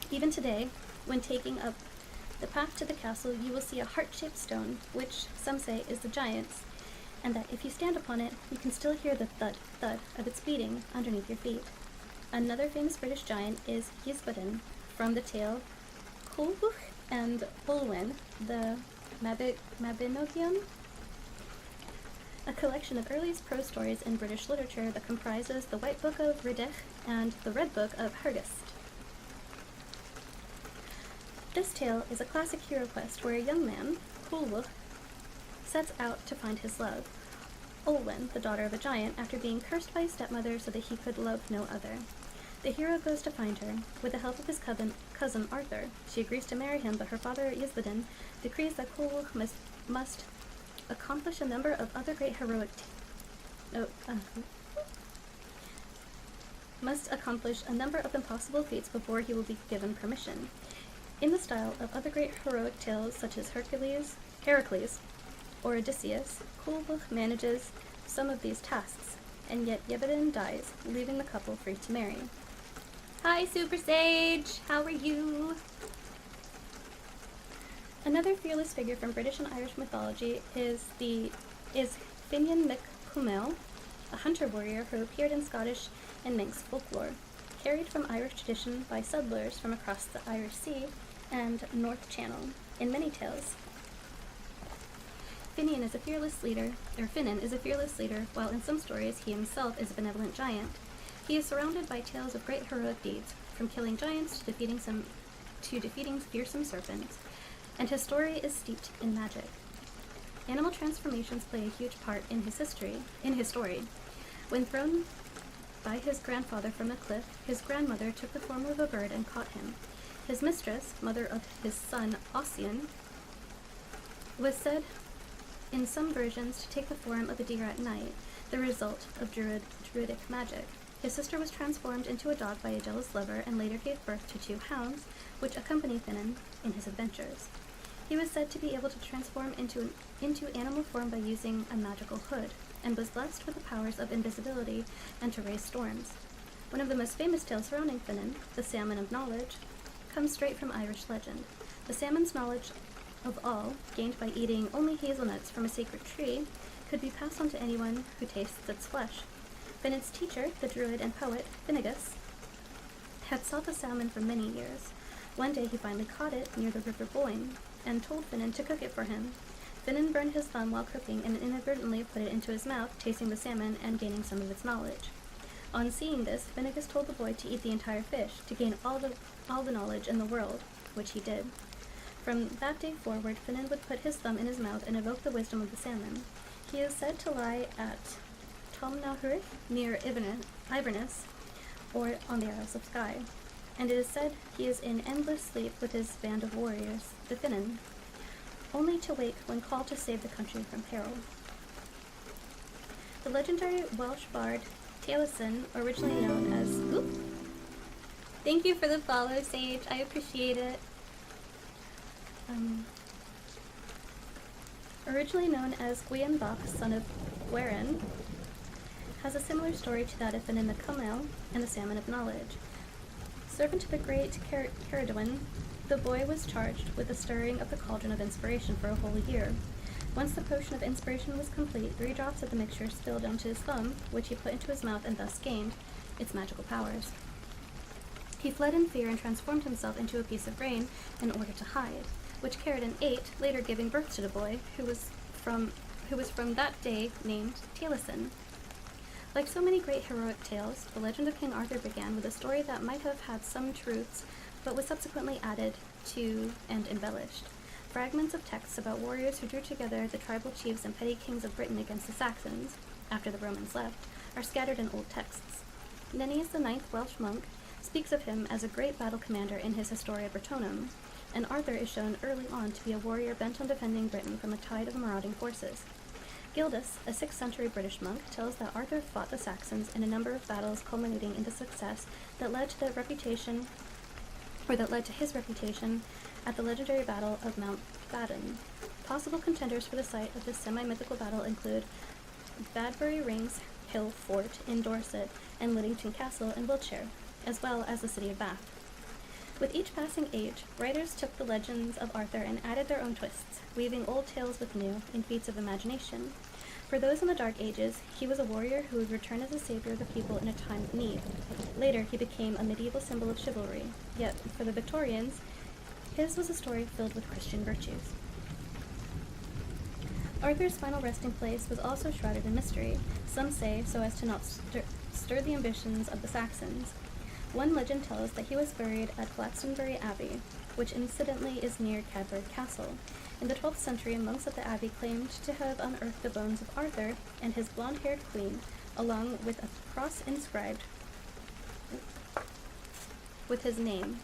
Even today, when taking up the path to the castle, you will see a heart-shaped stone, which some say is the giant's, and that if you stand upon it, you can still hear the thud, thud of its beating underneath your feet. Another famous British giant is Ysbydden, from the tale Culhwch and Olwen, the Mabinogion, a collection of earliest prose stories in British literature that comprises the White Book of Rhydderch and the Red Book of Hergest. This tale is a classic hero quest where a young man, Culhwch, sets out to find his love, Olwen, the daughter of a giant, after being cursed by his stepmother so that he could love no other. The hero goes to find her, with the help of his cousin Arthur. She agrees to marry him, but her father, Ysbydden, decrees that Culhwch must accomplish a number of other great heroic must accomplish a number of impossible feats before he will be given permission. In the style of other great heroic tales such as Heracles, or Odysseus, Culhwch manages some of these tasks, and yet Ysbydden dies, leaving the couple free to marry. Hi, Super Sage! How are you? Another fearless figure from British and Irish mythology is Finian Mac Cumaill, a hunter warrior who appeared in Scottish and Manx folklore, carried from Irish tradition by settlers from across the Irish Sea and North Channel in many tales. Finian is a fearless leader, while in some stories he himself is a benevolent giant. He is surrounded by tales of great heroic deeds, from killing giants to defeating fearsome serpents, and his story is steeped in magic. Animal transformations play a huge part in his story. When thrown by his grandfather from a cliff, his grandmother took the form of a bird and caught him. His mistress, mother of his son Ossian, was said in some versions to take the form of a deer at night, the result of druidic magic. His sister was transformed into a dog by a jealous lover and later gave birth to 2 hounds, which accompany Finian in his adventures. He was said to be able to transform into animal form by using a magical hood, and was blessed with the powers of invisibility and to raise storms. One of the most famous tales surrounding Finian, the Salmon of Knowledge, comes straight from Irish legend. The salmon's knowledge of all, gained by eating only hazelnuts from a sacred tree, could be passed on to anyone who tastes its flesh. Finian's teacher, the druid and poet Finnegas, had sought the salmon for many years. One day he finally caught it near the River Boyne, and told Finian to cook it for him. Finian burned his thumb while cooking and inadvertently put it into his mouth, tasting the salmon and gaining some of its knowledge. On seeing this, Finnegas told the boy to eat the entire fish, to gain all the knowledge in the world, which he did. From that day forward, Finian would put his thumb in his mouth and evoke the wisdom of the salmon. He is said to lie at Tomnahurich, near Inverness, or on the Isles of Skye, and it is said he is in endless sleep with his band of warriors, the Finnan, only to wake when called to save the country from peril. The legendary Welsh bard Taliesin, originally known as... Oop! Thank you for the follow, Sage. I appreciate it. Originally known as Gwion Bach, son of Gwerin, has a similar story to that of Finian Mac Cumaill and the Salmon of Knowledge. Servant to the great Caradwin, the boy was charged with the stirring of the cauldron of inspiration for a whole year. Once the potion of inspiration was complete, 3 drops of the mixture spilled onto his thumb, which he put into his mouth and thus gained its magical powers. He fled in fear and transformed himself into a piece of grain in order to hide, which Caradwin ate, later giving birth to the boy, who was from that day named Taliesin. Like so many great heroic tales, the legend of King Arthur began with a story that might have had some truths, but was subsequently added to and embellished. Fragments of texts about warriors who drew together the tribal chiefs and petty kings of Britain against the Saxons, after the Romans left, are scattered in old texts. Nennius, the 9th Welsh monk, speaks of him as a great battle commander in his Historia Britonum, and Arthur is shown early on to be a warrior bent on defending Britain from a tide of marauding forces. Gildas, a 6th century British monk, tells that Arthur fought the Saxons in a number of battles culminating into success that led to his reputation at the legendary Battle of Mount Badon. Possible contenders for the site of this semi-mythical battle include Badbury Rings Hill Fort in Dorset and Liddington Castle in Wiltshire, as well as the city of Bath. With each passing age, writers took the legends of Arthur and added their own twists, weaving old tales with new in feats of imagination. For those in the Dark Ages, he was a warrior who would return as a savior of the people in a time of need. Later, he became a medieval symbol of chivalry, yet for the Victorians, his was a story filled with Christian virtues. Arthur's final resting place was also shrouded in mystery, some say so as to not stir the ambitions of the Saxons. One legend tells that he was buried at Glastonbury Abbey, which incidentally is near Cadbury Castle. In the 12th century, monks at the abbey claimed to have unearthed the bones of Arthur and his blonde-haired queen, along with a cross inscribed with his name.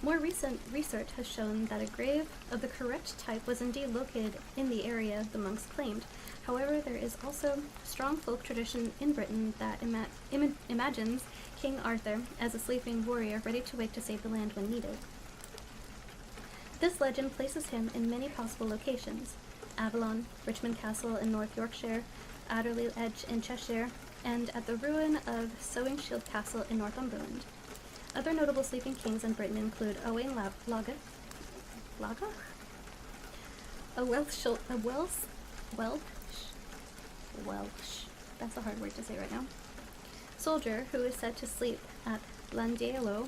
More recent research has shown that a grave of the correct type was indeed located in the area the monks claimed. However, there is also strong folk tradition in Britain that imagines King Arthur as a sleeping warrior ready to wake to save the land when needed. This legend places him in many possible locations: Avalon, Richmond Castle in North Yorkshire, Adderley Edge in Cheshire, and at the ruin of Sowingshield Castle in Northumberland. Other notable sleeping kings in Britain include Owain Laga, a Welsh, that's a hard word to say right now, soldier who is said to sleep at Llandeilo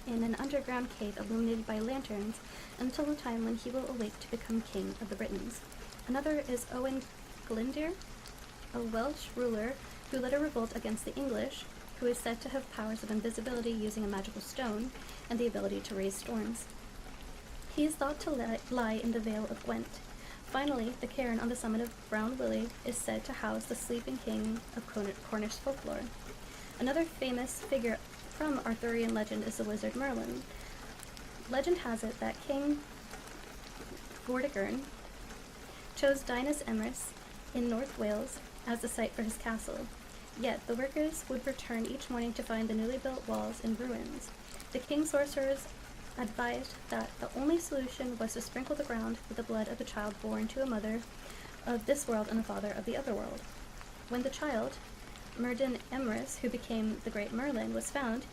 in an underground cave illuminated by lanterns until the time when he will awake to become king of the Britons. Another is Owain Glyndwr, a Welsh ruler who led a revolt against the English, who is said to have powers of invisibility using a magical stone and the ability to raise storms. He is thought to lie in the Vale of Gwent. Finally, the cairn on the summit of Brown Willy is said to house the sleeping king of Cornish folklore. Another famous figure from Arthurian legend is the wizard Merlin. Legend has it that King Vortigern chose Dinas Emrys in North Wales as the site for his castle. Yet the workers would return each morning to find the newly built walls in ruins. The king's sorcerers advised that the only solution was to sprinkle the ground with the blood of the child born to a mother of this world and a father of the other world. When the child, Myrddin Emrys, who became the Great Merlin, was found,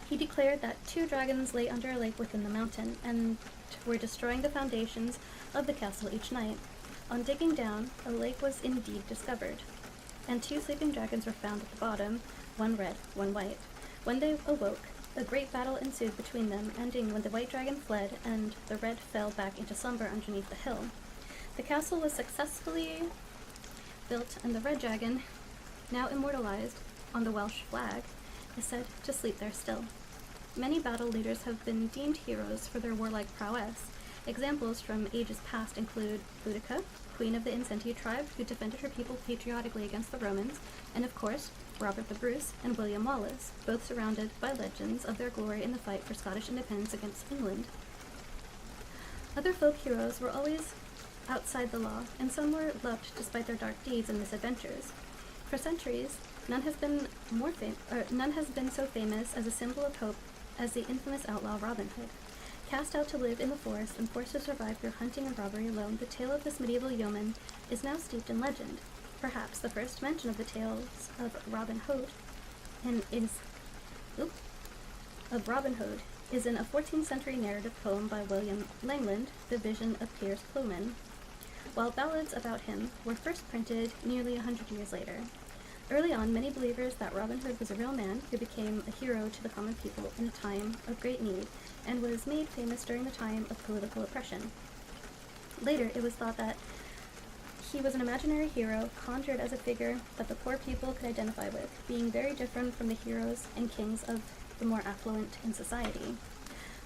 he declared that 2 dragons lay under a lake within the mountain and were destroying the foundations of the castle each night. On digging down, a lake was indeed discovered, and 2 sleeping dragons were found at the bottom, one red, one white. When they awoke, a great battle ensued between them, ending when the white dragon fled and the red fell back into slumber underneath the hill. The castle was successfully built, and the red dragon, now immortalized on the Welsh flag, is said to sleep there still. Many battle leaders have been deemed heroes for their warlike prowess. Examples from ages past include Boudica, queen of the Incenti tribe, who defended her people patriotically against the Romans, and of course, Robert the Bruce and William Wallace, both surrounded by legends of their glory in the fight for Scottish independence against England. Other folk heroes were always outside the law, and some were loved despite their dark deeds and misadventures. For centuries, none has been so famous as a symbol of hope as the infamous outlaw Robin Hood. Cast out to live in the forest and forced to survive through hunting and robbery alone, the tale of this medieval yeoman is now steeped in legend. Perhaps the first mention of the tales of Robin Hood is in a 14th century narrative poem by William Langland, The Vision of Piers Plowman, while ballads about him were first printed nearly 100 years later. Early on, many believers that Robin Hood was a real man who became a hero to the common people in a time of great need and was made famous during the time of political oppression. Later, it was thought that he was an imaginary hero conjured as a figure that the poor people could identify with, being very different from the heroes and kings of the more affluent in society.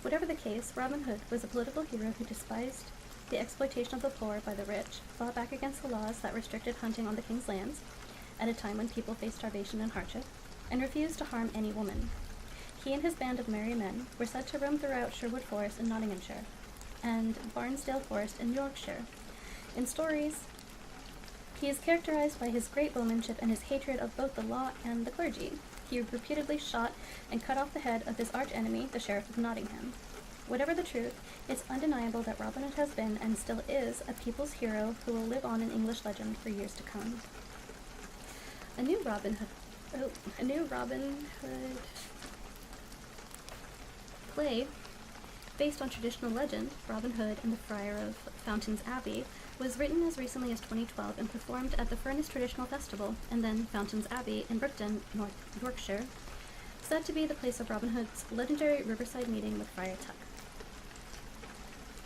Whatever the case, Robin Hood was a political hero who despised the exploitation of the poor by the rich, fought back against the laws that restricted hunting on the king's lands, at a time when people faced starvation and hardship, and refused to harm any woman. He and his band of merry men were said to roam throughout Sherwood Forest in Nottinghamshire, and Barnsdale Forest in Yorkshire. In stories, he is characterized by his great bowmanship and his hatred of both the law and the clergy. He reputedly shot and cut off the head of his arch-enemy, the Sheriff of Nottingham. Whatever the truth, it's undeniable that Robin Hood has been, and still is, a people's hero who will live on in English legend for years to come. A new Robin Hood play, based on traditional legend, Robin Hood and the Friar of Fountains Abbey, was written as recently as 2012 and performed at the Furness Traditional Festival, and then Fountains Abbey in Brookton, Yorkshire, said to be the place of Robin Hood's legendary riverside meeting with Friar Tuck.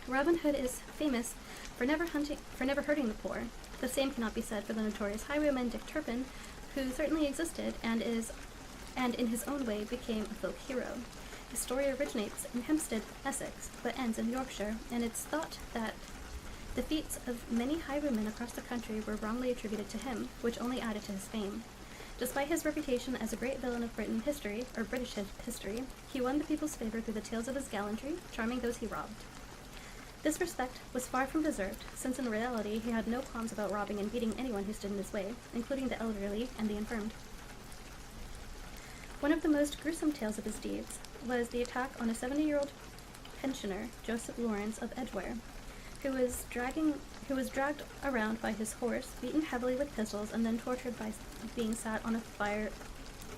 Robin Hood is famous for never hurting the poor. The same cannot be said for the notorious highwayman Dick Turpin, who certainly existed and in his own way became a folk hero. His story originates in Hempstead, Essex, but ends in Yorkshire, and it's thought that the feats of many highwaymen across the country were wrongly attributed to him, which only added to his fame. Despite his reputation as a great villain of British history, he won the people's favor through the tales of his gallantry, charming those he robbed. This respect was far from deserved, since in reality he had no qualms about robbing and beating anyone who stood in his way, including the elderly and the infirmed. One of the most gruesome tales of his deeds was the attack on a 70-year-old pensioner, Joseph Lawrence of Edgware, who was dragged around by his horse, beaten heavily with pistols, and then tortured by being sat on a fire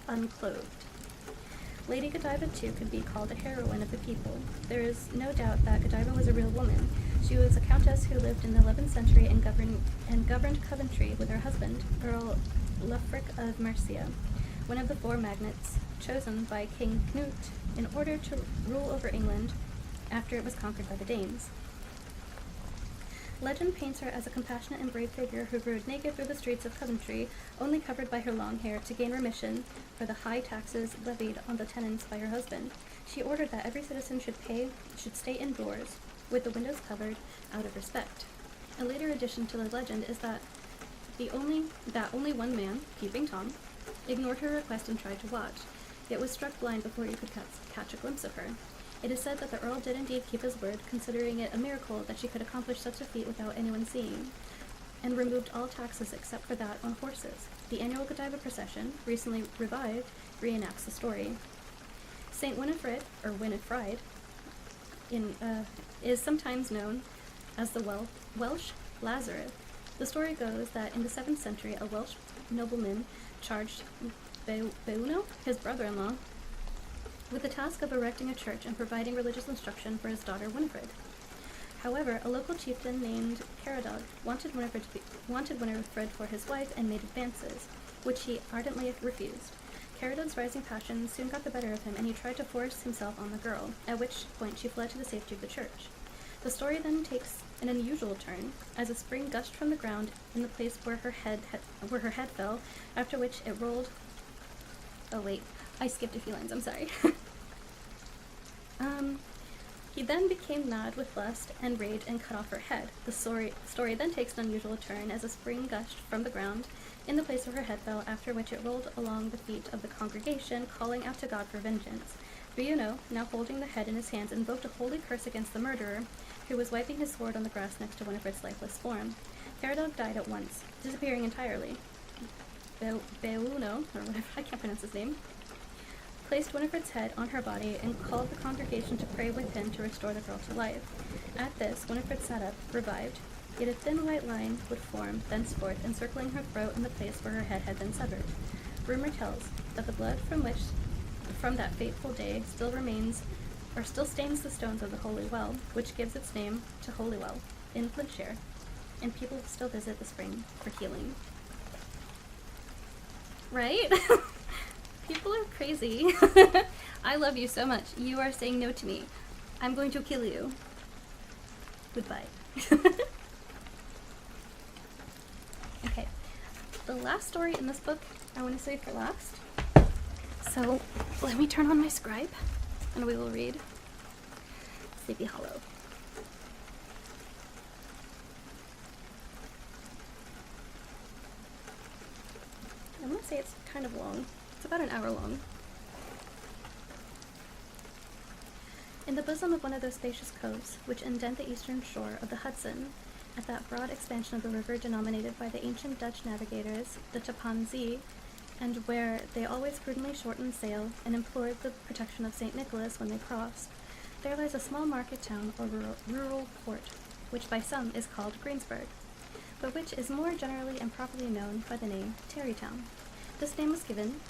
unclothed. Lady Godiva, too, could be called a heroine of the people. There is no doubt that Godiva was a real woman. She was a countess who lived in the 11th century and governed Coventry with her husband, Earl Leofric of Mercia, one of the 4 magnates chosen by King Knut in order to rule over England after it was conquered by the Danes. Legend paints her as a compassionate and brave figure who rode naked through the streets of Coventry, only covered by her long hair, to gain remission for the high taxes levied on the tenants by her husband. She ordered that every citizen should stay indoors, with the windows covered, out of respect. A later addition to the legend is that only one man, Peeping Tom, ignored her request and tried to watch, yet was struck blind before he could catch a glimpse of her. It is said that the Earl did indeed keep his word, considering it a miracle that she could accomplish such a feat without anyone seeing, and removed all taxes except for that on horses. The annual Godiva procession, recently revived, reenacts the story. Saint Winifred, or Winifred, is sometimes known as the Welsh Lazarus. The story goes that in the 7th century, a Welsh nobleman charged Beuno, his brother-in-law, with the task of erecting a church and providing religious instruction for his daughter Winifred. However, a local chieftain named Caradog wanted Winifred for his wife and made advances, which he ardently refused. Caradog's rising passion soon got the better of him, and he tried to force himself on the girl, at which point she fled to the safety of the church. The story then takes an unusual turn, as a spring gushed from the ground in the place where her head fell, after which it rolled. Oh wait, I skipped a few lines, I'm sorry. He then became mad with lust and rage and cut off her head. The story then takes an unusual turn as a spring gushed from the ground in the place where her head fell, after which it rolled along the feet of the congregation, calling out to God for vengeance. Beuno, now holding the head in his hands, invoked a holy curse against the murderer, who was wiping his sword on the grass next to Winifred's lifeless form. Caradog died at once, disappearing entirely. Beuno, or whatever, I can't pronounce his name, placed Winifred's head on her body and called the congregation to pray with him to restore the girl to life. At this, Winifred sat up, revived, yet a thin white line would form thenceforth, encircling her throat in the place where her head had been severed. Rumor tells that the blood from that fateful day still stains the stones of the Holy Well, which gives its name to Holywell in Flintshire, and people still visit the spring for healing. Right? People are crazy. I love you so much. You are saying no to me. I'm going to kill you. Goodbye. Okay. The last story in this book I want to save for last. So let me turn on my scribe and we will read Sleepy Hollow. I'm going to say it's kind of long. It's about an hour long. In the bosom of one of those spacious coves, which indent the eastern shore of the Hudson, at that broad expansion of the river denominated by the ancient Dutch navigators the Tappan Zee, and where they always prudently shortened sail and implored the protection of St. Nicholas when they crossed, there lies a small market town or rural port, which by some is called Greensburg, but which is more generally and properly known by the name Tarrytown. This name was given,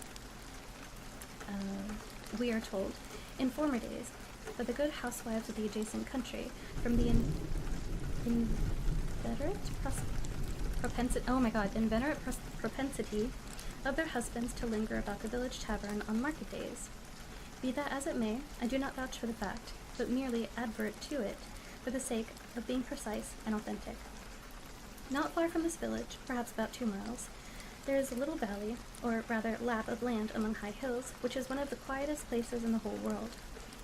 we are told, in former days, by the good housewives of the adjacent country, from the inveterate propensity of their husbands to linger about the village tavern on market days. Be that as it may, I do not vouch for the fact, but merely advert to it for the sake of being precise and authentic. Not far from this village, perhaps about 2 miles, there is a little valley, or rather lap of land among high hills, which is one of the quietest places in the whole world.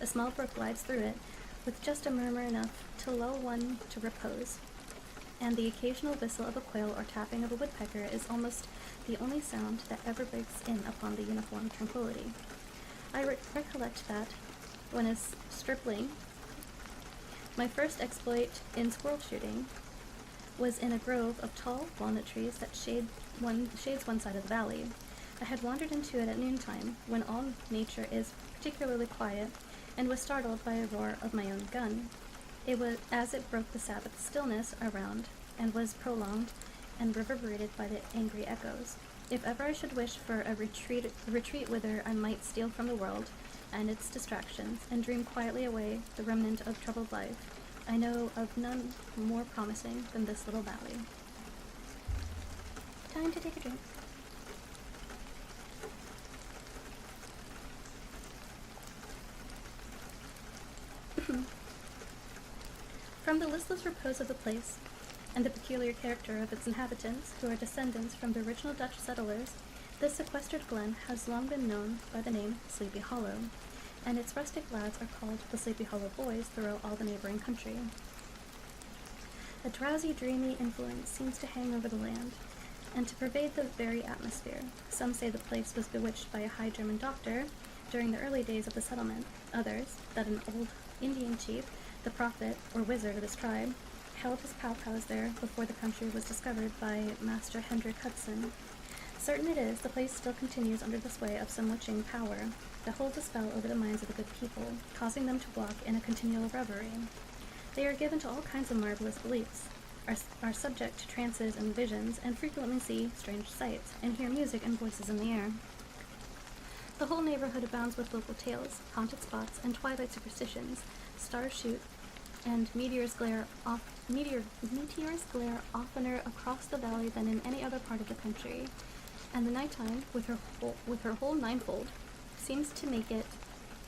A small brook glides through it, with just a murmur enough to lull one to repose, and the occasional whistle of a quail or tapping of a woodpecker is almost the only sound that ever breaks in upon the uniform tranquility. I recollect that, when a stripling, my first exploit in squirrel shooting was in a grove of tall walnut trees that shades one side of the valley. I had wandered into it at noontime, when all nature is particularly quiet, and was startled by a roar of my own gun. It was as it broke the Sabbath stillness around, and was prolonged and reverberated by the angry echoes. If ever I should wish for a retreat whither I might steal from the world and its distractions, and dream quietly away the remnant of troubled life, I know of none more promising than this little valley. Time to take a drink. From the listless repose of the place, and the peculiar character of its inhabitants, who are descendants from the original Dutch settlers, this sequestered glen has long been known by the name Sleepy Hollow, and its rustic lads are called the Sleepy Hollow Boys throughout all the neighboring country. A drowsy, dreamy influence seems to hang over the land, and to pervade the very atmosphere. Some say the place was bewitched by a high German doctor during the early days of the settlement. Others, that an old Indian chief, the prophet or wizard of his tribe, held his pow-pows there before the country was discovered by Master Hendrik Hudson. Certain it is, the place still continues under the sway of some witching power that holds a spell over the minds of the good people, causing them to walk in a continual reverie. They are given to all kinds of marvelous beliefs, are subject to trances and visions, and frequently see strange sights, and hear music and voices in the air. The whole neighborhood abounds with local tales, haunted spots, and twilight superstitions. Stars shoot, and meteors glare oftener across the valley than in any other part of the country, and the nighttime, with her whole ninefold, seems to make it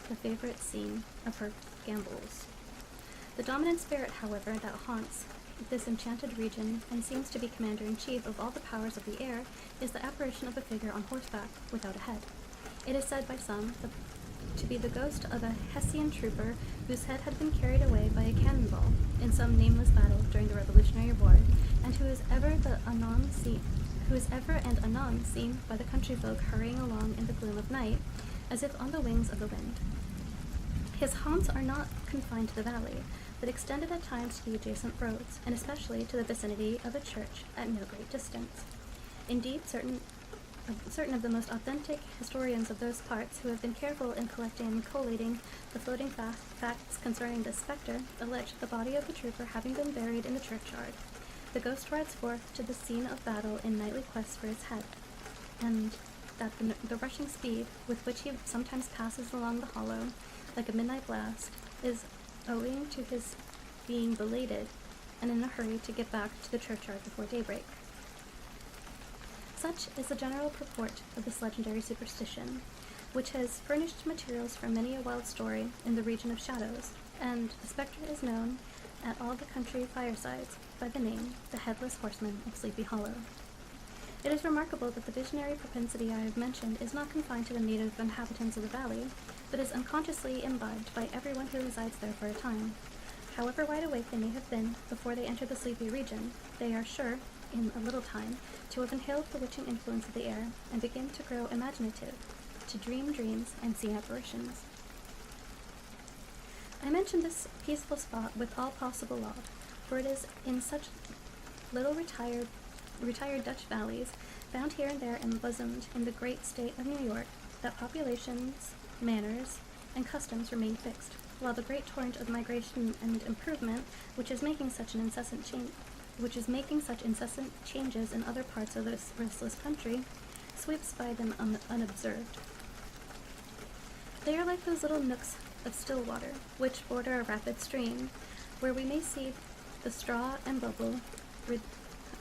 the favorite scene of her gambols. The dominant spirit, however, that haunts this enchanted region and seems to be commander-in-chief of all the powers of the air is the apparition of a figure on horseback without a head. It is said by some to be the ghost of a Hessian trooper whose head had been carried away by a cannonball in some nameless battle during the Revolutionary War, and who is ever and anon seen by the country folk hurrying along in the gloom of night, as if on the wings of the wind. His haunts are not confined to the valley, but extended at times to the adjacent roads, and especially to the vicinity of a church at no great distance. Indeed, certain of the most authentic historians of those parts, who have been careful in collecting and collating the floating facts concerning this spectre, allege the body of the trooper having been buried in the churchyard. The ghost rides forth to the scene of battle in nightly quest for his head, and that the rushing speed with which he sometimes passes along the hollow, like a midnight blast, is owing to his being belated and in a hurry to get back to the churchyard before daybreak. Such is the general purport of this legendary superstition, which has furnished materials for many a wild story in the region of shadows, and the spectre is known at all the country firesides by the name the Headless Horseman of Sleepy Hollow. It is remarkable that the visionary propensity I have mentioned is not confined to the native inhabitants of the valley, but is unconsciously imbibed by everyone who resides there for a time. However wide awake they may have been before they entered the sleepy region, they are sure, in a little time, to have inhaled the witching influence of the air, and begin to grow imaginative, to dream dreams and see apparitions. I mention this peaceful spot with all possible laud, for it is in such little retired Dutch valleys, found here and there embosomed in the great state of New York, that populations, manners, and customs remain fixed, while the great torrent of migration and improvement, which is making such incessant changes in other parts of this restless country, sweeps by them unobserved. They are like those little nooks of still water, which border a rapid stream, where we may see the straw and bubble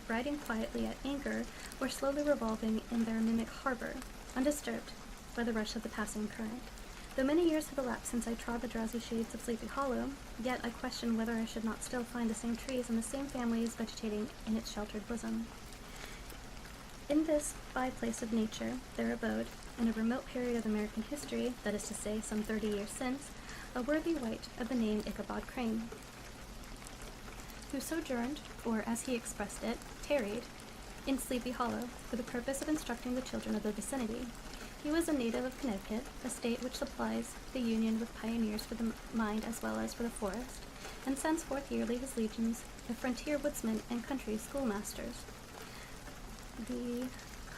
riding quietly at anchor or slowly revolving in their mimic harbor, undisturbed by the rush of the passing current. Though many years have elapsed since I trod the drowsy shades of Sleepy Hollow, yet I question whether I should not still find the same trees and the same families vegetating in its sheltered bosom. In this by-place of nature there abode, in a remote period of American history, that is to say, some 30 years since, a worthy wight of the name Ichabod Crane, who sojourned, or as he expressed it, tarried, in Sleepy Hollow, for the purpose of instructing the children of the vicinity. He was a native of Connecticut, a state which supplies the Union with pioneers for the mind as well as for the forest, and sends forth yearly his legions of frontier woodsmen and country schoolmasters. The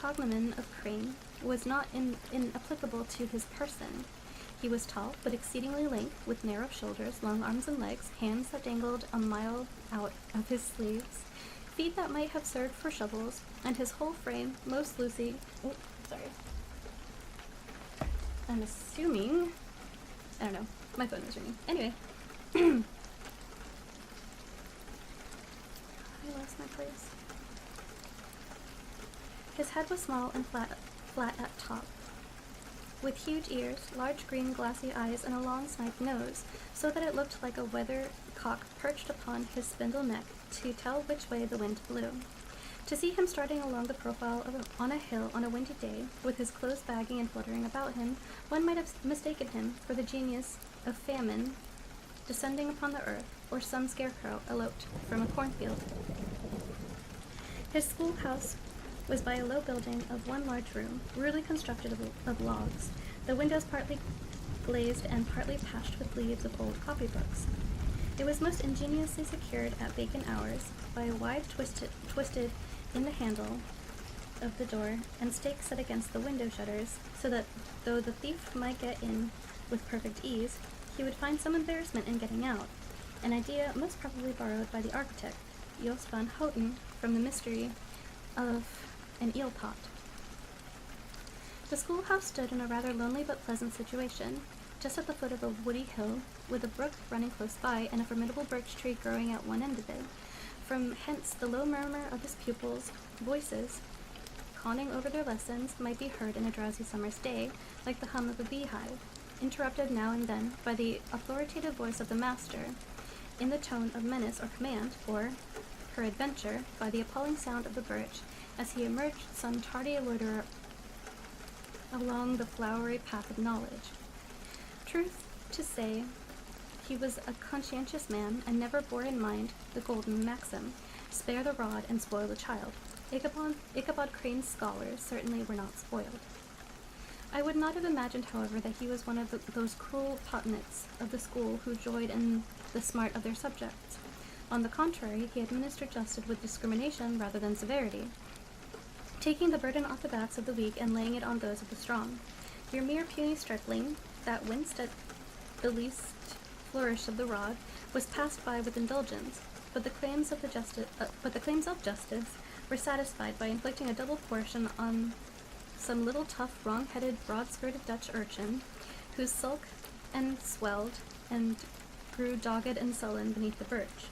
cognomen of Crane was not inapplicable to his person. He was tall, but exceedingly lank, with narrow shoulders, long arms and legs, hands that dangled a mile out of his sleeves, feet that might have served for shovels, and his whole frame most loosely... I'm assuming... I don't know. My phone was ringing. Anyway. I lost my place. His head was small and flat at top, with huge ears, large green glassy eyes, and a long sniped nose, so that it looked like a weathercock perched upon his spindle neck to tell which way the wind blew. To see him starting along the profile on a hill on a windy day, with his clothes bagging and fluttering about him, one might have mistaken him for the genius of famine descending upon the earth, or some scarecrow eloped from a cornfield. His schoolhouse was by a low building of one large room, rudely constructed of logs, the windows partly glazed and partly patched with leaves of old copybooks. It was most ingeniously secured at vacant hours by a wide twisted in the handle of the door and stakes set against the window shutters, so that though the thief might get in with perfect ease, he would find some embarrassment in getting out, an idea most probably borrowed by the architect, Jos van Houten, from the mystery of an eel pot. The schoolhouse stood in a rather lonely but pleasant situation, just at the foot of a woody hill, with a brook running close by and a formidable birch tree growing at one end of it. From hence the low murmur of his pupils' voices, conning over their lessons, might be heard in a drowsy summer's day, like the hum of a beehive, interrupted now and then by the authoritative voice of the master, in the tone of menace or command, or, peradventure, by the appalling sound of the birch, as he emerged some tardy loiterer along the flowery path of knowledge. Truth to say, he was a conscientious man, and never bore in mind the golden maxim, spare the rod and spoil the child. Ichabod Crane's scholars certainly were not spoiled. I would not have imagined, however, that he was one of those cruel potentates of the school who joyed in the smart of their subjects. On the contrary, he administered justice with discrimination rather than severity, taking the burden off the backs of the weak and laying it on those of the strong. Your mere puny stripling, that winced at the least flourish of the rod, was passed by with indulgence, but the claims of justice were satisfied by inflicting a double portion on some little tough, wrong-headed, broad-skirted Dutch urchin, who sulked and swelled and grew dogged and sullen beneath the birch.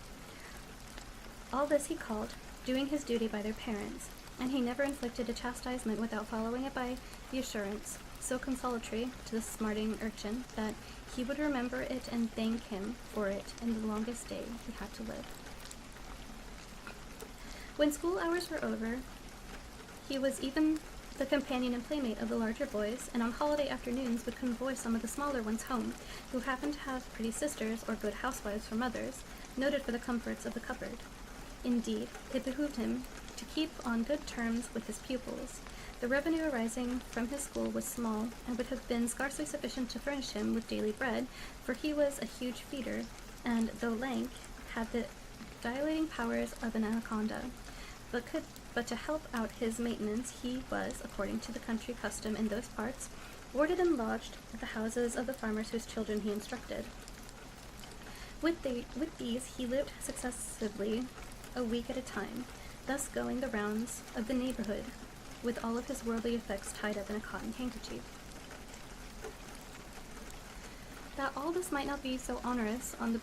All this he called doing his duty by their parents, and he never inflicted a chastisement without following it by the assurance, so consolatory to the smarting urchin, that he would remember it and thank him for it in the longest day he had to live. When school hours were over, he was even the companion and playmate of the larger boys, and on holiday afternoons would convoy some of the smaller ones home, who happened to have pretty sisters or good housewives for mothers, noted for the comforts of the cupboard. Indeed, it behooved him to keep on good terms with his pupils. The revenue arising from his school was small, and would have been scarcely sufficient to furnish him with daily bread, for he was a huge feeder, and, though lank, had the dilating powers of an anaconda. But to help out his maintenance, he was, according to the country custom in those parts, boarded and lodged at the houses of the farmers whose children he instructed. With these, he lived successively a week at a time, thus going the rounds of the neighborhood with all of his worldly effects tied up in a cotton handkerchief. That all this might not be so onerous on the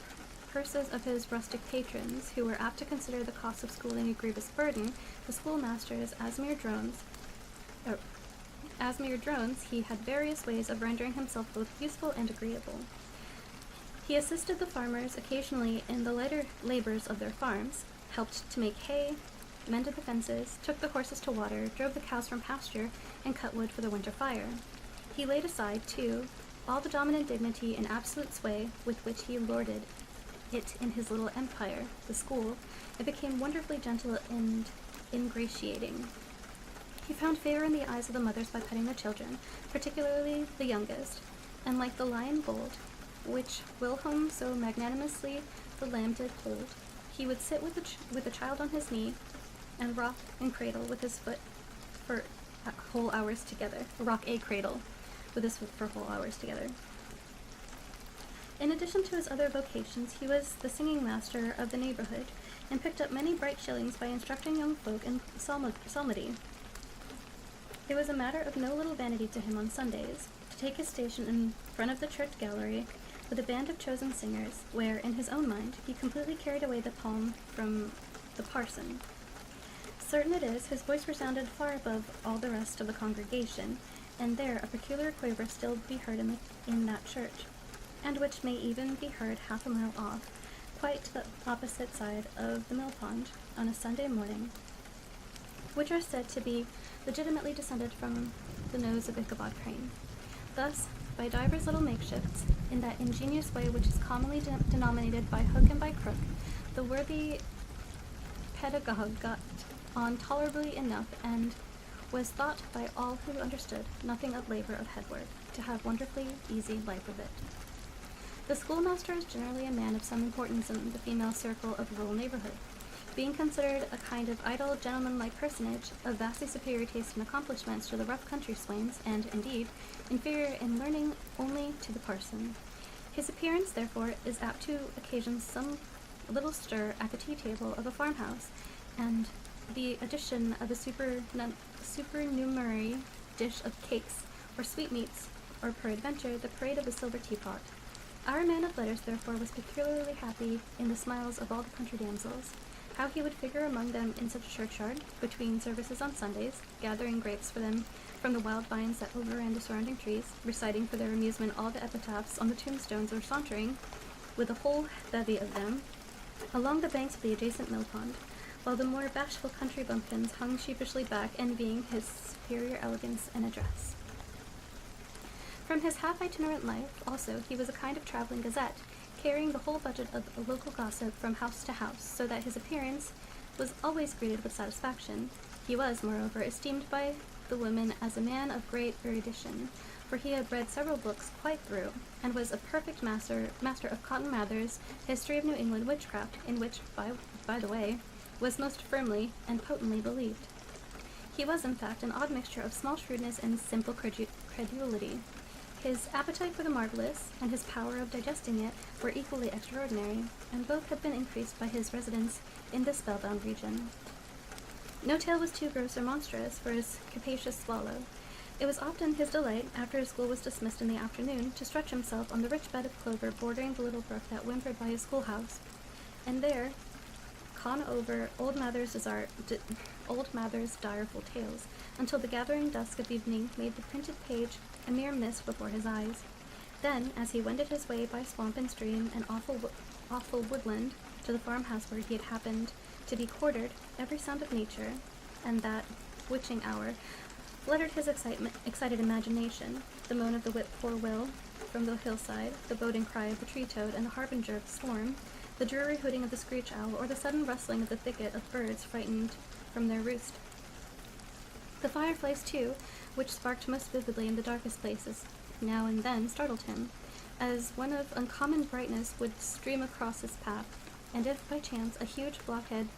purses of his rustic patrons, who were apt to consider the cost of schooling a grievous burden, the schoolmasters, as mere drones, he had various ways of rendering himself both useful and agreeable. He assisted the farmers occasionally in the lighter labors of their farms, helped to make hay, mended the fences, took the horses to water, drove the cows from pasture, and cut wood for the winter fire. He laid aside, too, all the dominant dignity and absolute sway with which he lorded it in his little empire, the school. It became wonderfully gentle and ingratiating. He found favor in the eyes of the mothers by petting the children, particularly the youngest, and like the lion bold, which Wilhelm so magnanimously the lamb did hold, he would sit with the child on his knee, and rock and cradle with his foot for whole hours together. Rock a cradle with his foot for whole hours together. In addition to his other vocations, he was the singing master of the neighborhood, and picked up many bright shillings by instructing young folk in psalmody. It was a matter of no little vanity to him on Sundays to take his station in front of the church gallery with a band of chosen singers, where, in his own mind, he completely carried away the palm from the parson. Certain it is, his voice resounded far above all the rest of the congregation, and there a peculiar quaver still be heard in that church, and which may even be heard half a mile off, quite to the opposite side of the mill pond, on a Sunday morning, which are said to be legitimately descended from the nose of Ichabod Crane. Thus, by divers little makeshifts, in that ingenious way which is commonly denominated by hook and by crook, the worthy pedagogue got on tolerably enough, and was thought by all who understood nothing of labor of headwork, to have wonderfully easy life of it. The schoolmaster is generally a man of some importance in the female circle of the rural neighborhood, being considered a kind of idle, gentlemanlike personage, of vastly superior taste and accomplishments to the rough country swains, and, indeed, inferior in learning only to the parson. His appearance, therefore, is apt to occasion some little stir at the tea-table of a farmhouse, and the addition of a supernumerary dish of cakes, or sweetmeats, or peradventure the parade of a silver teapot. Our man of letters, therefore, was peculiarly happy in the smiles of all the country damsels. How he would figure among them in such a churchyard, between services on Sundays, gathering grapes for them from the wild vines that overran the surrounding trees, reciting for their amusement all the epitaphs on the tombstones, or sauntering, with a whole bevy of them, along the banks of the adjacent mill pond, while the more bashful country bumpkins hung sheepishly back, envying his superior elegance and address. From his half-itinerant life, also, he was a kind of traveling gazette, carrying the whole budget of a local gossip from house to house, so that his appearance was always greeted with satisfaction. He was, moreover, esteemed by the women as a man of great erudition, for he had read several books quite through, and was a perfect master of Cotton Mather's History of New England Witchcraft, in which, by the way, was most firmly and potently believed. He was, in fact, an odd mixture of small shrewdness and simple credulity. His appetite for the marvelous, and his power of digesting it, were equally extraordinary, and both had been increased by his residence in this spellbound region. No tale was too gross or monstrous for his capacious swallow. It was often his delight, after his school was dismissed in the afternoon, to stretch himself on the rich bed of clover bordering the little brook that whimpered by his schoolhouse, and there con over old Mather's direful tales, until the gathering dusk of evening made the printed page a mere mist before his eyes. Then, as he wended his way by swamp and stream and awful woodland to the farmhouse where he had happened to be quartered, every sound of nature, and that witching hour, fluttered his excited imagination, the moan of the whip-poor-will from the hillside, the boding cry of the tree-toad and the harbinger of storm, the dreary hooting of the screech-owl, or the sudden rustling of the thicket of birds frightened from their roost. The fireflies, too, which sparked most vividly in the darkest places, now and then startled him, as one of uncommon brightness would stream across his path, and if, by chance, a huge blockhead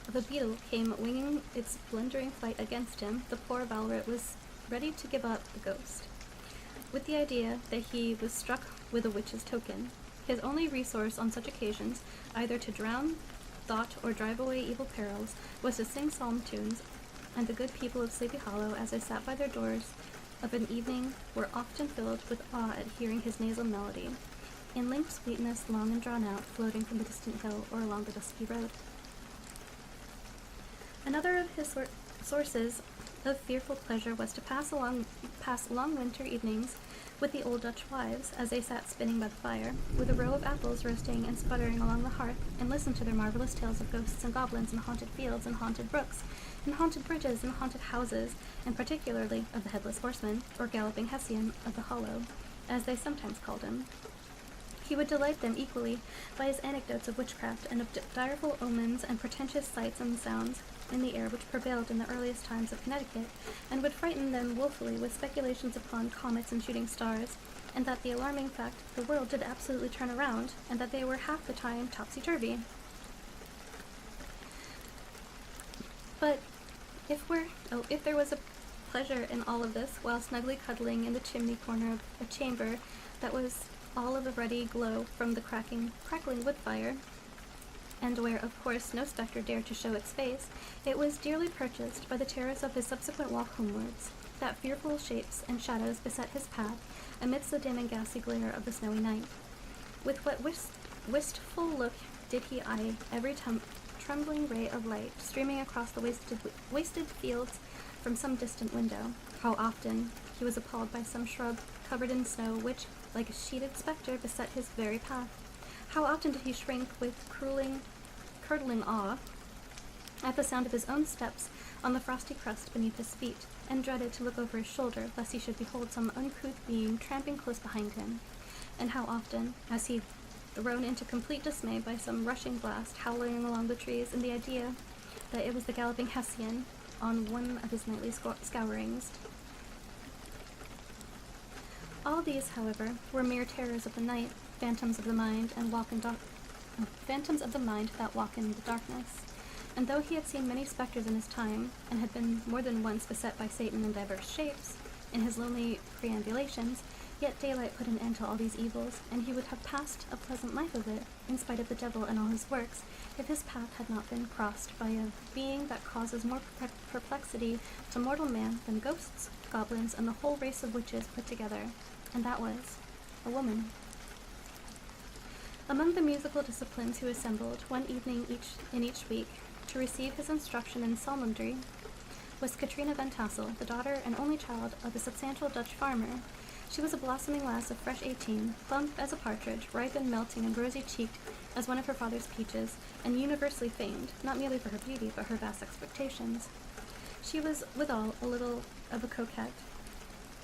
of a beetle came winging its blundering flight against him, the poor Valret was ready to give up the ghost, with the idea that he was struck with a witch's token. His only resource on such occasions, either to drown thought or drive away evil perils, was to sing psalm tunes, and the good people of Sleepy Hollow, as they sat by their doors of an evening, were often filled with awe at hearing his nasal melody, in linked sweetness long and drawn out, floating from the distant hill or along the dusky road. Another of his sources of fearful pleasure was to pass long winter evenings with the old Dutch wives, as they sat spinning by the fire, with a row of apples roasting and sputtering along the hearth, and listen to their marvelous tales of ghosts and goblins and haunted fields and haunted brooks, and haunted bridges and haunted houses, and particularly of the Headless Horseman, or Galloping Hessian of the Hollow, as they sometimes called him. He would delight them equally by his anecdotes of witchcraft and of direful omens and portentous sights and sounds in the air which prevailed in the earliest times of Connecticut, and would frighten them woefully with speculations upon comets and shooting stars, and that the alarming fact the world did absolutely turn around, and that they were half the time topsy-turvy. But if there was a pleasure in all of this, while snugly cuddling in the chimney corner of a chamber that was all of a ruddy glow from the crackling wood fire, and where, of course, no spectre dared to show its face, it was dearly purchased by the terrors of his subsequent walk homewards, that fearful shapes and shadows beset his path amidst the dim and ghastly glare of the snowy night. With what wistful look did he eye every trembling ray of light streaming across the wasted fields from some distant window. How often he was appalled by some shrub covered in snow which, like a sheeted spectre, beset his very path. How often did he shrink with curdling awe at the sound of his own steps on the frosty crust beneath his feet, and dreaded to look over his shoulder lest he should behold some uncouth being tramping close behind him. And how often, as he thrown into complete dismay by some rushing blast howling along the trees, in the idea that it was the Galloping Hessian on one of his nightly scourings. All these, however, were mere terrors of the night, phantoms of the mind that walk in the darkness. And though he had seen many spectres in his time, and had been more than once beset by Satan in diverse shapes, in his lonely perambulations, yet daylight put an end to all these evils, and he would have passed a pleasant life of it, in spite of the devil and all his works, if his path had not been crossed by a being that causes more perplexity to mortal man than ghosts, goblins, and the whole race of witches put together, and that was a woman. Among the musical disciplines who assembled one evening in each week to receive his instruction in psalmody was Katrina Van Tassel, the daughter and only child of a substantial Dutch farmer. She was a blossoming lass of fresh 18, plump as a partridge, ripe and melting and rosy-cheeked as one of her father's peaches, and universally famed, not merely for her beauty, but her vast expectations. She was, withal, a little of a coquette,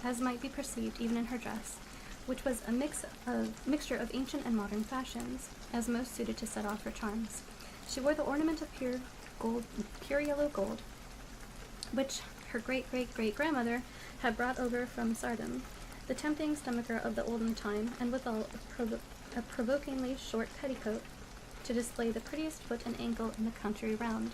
as might be perceived even in her dress, which was a mixture of ancient and modern fashions, as most suited to set off her charms. She wore the ornament of pure yellow gold, which her great-great-great-grandmother had brought over from Sardam, the tempting stomacher of the olden time, and withal a provokingly short petticoat to display the prettiest foot and ankle in the country round.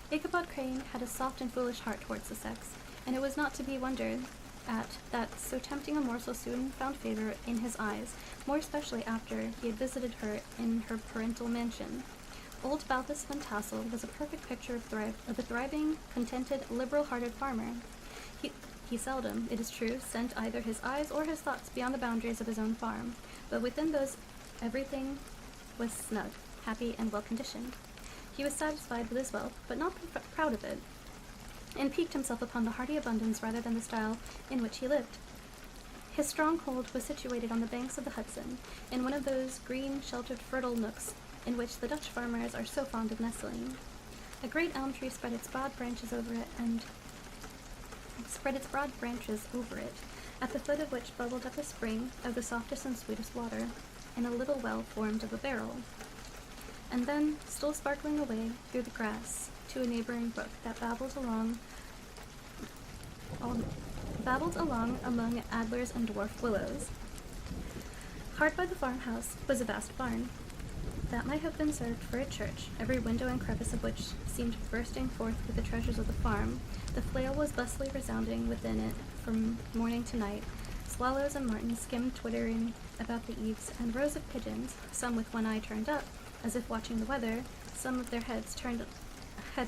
Ichabod Crane had a soft and foolish heart towards the sex, and it was not to be wondered at that so tempting a morsel soon found favor in his eyes, more especially after he had visited her in her parental mansion. Old Balthus Van Tassel was a perfect picture of a thriving, contented, liberal-hearted farmer. He seldom, it is true, sent either his eyes or his thoughts beyond the boundaries of his own farm, but within those everything was snug, happy, and well-conditioned. He was satisfied with his wealth, but not proud of it, and piqued himself upon the hearty abundance rather than the style in which he lived. His stronghold was situated on the banks of the Hudson, in one of those green, sheltered, fertile nooks in which the Dutch farmers are so fond of nestling. A great elm tree spread its broad branches over it, at the foot of which bubbled up a spring of the softest and sweetest water, in a little well formed of a barrel, and then, still sparkling away through the grass, to a neighboring brook that babbled along among adlers and dwarf willows. Hard by the farmhouse was a vast barn that might have been served for a church, every window and crevice of which seemed bursting forth with the treasures of the farm. The flail was thusly resounding within it from morning to night, Swallows and martins skimmed twittering about the eaves, and rows of pigeons, some with one eye turned up, as if watching the weather, some with their heads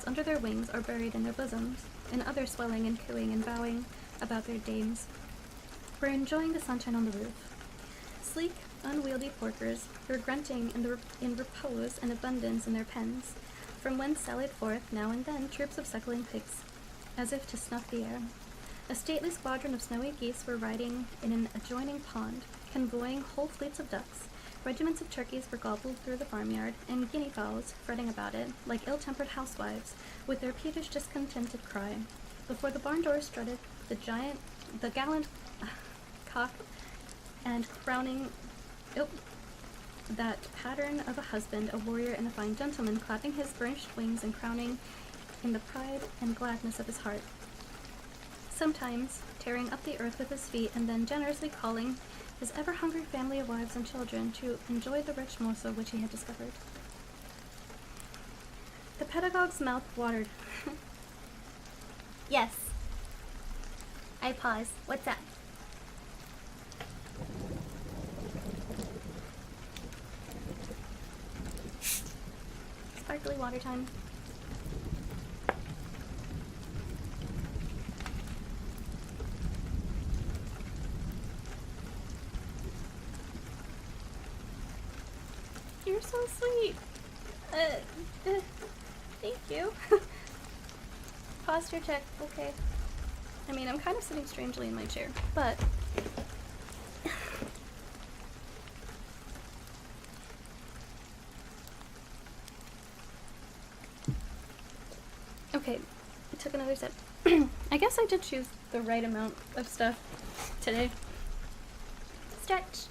under their wings or buried in their bosoms, and others swelling and cooing and bowing about their dames, were enjoying the sunshine on the roof. Sleek, unwieldy porkers were grunting in repose and abundance in their pens, from whence sallied forth, now and then, troops of suckling pigs, as if to snuff the air. A stately squadron of snowy geese were riding in an adjoining pond, convoying whole fleets of ducks. Regiments of turkeys were gobbled through the farmyard, and guinea fowls, fretting about it, like ill-tempered housewives, with their peevish, discontented cry. Before the barn door strutted the gallant cock, and crowning that pattern of a husband, a warrior, and a fine gentleman, clapping his burnished wings and crowning in the pride and gladness of his heart. Sometimes tearing up the earth with his feet, and then generously calling his ever-hungry family of wives and children to enjoy the rich morsel which he had discovered. The pedagogue's mouth watered. Yes. I pause. What's up? Sparkly water time. You're so sweet. Thank you. Posture check. Okay. I mean, I'm kind of sitting strangely in my chair, but okay, I took another sip. I guess I did choose the right amount of stuff today. Stretch.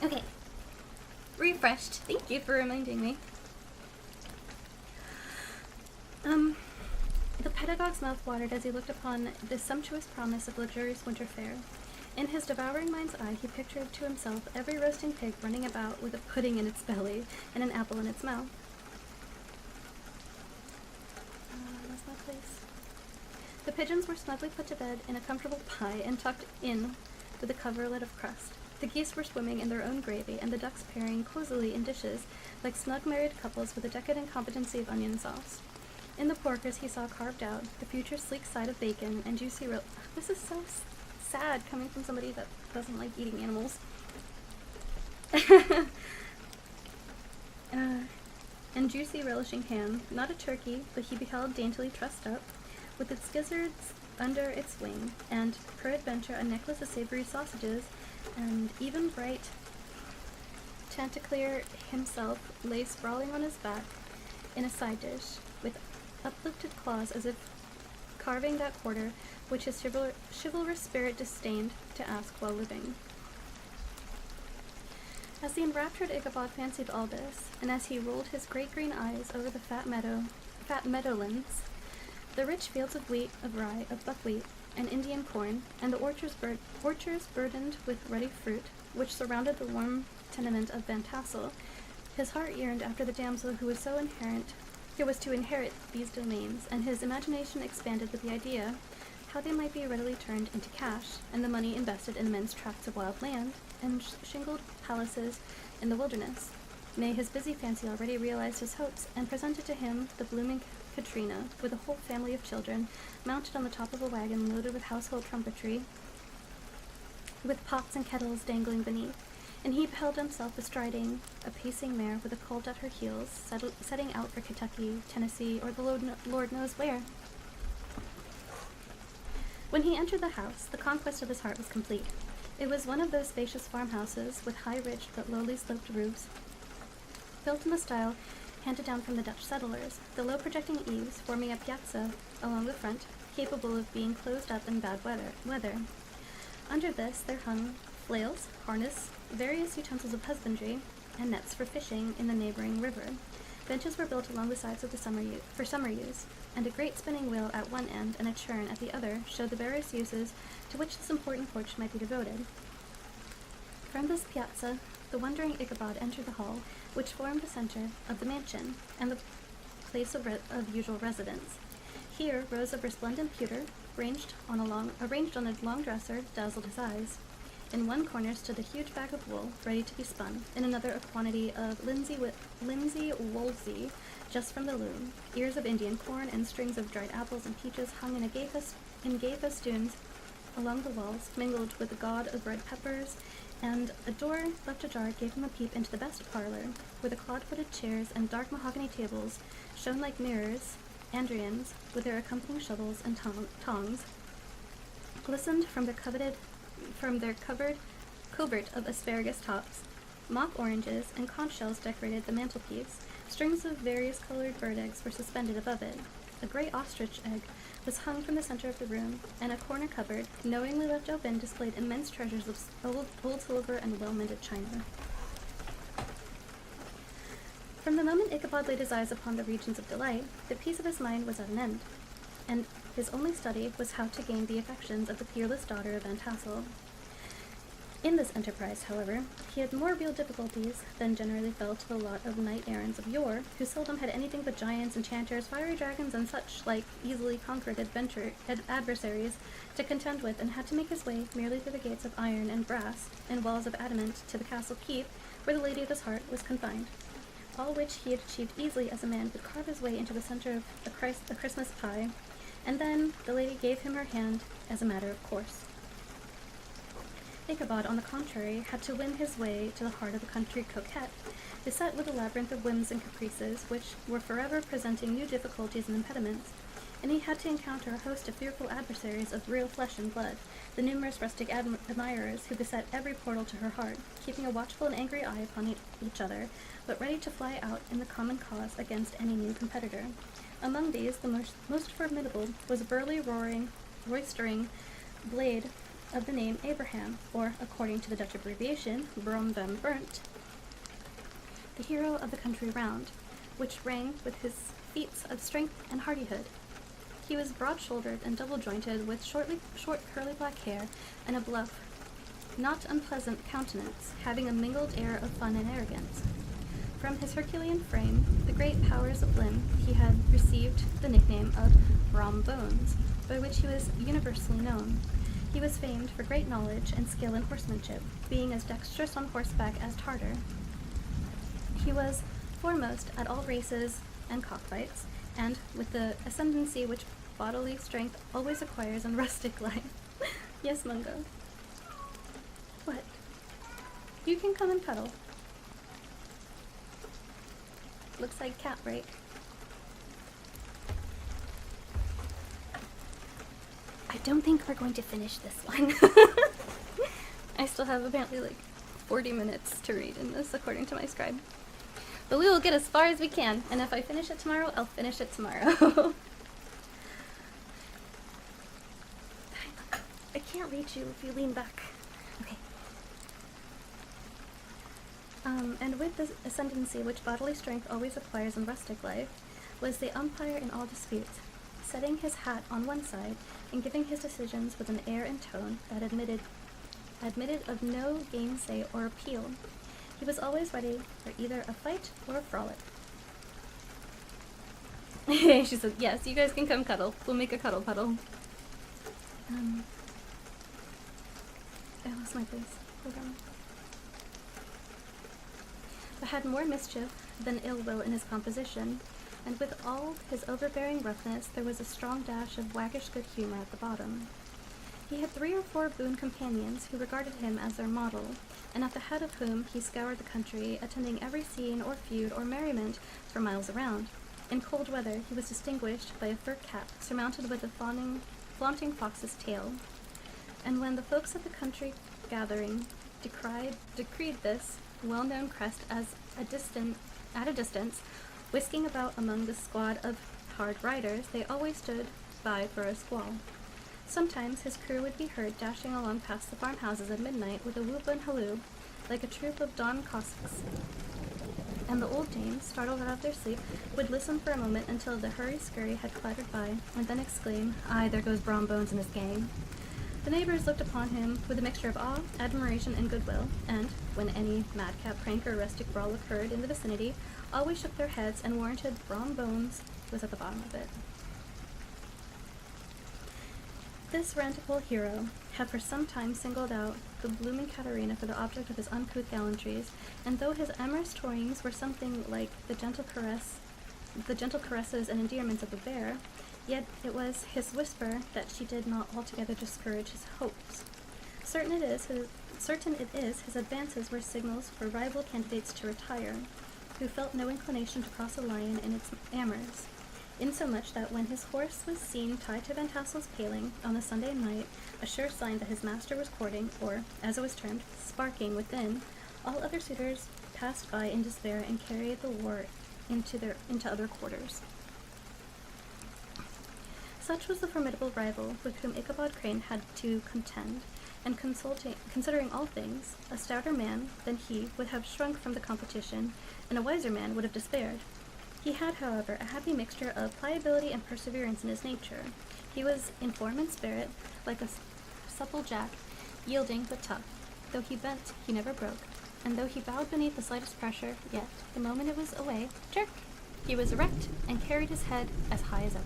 Okay. Refreshed. Thank you for reminding me. The pedagogue's mouth watered as he looked upon this sumptuous promise of luxurious winter fare. In his devouring mind's eye, he pictured to himself every roasting pig running about with a pudding in its belly and an apple in its mouth. That's my place. The pigeons were snugly put to bed in a comfortable pie and tucked in with a coverlet of crust. The geese were swimming in their own gravy, and the ducks pairing cozily in dishes like snug married couples with a decadent competency of onion sauce. In the porkers he saw carved out the future sleek side of bacon and juicy This is so sad coming from somebody that doesn't like eating animals. And juicy relishing ham, not a turkey, but he beheld daintily trussed up, with its gizzards under its wing, and peradventure a necklace of savory sausages, and even bright Chanticleer himself lay sprawling on his back in a side dish, with uplifted claws as if carving that quarter which his chivalrous spirit disdained to ask while living. As the enraptured Ichabod fancied all this, and as he rolled his great green eyes over the fat meadowlands, the rich fields of wheat, of rye, of buckwheat, and Indian corn, and the orchards burdened with ruddy fruit, which surrounded the warm tenement of Van Tassel, his heart yearned after the damsel who was to inherit these domains, and his imagination expanded with the idea how they might be readily turned into cash, and the money invested in immense tracts of wild land, and shingled palaces in the wilderness. Nay, his busy fancy already realized his hopes, and presented to him the blooming Katrina, with a whole family of children, mounted on the top of a wagon loaded with household trumpetry, with pots and kettles dangling beneath, and he beheld himself bestriding a pacing mare with a colt at her heels, setting out for Kentucky, Tennessee, or the Lord knows where. When he entered the house, the conquest of his heart was complete. It was one of those spacious farmhouses with high-ridged but lowly sloped roofs, built in the style handed down from the Dutch settlers, the low projecting eaves forming a piazza along the front, capable of being closed up in bad weather. Under this there hung flails, harness, various utensils of husbandry, and nets for fishing in the neighboring river. Benches were built along the sides of for summer use, and a great spinning wheel at one end and a churn at the other showed the various uses to which this important porch might be devoted. From this piazza, the wondering Ichabod entered the hall, which formed the center of the mansion, and the place of usual residence. Here, rows of resplendent pewter, arranged on a long dresser, dazzled his eyes. In one corner stood a huge bag of wool, ready to be spun. In another, a quantity of linsey woolsey, just from the loom. Ears of Indian corn and strings of dried apples and peaches hung in gay festoons along the walls, mingled with the god of red peppers, and a door left ajar gave him a peep into the best parlor, where the clod-footed chairs and dark mahogany tables shone like mirrors. Andrians, with their accompanying shovels and tongs, glistened from their covered covert of asparagus tops. Mock oranges and conch shells decorated the mantelpiece. Strings of various colored bird eggs were suspended above it. A gray ostrich egg was hung from the center of the room, and a corner cupboard, knowingly left open, displayed immense treasures of old silver and well-mended china. From the moment Ichabod laid his eyes upon the regions of delight, the peace of his mind was at an end, and his only study was how to gain the affections of the peerless daughter of Van Tassel. In this enterprise, however, he had more real difficulties than generally fell to the lot of knight-errants of yore, who seldom had anything but giants, enchanters, fiery dragons, and such like easily conquered adversaries to contend with, and had to make his way merely through the gates of iron and brass and walls of adamant to the castle keep, where the lady of his heart was confined. All which he had achieved easily as a man would carve his way into the center of a Christmas pie, and then the lady gave him her hand as a matter of course. Ichabod, on the contrary, had to win his way to the heart of a country coquette, beset with a labyrinth of whims and caprices, which were forever presenting new difficulties and impediments, and he had to encounter a host of fearful adversaries of real flesh and blood, the numerous rustic admirers who beset every portal to her heart, keeping a watchful and angry eye upon each other, but ready to fly out in the common cause against any new competitor. Among these, the most formidable was a burly, roistering blade of the name Abraham, or, according to the Dutch abbreviation, Brom Van Burnt, the hero of the country round, which rang with his feats of strength and hardihood. He was broad-shouldered and double-jointed, with short curly black hair, and a bluff, not unpleasant countenance, having a mingled air of fun and arrogance. From his Herculean frame, the great powers of limb, he had received the nickname of Brom Bones, by which he was universally known. He was famed for great knowledge and skill in horsemanship, being as dexterous on horseback as Tartar. He was foremost at all races and cockfights, and with the ascendancy which bodily strength always acquires in rustic life. Yes, Mungo. What? You can come and cuddle. Looks like cat break. I don't think we're going to finish this one. I still have apparently like 40 minutes to read in this, according to my scribe. But we will get as far as we can, and if I finish it tomorrow, I'll finish it tomorrow. I can't reach you if you lean back. Okay. And with the ascendancy which bodily strength always acquires in rustic life, was the umpire in all disputes, setting his hat on one side and giving his decisions with an air and tone that admitted of no gainsay or appeal. He was always ready for either a fight or a frolic. She said, yes, you guys can come cuddle. We'll make a cuddle puddle. I lost my place. Hold on. But had more mischief than ill will in his composition, and with all his overbearing roughness, there was a strong dash of waggish good humor at the bottom. He had 3 or 4 boon companions who regarded him as their model, and at the head of whom he scoured the country, attending every scene or feud or merriment for miles around. In cold weather he was distinguished by a fur cap surmounted with a flaunting fox's tail. And when the folks of the country gathering decreed this well-known crest as at a distance, whisking about among the squad of hard riders, they always stood by for a squall. Sometimes his crew would be heard dashing along past the farmhouses at midnight with a whoop and halloo, like a troop of Don Cossacks. And the old dames, startled out of their sleep, would listen for a moment until the hurry-scurry had clattered by, and then exclaim, "Aye, there goes Brom Bones and his gang." The neighbors looked upon him with a mixture of awe, admiration, and goodwill, and, when any madcap prank or rustic brawl occurred in the vicinity, always shook their heads and warranted Brom Bones was at the bottom of it. This rantical hero had for some time singled out the blooming Caterina for the object of his uncouth gallantries, and though his amorous toyings were something like the gentle caresses and endearments of a bear, yet it was his whisper that she did not altogether discourage his hopes. Certain it is his advances were signals for rival candidates to retire, who felt no inclination to cross a lion in its amours, insomuch that when his horse was seen tied to Van Tassel's paling on a Sunday night, a sure sign that his master was courting, or, as it was termed, sparking within, all other suitors passed by in despair and carried the war into other quarters. Such was the formidable rival with whom Ichabod Crane had to contend, and considering all things, a stouter man than he would have shrunk from the competition, and a wiser man would have despaired. He had, however, a happy mixture of pliability and perseverance in his nature. He was in form and spirit like a supple jack, yielding but tough. Though he bent, he never broke, and though he bowed beneath the slightest pressure, yet, the moment it was away, jerk! He was erect, and carried his head as high as ever.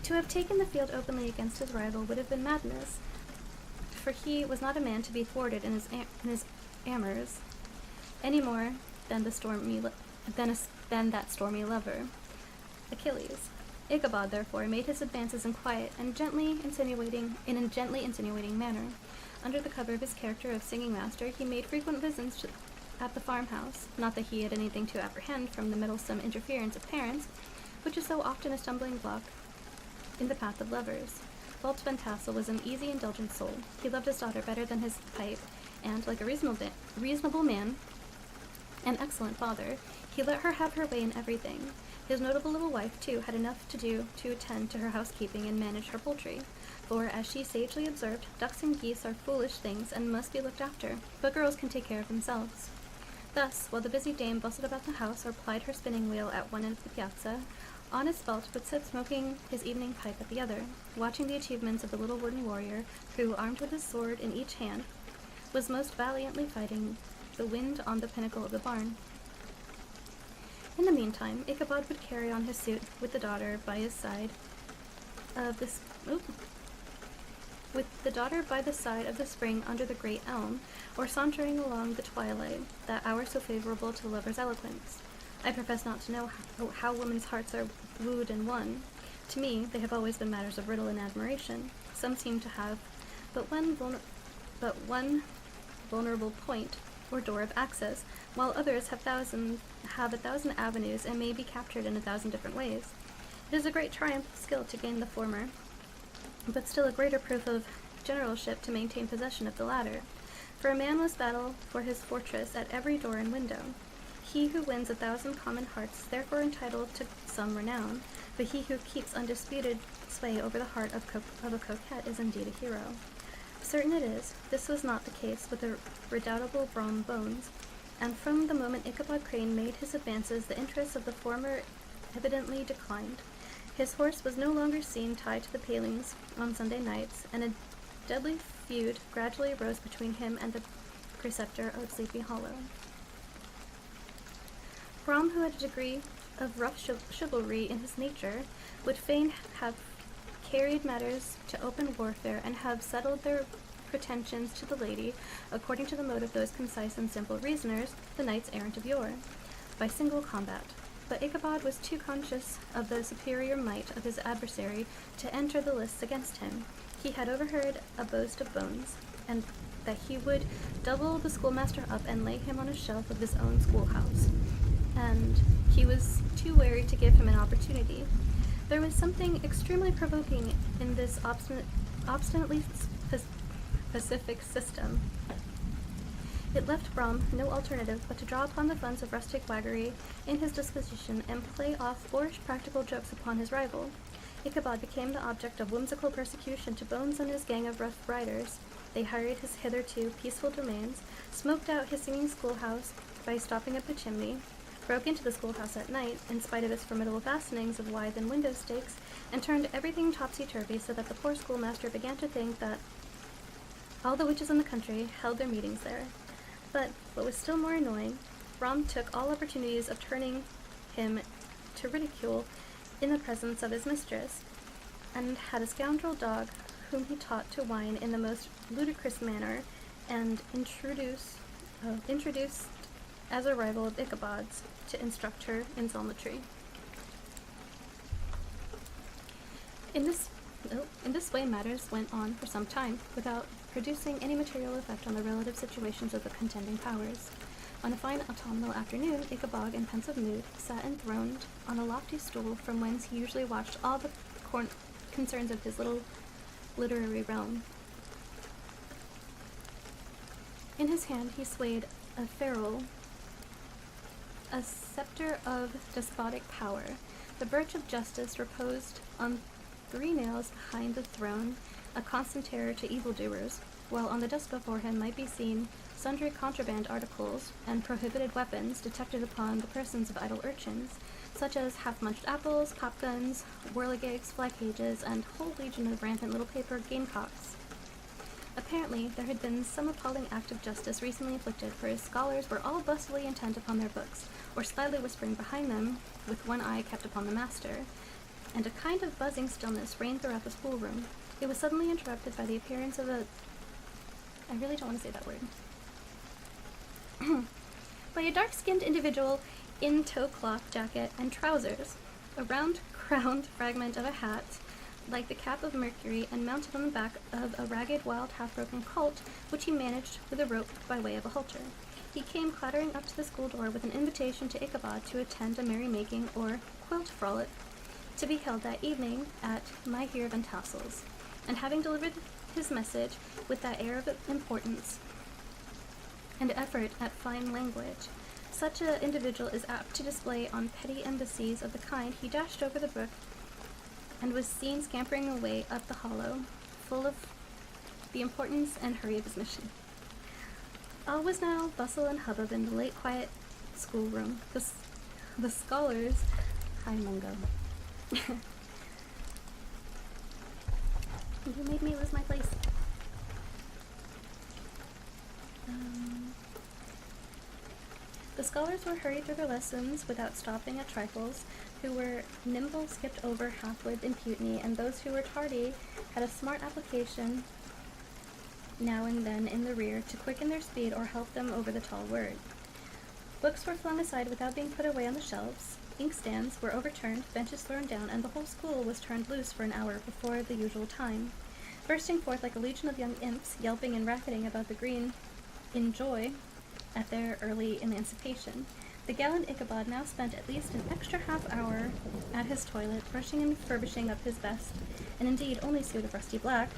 To have taken the field openly against his rival would have been madness, for he was not a man to be thwarted in his amours, any more than that stormy lover, Achilles. Ichabod, therefore, made his advances in quiet and gently insinuating manner. Under the cover of his character of singing master, he made frequent visits at the farmhouse. Not that he had anything to apprehend from the meddlesome interference of parents, which is so often a stumbling block in the path of lovers. Walt Van Tassel was an easy, indulgent soul. He loved his daughter better than his pipe, and, like a reasonable man, an excellent father, he let her have her way in everything. His notable little wife, too, had enough to do to attend to her housekeeping and manage her poultry, for, as she sagely observed, ducks and geese are foolish things and must be looked after, but girls can take care of themselves. Thus, while the busy dame bustled about the house or plied her spinning wheel at one end of the piazza, honest Balt would sit smoking his evening pipe at the other, watching the achievements of the little wooden warrior who, armed with his sword in each hand, was most valiantly fighting the wind on the pinnacle of the barn. In the meantime, Ichabod would carry on his suit with the daughter by his side of the spring under the great elm, or sauntering along the twilight, that hour so favorable to lovers' eloquence. I profess not to know how women's hearts are wooed and won. To me, they have always been matters of riddle and admiration. Some seem to have but one vulnerable point or door of access, while others have a thousand avenues and may be captured in 1,000 different ways. It is a great triumph of skill to gain the former, but still a greater proof of generalship to maintain possession of the latter. For a man must battle for his fortress at every door and window. He who wins 1,000 common hearts is therefore entitled to some renown, but he who keeps undisputed sway over the heart of a coquette is indeed a hero. Certain it is, this was not the case with the redoubtable Brom Bones, and from the moment Ichabod Crane made his advances, the interests of the former evidently declined. His horse was no longer seen tied to the palings on Sunday nights, and a deadly feud gradually arose between him and the preceptor of Sleepy Hollow. Brom, who had a degree of rough chivalry in his nature, would fain have carried matters to open warfare and have settled their pretensions to the lady, according to the mode of those concise and simple reasoners, the knights errant of yore, by single combat. But Ichabod was too conscious of the superior might of his adversary to enter the lists against him. He had overheard a boast of Bones, and that he would double the schoolmaster up and lay him on a shelf of his own schoolhouse, and he was too wary to give him an opportunity. There was something extremely provoking in this obstinately pacific system. It left Brom no alternative but to draw upon the funds of rustic waggery in his disposition and play off boorish practical jokes upon his rival. Ichabod became the object of whimsical persecution to Bones and his gang of rough riders. They harried his hitherto peaceful domains, smoked out his singing schoolhouse by stopping up the chimney, broke into the schoolhouse at night, in spite of its formidable fastenings of withen window stakes, and turned everything topsy-turvy so that the poor schoolmaster began to think that all the witches in the country held their meetings there. But, what was still more annoying, Brom took all opportunities of turning him to ridicule in the presence of his mistress, and had a scoundrel dog whom he taught to whine in the most ludicrous manner, and introduced as a rival of Ichabod's to instruct her in psalmody. In this way matters went on for some time, without producing any material effect on the relative situations of the contending powers. On a fine autumnal afternoon, Ichabod, in pensive mood, sat enthroned on a lofty stool from whence he usually watched all the concerns of his little literary realm. In his hand he swayed a ferule, a scepter of despotic power. The birch of justice reposed on 3 nails behind the throne, a constant terror to evildoers, while on the desk before him might be seen sundry contraband articles and prohibited weapons detected upon the persons of idle urchins, such as half-munched apples, pop-guns, whirligigs, fly-cages, and whole legion of rampant little paper gamecocks. Apparently, there had been some appalling act of justice recently inflicted, for his scholars were all bustily intent upon their books, or slyly whispering behind them, with one eye kept upon the master, and a kind of buzzing stillness reigned throughout the schoolroom. It was suddenly interrupted by the appearance of I really don't want to say that word. By a dark-skinned individual in tow-cloth jacket and trousers, a round-crowned fragment of a hat, like the cap of Mercury, and mounted on the back of a ragged, wild, half-broken colt, which he managed with a rope by way of a halter. He came clattering up to the school door with an invitation to Ichabod to attend a merrymaking or quilt frolic to be held that evening at My Here Van Tassel's, and having delivered his message with that air of importance and effort at fine language such an individual is apt to display on petty embassies of the kind, he dashed over the brook and was seen scampering away up the hollow, full of the importance and hurry of his mission. All was now bustle and hubbub in the late quiet schoolroom. The scholars... Hi, Mungo. You made me lose my place. The scholars were hurried through their lessons without stopping at trifles. Who were nimble skipped over half-with impudity, and those who were tardy had a smart application now and then in the rear to quicken their speed or help them over the tall word. Books were flung aside without being put away on the shelves. Inkstands were overturned, benches thrown down, and the whole school was turned loose for an hour before the usual time, bursting forth like a legion of young imps, yelping and racketing about the green in joy at their early emancipation. The gallant Ichabod now spent at least an extra half-hour at his toilet, brushing and furbishing up his best, and indeed only suit of rusty black,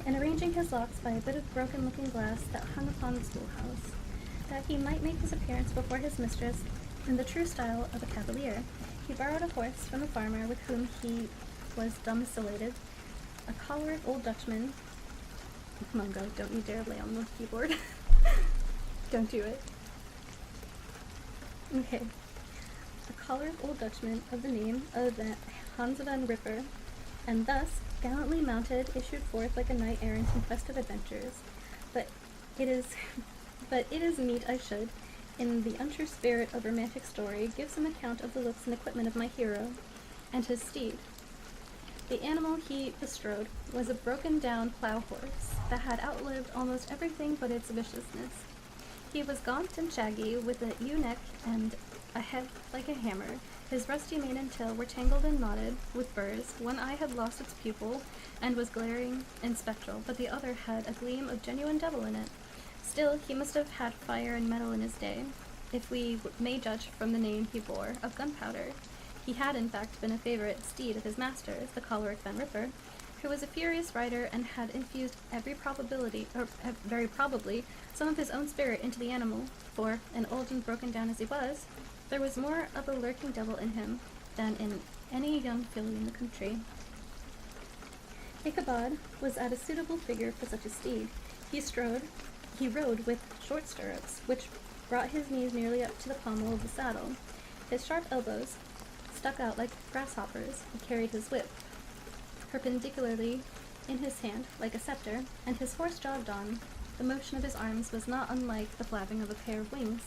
and arranging his locks by a bit of broken-looking glass that hung upon the schoolhouse, that he might make his appearance before his mistress in the true style of a cavalier. He borrowed a horse from the farmer with whom he was domiciliated, a choleric old Dutchman. Mungo, don't you dare lay on the keyboard. Don't do it. Okay. A choleric old Dutchman of the name of Hans van Ripper, and thus, gallantly mounted, issued forth like a knight-errant in quest of adventures. But it is meet I should, in the untrue spirit of romantic story, give some account of the looks and equipment of my hero, and his steed. The animal he bestrode was a broken-down plough horse that had outlived almost everything but its viciousness. He was gaunt and shaggy, with a ewe-neck and a head like a hammer. His rusty mane and tail were tangled and knotted with burrs. One eye had lost its pupil and was glaring and spectral, but the other had a gleam of genuine devil in it. Still, he must have had fire and metal in his day, if we may judge from the name he bore of Gunpowder. He had, in fact, been a favorite steed of his master's, the choleric Van Ripper, who was a furious rider and had infused very probably, some of his own spirit into the animal, for, and old and broken down as he was, there was more of a lurking devil in him than in any young filly in the country. Ichabod was at a suitable figure for such a steed. He rode with short stirrups, which brought his knees nearly up to the pommel of the saddle. His sharp elbows stuck out like grasshoppers. He carried his whip perpendicularly in his hand, like a scepter, and his horse jogged on. The motion of his arms was not unlike the flapping of a pair of wings.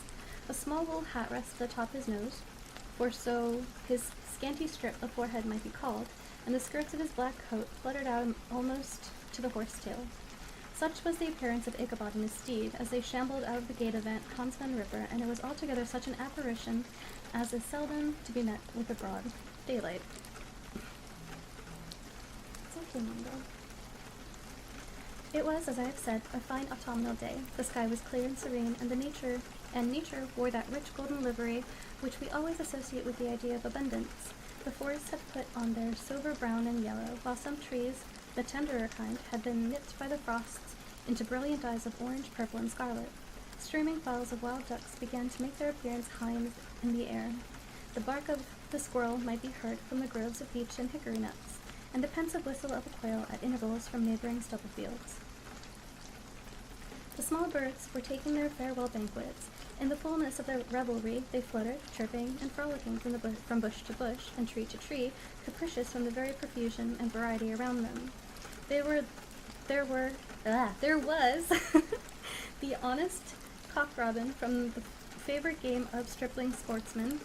A small wool hat rested atop his nose, for so his scanty strip of forehead might be called, and the skirts of his black coat fluttered out almost to the horsetail. Such was the appearance of Ichabod and his steed as they shambled out of the gate of Hans Van Ripper, and it was altogether such an apparition as is seldom to be met with the broad daylight. It was, as I have said, a fine autumnal day. The sky was clear and serene, and nature wore that rich golden livery which we always associate with the idea of abundance. The forests had put on their sober brown and yellow, while some trees, the tenderer kind, had been nipped by the frosts into brilliant dyes of orange, purple, and scarlet. Streaming files of wild ducks began to make their appearance high in the air. The bark of the squirrel might be heard from the groves of beech and hickory nuts, and the pensive whistle of a quail at intervals from neighboring stubble fields. The small birds were taking their farewell banquets. In the fullness of their revelry, they fluttered, chirping and frolicking from bush to bush and tree to tree, capricious from the very profusion and variety around them. There was the honest cock-robin from the favorite game of stripling sportsmen,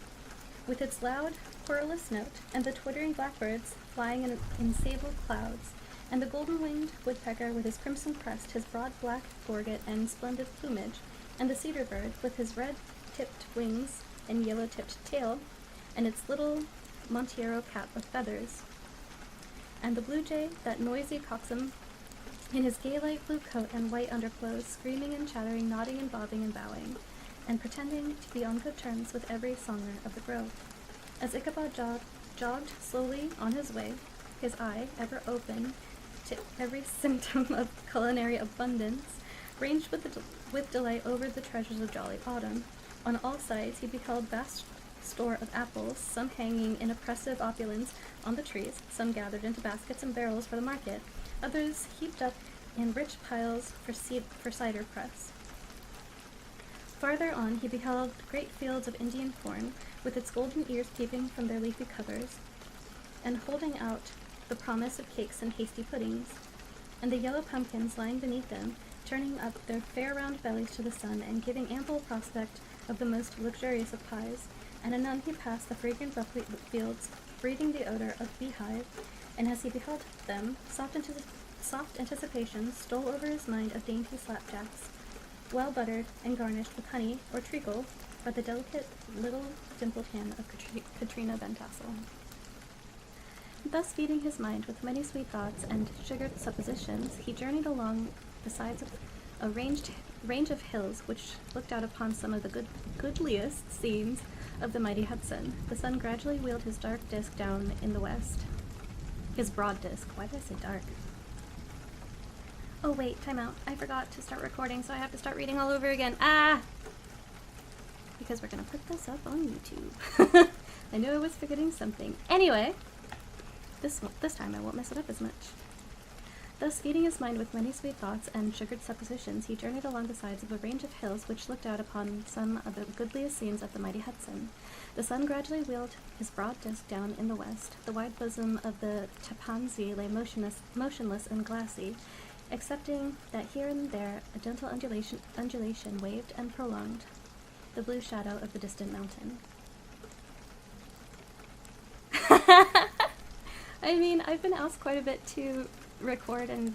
with its loud, querulous note, and the twittering blackbirds flying in sable clouds, and the golden-winged woodpecker with his crimson crest, his broad black gorget and splendid plumage, and the cedar bird with his red-tipped wings and yellow-tipped tail, and its little Montiero cap of feathers, and the blue jay, that noisy coxswain, in his gay light blue coat and white underclothes, screaming and chattering, nodding and bobbing and bowing, and pretending to be on good terms with every songer of the grove. As Ichabod jogged slowly on his way, his eye, ever open to every symptom of culinary abundance, ranged with delight over the treasures of jolly autumn. On all sides he beheld vast store of apples, some hanging in oppressive opulence on the trees, some gathered into baskets and barrels for the market, others heaped up in rich piles for cider press. Farther on he beheld great fields of Indian corn, with its golden ears peeping from their leafy covers, and holding out the promise of cakes and hasty puddings, and the yellow pumpkins lying beneath them, turning up their fair round bellies to the sun, and giving ample prospect of the most luxurious of pies. And anon he passed the fragrant buckwheat fields, breathing the odor of beehive, and as he beheld them, soft anticipation stole over his mind of dainty slapjacks, well buttered and garnished with honey or treacle by the delicate little dimpled hand of Katrina Van Tassel. Thus feeding his mind with many sweet thoughts and sugared suppositions, he journeyed along the sides of a range of hills which looked out upon some of the goodliest scenes of the mighty Hudson. The sun gradually wheeled his dark disk down in the west. His broad disk. Why did I say dark? Oh wait, time out. I forgot to start recording, so I have to start reading all over again. Because we're gonna put this up on YouTube. I knew I was forgetting something. Anyway, this time I won't mess it up as much. Thus, feeding his mind with many sweet thoughts and sugared suppositions, he journeyed along the sides of a range of hills which looked out upon some of the goodliest scenes of the mighty Hudson. The sun gradually wheeled his broad disk down in the west. The wide bosom of the Tapansee lay motionless and glassy, excepting that here and there a gentle undulation waved and prolonged the blue shadow of the distant mountain. I mean, I've been asked quite a bit to record and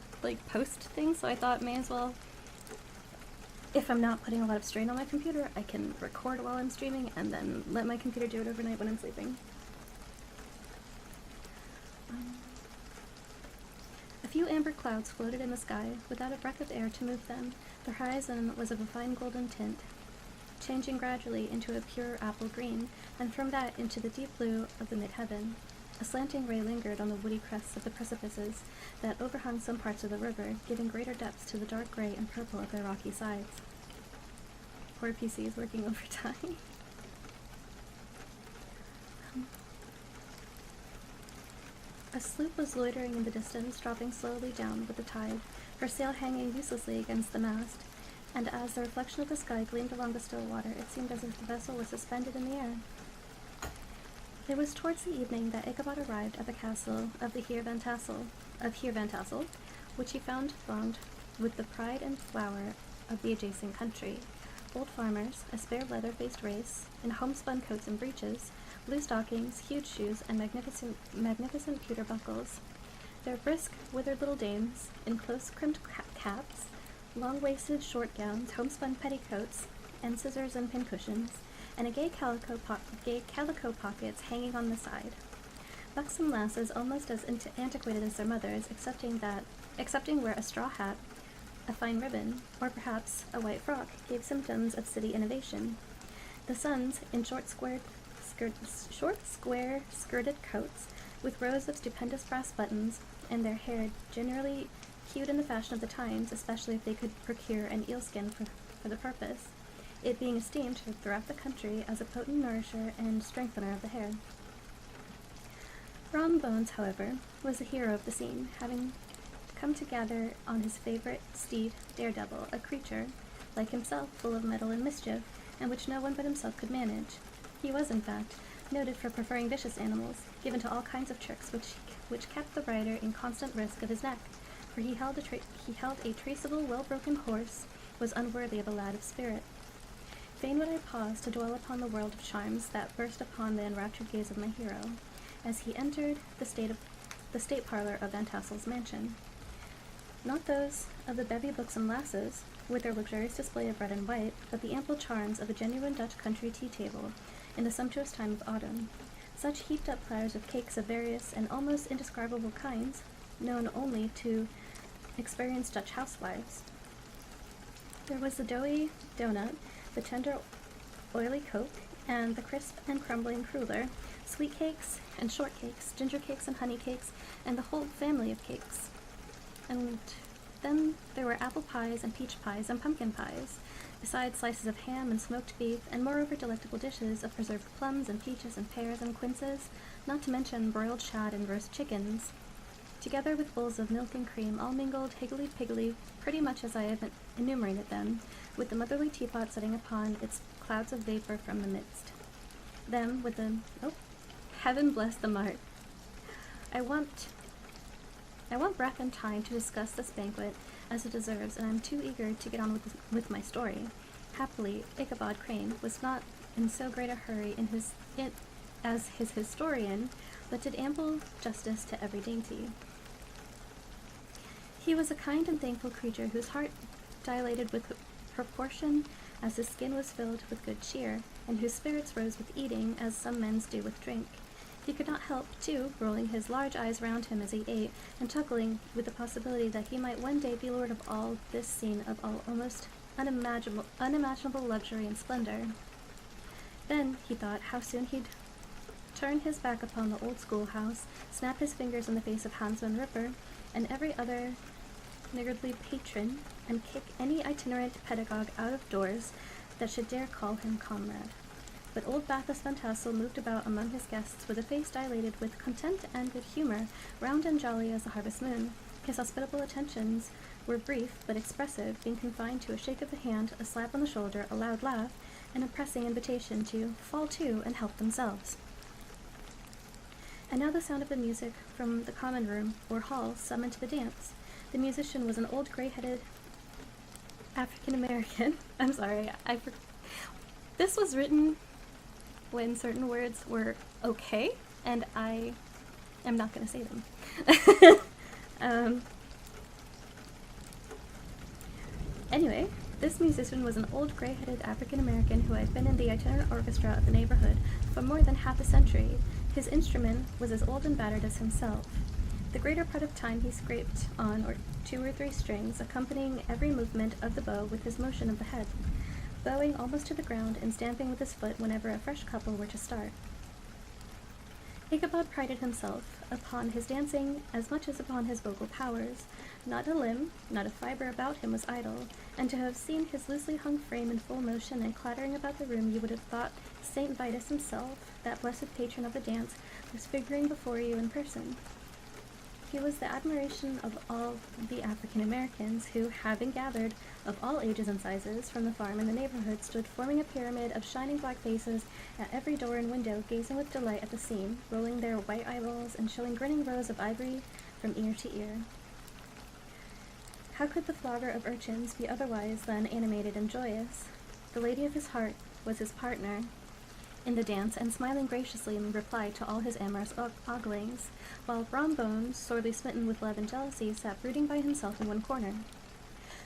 post things, so I thought may as well, if I'm not putting a lot of strain on my computer, I can record while I'm streaming and then let my computer do it overnight when I'm sleeping. A few amber clouds floated in the sky without a breath of air to move them. The horizon was of a fine golden tint, changing gradually into a pure apple green, and from that into the deep blue of the mid-heaven. A slanting ray lingered on the woody crests of the precipices that overhung some parts of the river, giving greater depths to the dark gray and purple of their rocky sides. Poor PC is working overtime. A sloop was loitering in the distance, dropping slowly down with the tide, her sail hanging uselessly against the mast, and as the reflection of the sky gleamed along the still water, it seemed as if the vessel was suspended in the air. It was towards the evening that Ichabod arrived at the castle of Heer Van Tassel, which he found thronged with the pride and flower of the adjacent country. old farmers, a spare leather-faced race, in homespun coats and breeches, blue stockings, huge shoes, and magnificent pewter buckles. Their brisk, withered little dames, in close-crimped caps, long-waisted short gowns, homespun petticoats, and scissors and pincushions, and gay calico pockets hanging on the side. Buxom lasses almost as antiquated as their mothers, excepting where a straw hat, a fine ribbon, or perhaps a white frock gave symptoms of city innovation. The sons, in short square skirted coats, with rows of stupendous brass buttons, and their hair generally hued in the fashion of the times, especially if they could procure an eelskin for the purpose, it being esteemed throughout the country as a potent nourisher and strengthener of the hair. Brom Bones, however, was the hero of the scene, having come to gather on his favorite steed, Daredevil, a creature, like himself, full of mettle and mischief, and which no one but himself could manage. He was, in fact, noted for preferring vicious animals, given to all kinds of tricks which kept the rider in constant risk of his neck, for he held a traceable, well-broken horse, was unworthy of a lad of spirit. Fain would I pause to dwell upon the world of charms that burst upon the enraptured gaze of my hero, as he entered the state parlor of Van Tassel's mansion. Not those of the bevy buxom lasses, with their luxurious display of red and white, but the ample charms of a genuine Dutch country tea-table in the sumptuous time of autumn. Such heaped-up platters of cakes of various and almost indescribable kinds, known only to experienced Dutch housewives. There was the doughy donut, the tender oily coke, and the crisp and crumbling cruller, sweet cakes and shortcakes, ginger cakes and honey cakes, and the whole family of cakes. And then there were apple pies and peach pies and pumpkin pies, besides slices of ham and smoked beef, and moreover delectable dishes of preserved plums and peaches and pears and quinces, not to mention broiled shad and roast chickens, together with bowls of milk and cream, all mingled higgledy-piggledy, pretty much as I have enumerated them, with the motherly teapot setting upon its clouds of vapor from the midst. Then, with the heaven bless the mart. I want breath and time to discuss this banquet as it deserves, and I'm too eager to get on with my story. Happily, Ichabod Crane was not in so great a hurry as his historian, but did ample justice to every dainty. He was a kind and thankful creature whose heart dilated with proportion as his skin was filled with good cheer, and whose spirits rose with eating as some men's do with drink. He could not help, too, rolling his large eyes round him as he ate, and chuckling with the possibility that he might one day be lord of all this scene of all almost unimaginable luxury and splendor. Then, he thought, how soon he'd turn his back upon the old schoolhouse, snap his fingers in the face of Hans Van Ripper and every other niggardly patron, and kick any itinerant pedagogue out of doors that should dare call him comrade. But old Bathus Van Tassel moved about among his guests with a face dilated with content and good humor, round and jolly as the harvest moon. His hospitable attentions were brief but expressive, being confined to a shake of the hand, a slap on the shoulder, a loud laugh, and a pressing invitation to fall to and help themselves. And now the sound of the music from the common room, or hall, summoned to the dance. The musician was an old gray-headed African-American. I'm sorry, this was written when certain words were okay, and I am not going to say them. Anyway, this musician was an old gray-headed African-American who had been in the itinerant orchestra of the neighborhood for more than half a century. His instrument was as old and battered as himself. The greater part of time he scraped on 2 or 3 strings, accompanying every movement of the bow with his motion of the head, bowing almost to the ground and stamping with his foot whenever a fresh couple were to start. Ichabod prided himself upon his dancing as much as upon his vocal powers. Not a limb, not a fiber about him was idle, and to have seen his loosely hung frame in full motion and clattering about the room, you would have thought St. Vitus himself, that blessed patron of the dance, was figuring before you in person. He was the admiration of all the African-Americans who, having gathered, of all ages and sizes, from the farm in the neighborhood, stood forming a pyramid of shining black faces at every door and window, gazing with delight at the scene, rolling their white eyeballs and showing grinning rows of ivory from ear to ear. How could the flogger of urchins be otherwise than animated and joyous? The lady of his heart was his partner in the dance and smiling graciously in reply to all his amorous oglings, while Brombones, sorely smitten with love and jealousy, sat brooding by himself in one corner.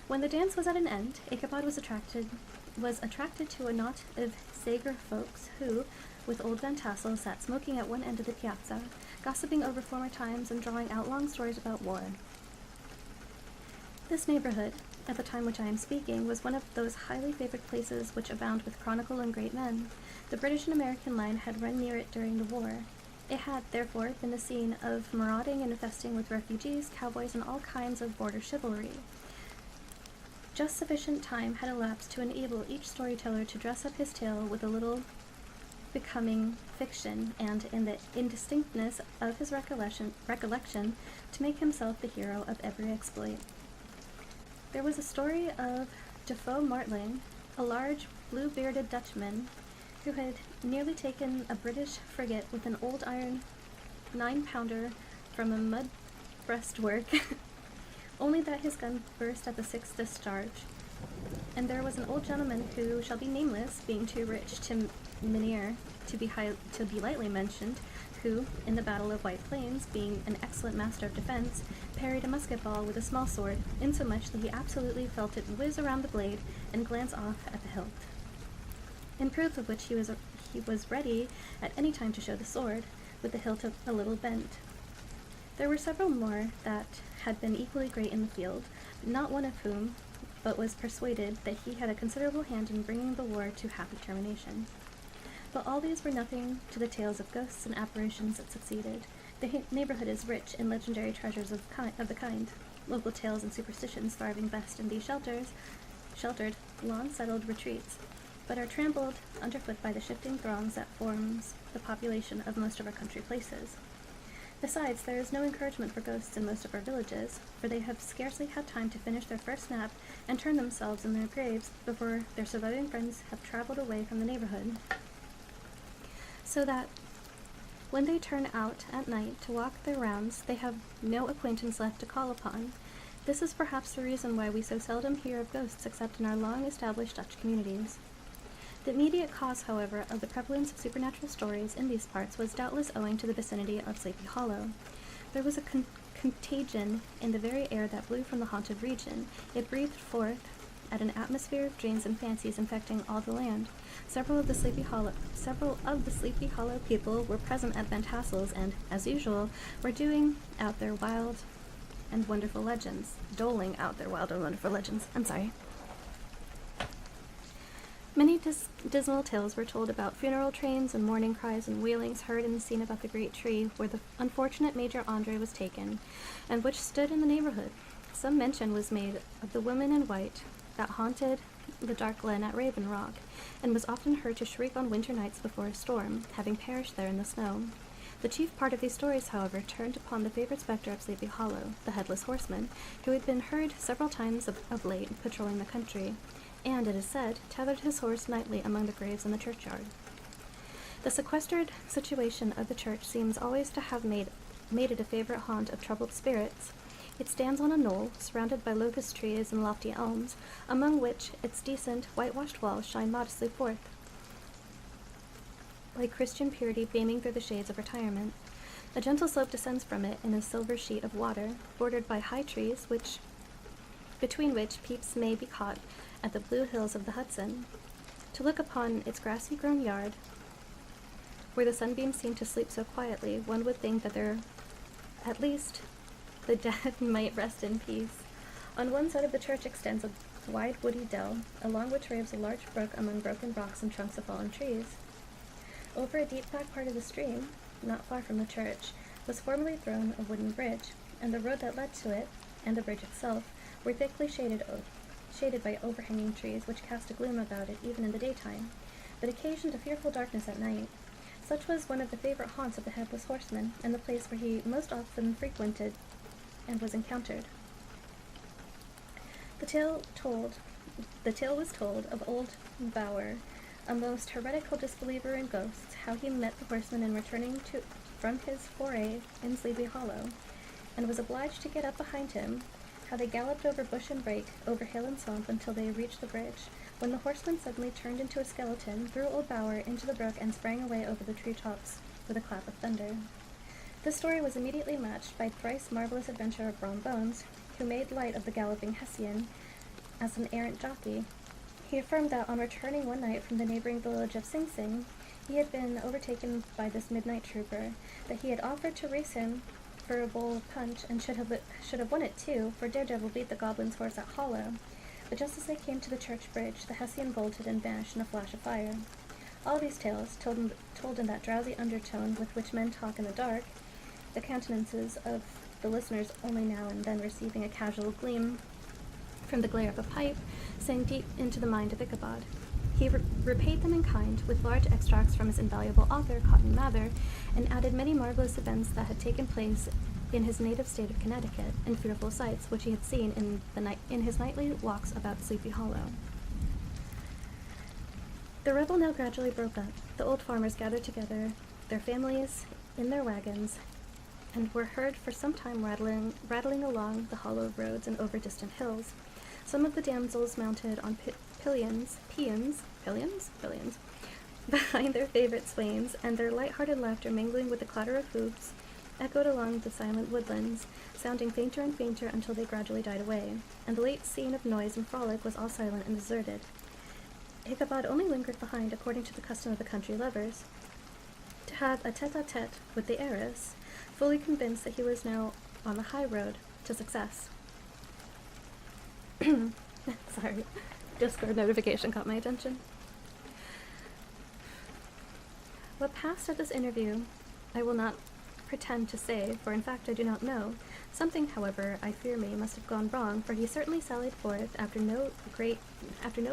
When the dance was at an end, Ichabod was attracted to a knot of Sager folks who, with old Van Tassel, sat smoking at one end of the piazza, gossiping over former times and drawing out long stories about war. This neighborhood, at the time which I am speaking, was one of those highly favored places which abound with chronicle and great men. The British and American line had run near it during the war. It had, therefore, been the scene of marauding and infesting with refugees, cowboys, and all kinds of border chivalry. Just sufficient time had elapsed to enable each storyteller to dress up his tale with a little becoming fiction, and in the indistinctness of his recollection to make himself the hero of every exploit. There was a story of Defoe Martling, a large, blue-bearded Dutchman, who had nearly taken a British frigate with an old iron 9-pounder from a mud breastwork, only that his gun burst at the 6th discharge. And there was an old gentleman who shall be nameless, being too rich to to be lightly mentioned, who, in the Battle of White Plains, being an excellent master of defense, parried a musket ball with a small sword, insomuch that he absolutely felt it whiz around the blade and glance off at the hilt. In proof of which he was ready at any time to show the sword, with the hilt a little bent. There were several more that had been equally great in the field, not one of whom but was persuaded that he had a considerable hand in bringing the war to happy termination. But all these were nothing to the tales of ghosts and apparitions that succeeded. The neighborhood is rich in legendary treasures of the kind, local tales and superstitions thriving best in these sheltered, long-settled retreats, but are trampled underfoot by the shifting throngs that forms the population of most of our country places. Besides, there is no encouragement for ghosts in most of our villages, for they have scarcely had time to finish their first nap and turn themselves in their graves before their surviving friends have traveled away from the neighborhood. So that, when they turn out at night to walk their rounds, they have no acquaintance left to call upon. This is perhaps the reason why we so seldom hear of ghosts except in our long-established Dutch communities. The immediate cause, however, of the prevalence of supernatural stories in these parts was doubtless owing to the vicinity of Sleepy Hollow. There was a contagion in the very air that blew from the haunted region. It breathed forth at an atmosphere of dreams and fancies infecting all the land. Several of the Sleepy Hollow people were present at Van Tassel's and, as usual, were doling out their wild and wonderful legends. Many dismal tales were told about funeral trains and mourning cries and wailings heard in the scene about the great tree where the unfortunate Major Andre was taken, and which stood in the neighborhood. Some mention was made of the woman in white that haunted the dark glen at Raven Rock, and was often heard to shriek on winter nights before a storm, having perished there in the snow. The chief part of these stories, however, turned upon the favorite spectre of Sleepy Hollow, the Headless Horseman, who had been heard several times of late patrolling the country, and, it is said, tethered his horse nightly among the graves in the churchyard. The sequestered situation of the church seems always to have made it a favorite haunt of troubled spirits. It stands on a knoll, surrounded by locust trees and lofty elms, among which its decent, whitewashed walls shine modestly forth, like Christian purity beaming through the shades of retirement. A gentle slope descends from it in a silver sheet of water, bordered by high trees, between which peeps may be caught at the blue hills of the Hudson. To look upon its grassy-grown yard, where the sunbeams seem to sleep so quietly, one would think that there, at least, the dead might rest in peace. On one side of the church extends a wide woody dell, along which raves a large brook among broken rocks and trunks of fallen trees. Over a deep back part of the stream, not far from the church, was formerly thrown a wooden bridge, and the road that led to it, and the bridge itself, were thickly shaded by overhanging trees, which cast a gloom about it even in the daytime, but occasioned a fearful darkness at night. Such was one of the favorite haunts of the Headless Horseman, and the place where he most often frequented and was encountered. The tale was told of old Bower, a most heretical disbeliever in ghosts, how he met the horseman in returning from his foray in Sleepy Hollow, and was obliged to get up behind him, how they galloped over bush and brake, over hill and swamp, until they reached the bridge, when the horseman suddenly turned into a skeleton, threw old Bauer into the brook, and sprang away over the treetops with a clap of thunder. This story was immediately matched by thrice marvelous adventurer Brom Bones, who made light of the galloping Hessian as an errant jockey. He affirmed that on returning one night from the neighboring village of Sing Sing, he had been overtaken by this midnight trooper, that he had offered to race him for a bowl of punch, and should have won it too, for Daredevil beat the goblin's horse at Hollow. But just as they came to the church bridge, the Hessian bolted and vanished in a flash of fire. All these tales, told in that drowsy undertone with which men talk in the dark, the countenances of the listeners only now and then receiving a casual gleam from the glare of a pipe, sank deep into the mind of Ichabod. He repaid them in kind with large extracts from his invaluable author, Cotton Mather, and added many marvelous events that had taken place in his native state of Connecticut, and fearful sights which he had seen in his nightly walks about Sleepy Hollow. The revel now gradually broke up. The old farmers gathered together, their families in their wagons, and were heard for some time rattling along the hollow roads and over distant hills. Some of the damsels mounted on pillions, behind their favorite swains, and their light-hearted laughter mingling with the clatter of hoofs, echoed along the silent woodlands, sounding fainter and fainter until they gradually died away, and the late scene of noise and frolic was all silent and deserted. Ichabod only lingered behind, according to the custom of the country lovers, to have a tete-a-tete with the heiress, fully convinced that he was now on the high road to success. Sorry, Discord notification caught my attention. What passed at this interview, I will not pretend to say, for in fact I do not know. Something, however, I fear me, must have gone wrong, for he certainly sallied forth after no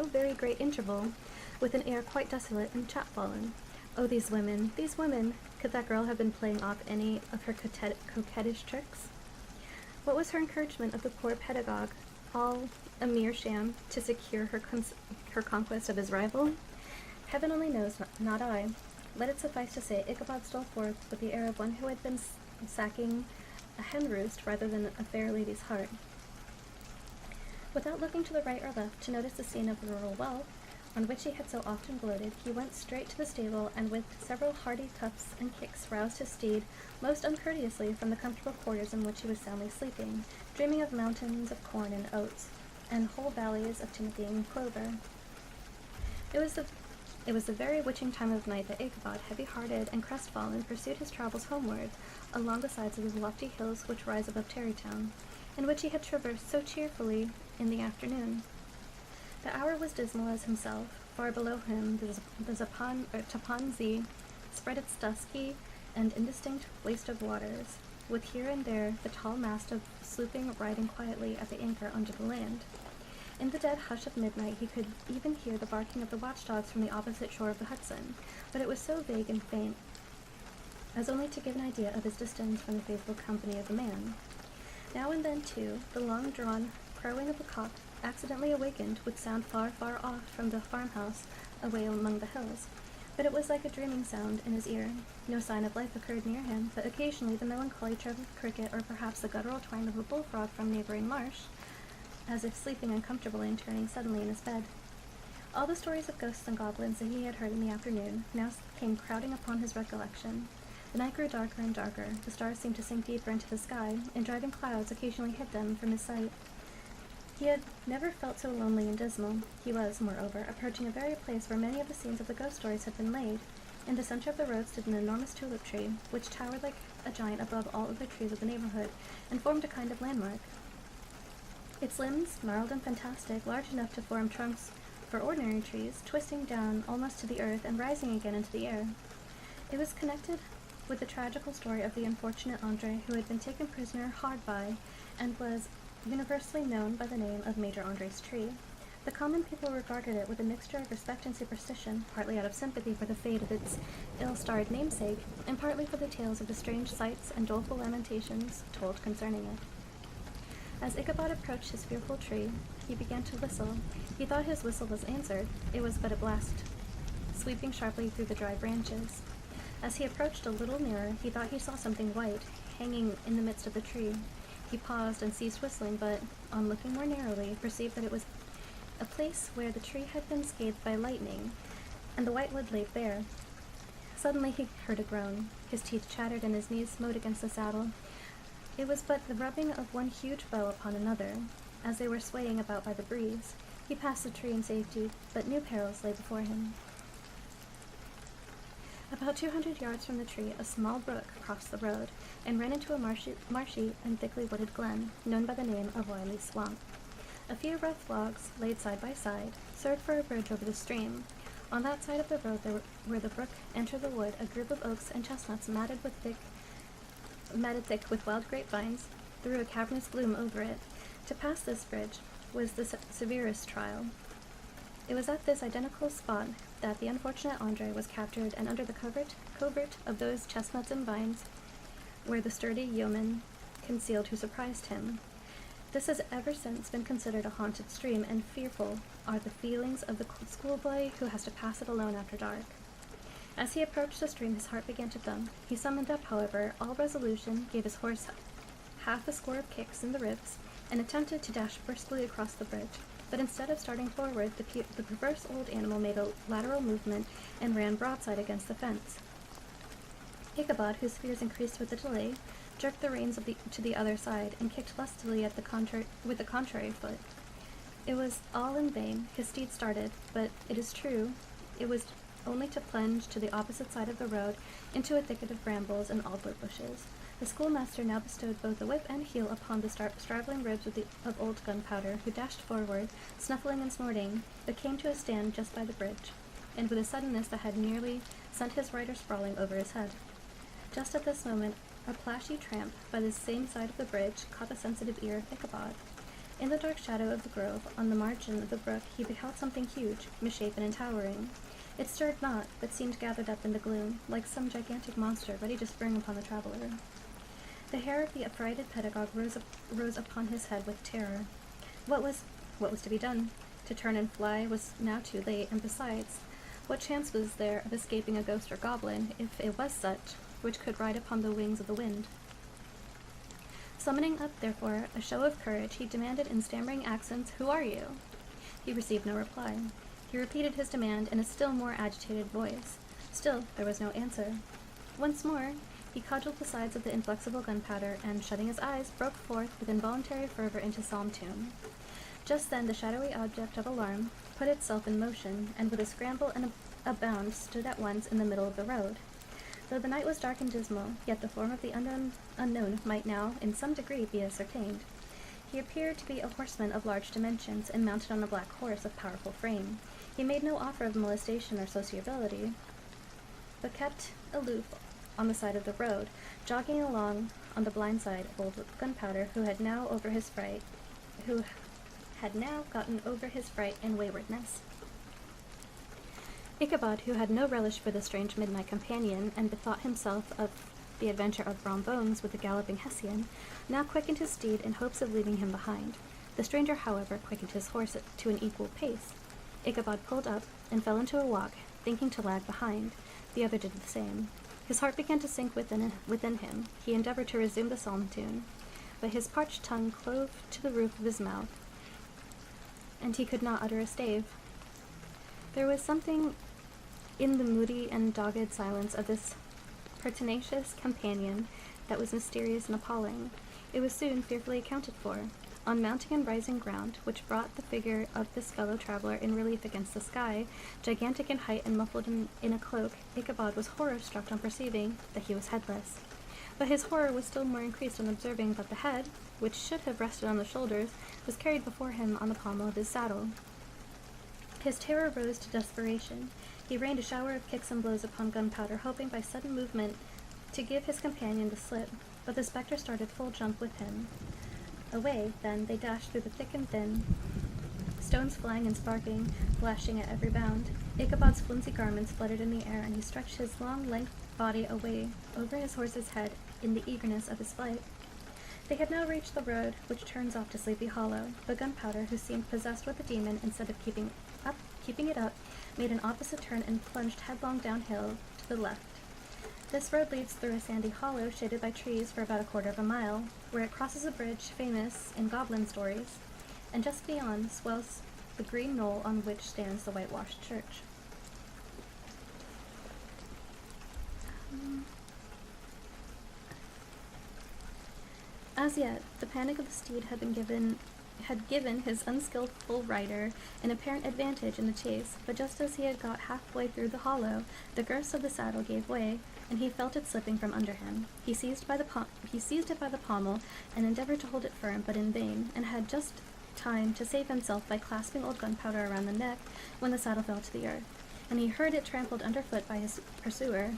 very great interval, with an air quite desolate and chapfallen. Oh, these women! Could that girl have been playing off any of her coquettish tricks? What was her encouragement of the poor pedagogue, all a mere sham, to secure her conquest of his rival? Heaven only knows, not I. Let it suffice to say, Ichabod stole forth with the air of one who had been sacking a hen roost rather than a fair lady's heart. Without looking to the right or left to notice the scene of rural wealth, on which he had so often gloated, he went straight to the stable, and with several hearty cuffs and kicks roused his steed most uncourteously from the comfortable quarters in which he was soundly sleeping, dreaming of mountains of corn and oats, and whole valleys of timothy and clover. It was the very witching time of night that Ichabod, heavy-hearted and crestfallen, pursued his travels homeward, along the sides of the lofty hills which rise above Tarrytown, and which he had traversed so cheerfully in the afternoon. The hour was dismal as himself. Far below him the Tappan Zee spread its dusky and indistinct waste of waters, with here and there the tall mast of slooping riding quietly at the anchor under the land. In the dead hush of midnight he could even hear the barking of the watchdogs from the opposite shore of the Hudson, but it was so vague and faint as only to give an idea of his distance from the faithful company of the man. Now and then, too, the long-drawn crowing of a cock accidentally awakened would sound far, far off from the farmhouse away among the hills, but it was like a dreaming sound in his ear. No sign of life occurred near him, but occasionally the melancholy chirp of a cricket, or perhaps the guttural twang of a bullfrog from neighboring marsh, as if sleeping uncomfortably and turning suddenly in his bed. All the stories of ghosts and goblins that he had heard in the afternoon now came crowding upon his recollection. The night grew darker and darker, the stars seemed to sink deeper into the sky, and driving clouds occasionally hid them from his sight. He had never felt so lonely and dismal. He was, moreover, approaching a very place where many of the scenes of the ghost stories had been laid. In the center of the road stood an enormous tulip tree, which towered like a giant above all other trees of the neighborhood, and formed a kind of landmark. Its limbs, gnarled and fantastic, large enough to form trunks for ordinary trees, twisting down almost to the earth and rising again into the air. It was connected with the tragical story of the unfortunate Andre, who had been taken prisoner hard by, and was universally known by the name of Major Andre's tree. The common people regarded it with a mixture of respect and superstition, partly out of sympathy for the fate of its ill-starred namesake, and partly for the tales of the strange sights and doleful lamentations told concerning it. As Ichabod approached his fearful tree, he began to whistle. He thought his whistle was answered. It was but a blast, sweeping sharply through the dry branches. As he approached a little nearer, he thought he saw something white, hanging in the midst of the tree. He paused and ceased whistling, but, on looking more narrowly, perceived that it was a place where the tree had been scathed by lightning, and the white wood lay bare. Suddenly he heard a groan. His teeth chattered and his knees smote against the saddle. It was but the rubbing of one huge bow upon another, as they were swaying about by the breeze. He passed the tree in safety, but new perils lay before him. About 200 yards from the tree, a small brook crossed the road and ran into a marshy and thickly wooded glen, known by the name of Wiley Swamp. A few rough logs, laid side by side, served for a bridge over the stream. On that side of the road, where the brook entered the wood, a group of oaks and chestnuts matted thick with wild grapevines threw a cavernous gloom over it. To pass this bridge was the severest trial. It was at this identical spot that the unfortunate Andre was captured, and under the covert of those chestnuts and vines were the sturdy yeomen concealed who surprised him. This has ever since been considered a haunted stream, and fearful are the feelings of the schoolboy who has to pass it alone after dark. As he approached the stream, his heart began to thump. He summoned up, however, all resolution, gave his horse half a score of kicks in the ribs, and attempted to dash briskly across the bridge. But instead of starting forward, the perverse old animal made a lateral movement and ran broadside against the fence. Ichabod, whose fears increased with the delay, jerked the reins to the other side and kicked lustily with the contrary foot. It was all in vain. His steed started, but it is true, it was only to plunge to the opposite side of the road into a thicket of brambles and aldwood bushes. The schoolmaster now bestowed both a whip and heel upon the straggling ribs of old Gunpowder, who dashed forward, snuffling and snorting, but came to a stand just by the bridge, and with a suddenness that had nearly sent his rider sprawling over his head. Just at this moment, a plashy tramp by the same side of the bridge caught the sensitive ear of Ichabod. In the dark shadow of the grove, on the margin of the brook, he beheld something huge, misshapen and towering. It stirred not, but seemed gathered up in the gloom, like some gigantic monster ready to spring upon the traveler. The hair of the affrighted pedagogue rose upon his head with terror. What was to be done? To turn and fly was now too late, and besides, what chance was there of escaping a ghost or goblin, if it was such, which could ride upon the wings of the wind? Summoning up, therefore, a show of courage, he demanded in stammering accents, "Who are you?" He received no reply. He repeated his demand in a still more agitated voice. Still there was no answer. Once more he cudgelled the sides of the inflexible Gunpowder, and, shutting his eyes, broke forth with involuntary fervor into psalm tune. Just then the shadowy object of alarm put itself in motion, and with a scramble and a bound stood at once in the middle of the road. Though the night was dark and dismal, yet the form of the unknown might now, in some degree, be ascertained. He appeared to be a horseman of large dimensions, and mounted on a black horse of powerful frame. He made no offer of molestation or sociability, but kept aloof on the side of the road, jogging along on the blind side of old Gunpowder, who had now gotten over his fright and waywardness. Ichabod, who had no relish for the strange midnight companion, and bethought himself of the adventure of Brom Bones with the galloping Hessian, now quickened his steed in hopes of leaving him behind. The stranger, however, quickened his horse to an equal pace. Ichabod pulled up and fell into a walk, thinking to lag behind. The other did the same. His heart began to sink within him. He endeavored to resume the psalm tune, but his parched tongue clove to the roof of his mouth, and he could not utter a stave. There was something in the moody and dogged silence of this pertinacious companion that was mysterious and appalling. It was soon fearfully accounted for. On mounting and rising ground, which brought the figure of this fellow traveler in relief against the sky, gigantic in height and muffled in a cloak, Ichabod was horror-struck on perceiving that he was headless. But his horror was still more increased on observing that the head, which should have rested on the shoulders, was carried before him on the pommel of his saddle. His terror rose to desperation. He rained a shower of kicks and blows upon Gunpowder, hoping by sudden movement to give his companion the slip, but the spectre started full jump with him. Away, then, they dashed through the thick and thin, stones flying and sparking, flashing at every bound. Ichabod's flimsy garments fluttered in the air, and he stretched his long, lank body away over his horse's head in the eagerness of his flight. They had now reached the road which turns off to Sleepy Hollow, but Gunpowder, who seemed possessed with a demon, instead of keeping it up, made an opposite turn and plunged headlong downhill to the left. This road leads through a sandy hollow shaded by trees for about a quarter of a mile, where it crosses a bridge famous in goblin stories, and just beyond swells the green knoll on which stands the whitewashed church. As yet, the panic of the steed had given his unskillful rider an apparent advantage in the chase, but just as he had got halfway through the hollow, the girths of the saddle gave way, and he felt it slipping from under him. He seized it by the pommel and endeavored to hold it firm, but in vain, and had just time to save himself by clasping old Gunpowder around the neck when the saddle fell to the earth, and he heard it trampled underfoot by his pursuer.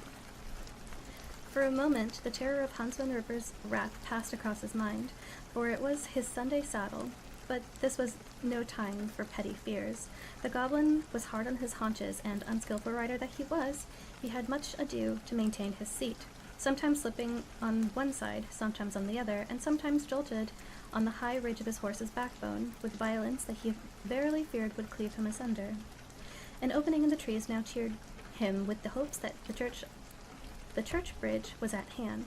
For a moment, the terror of Hans Van Ripper's wrath passed across his mind, for it was his Sunday saddle. But this was no time for petty fears. The goblin was hard on his haunches, and, unskillful rider that he was, he had much ado to maintain his seat, sometimes slipping on one side, sometimes on the other, and sometimes jolted on the high ridge of his horse's backbone, with violence that he verily feared would cleave him asunder. An opening in the trees now cheered him with the hopes that the church bridge was at hand.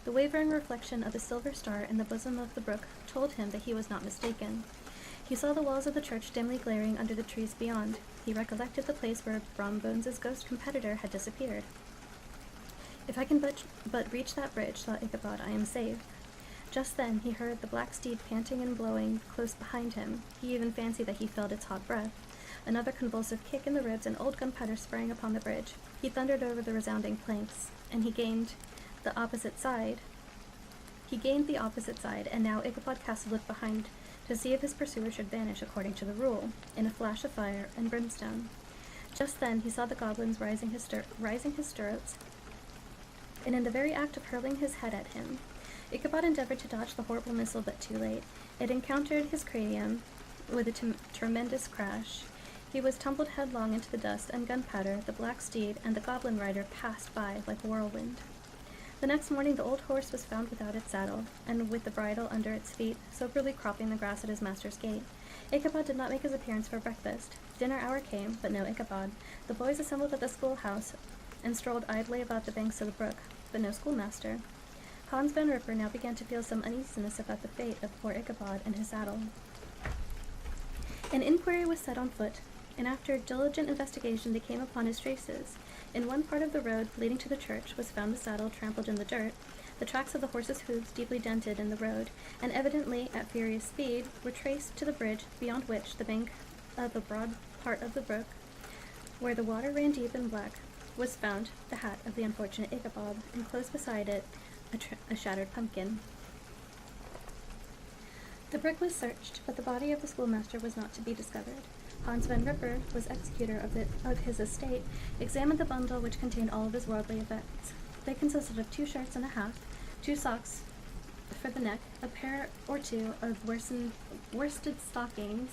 The wavering reflection of the silver star in the bosom of the brook told him that he was not mistaken. He saw the walls of the church dimly glaring under the trees beyond. He recollected the place where Brombones' ghost competitor had disappeared. If I can but reach that bridge, thought Ichabod, I am safe. Just then he heard the black steed panting and blowing close behind him. He even fancied that he felt its hot breath. Another convulsive kick in the ribs, and old Gunpowder sprang upon the bridge. He thundered over the resounding planks, and he gained the opposite side, and now Ichabod cast a look behind to see if his pursuer should vanish according to the rule, in a flash of fire and brimstone. Just then he saw the goblins rising his stirrups, and in the very act of hurling his head at him. Ichabod endeavored to dodge the horrible missile, but too late. It encountered his cranium with a tremendous crash. He was tumbled headlong into the dust, and Gunpowder, the black steed, and the goblin rider passed by like a whirlwind. The next morning the old horse was found without its saddle, and with the bridle under its feet, soberly cropping the grass at his master's gate. Ichabod did not make his appearance for breakfast. Dinner hour came, but no Ichabod. The boys assembled at the schoolhouse, and strolled idly about the banks of the brook, but no schoolmaster. Hans Van Ripper now began to feel some uneasiness about the fate of poor Ichabod and his saddle. An inquiry was set on foot, and after diligent investigation they came upon his traces. In one part of the road leading to the church was found the saddle trampled in the dirt, the tracks of the horse's hooves deeply dented in the road, and evidently at furious speed, were traced to the bridge, beyond which the bank of a broad part of the brook, where the water ran deep and black, was found the hat of the unfortunate Ichabod, and close beside it a shattered pumpkin. The brook was searched, but the body of the schoolmaster was not to be discovered. Hans Van Ripper was executor of his estate, examined the bundle which contained all of his worldly effects. They consisted of 2 shirts and a half, 2 socks for the neck, a pair or 2 of worsted stockings,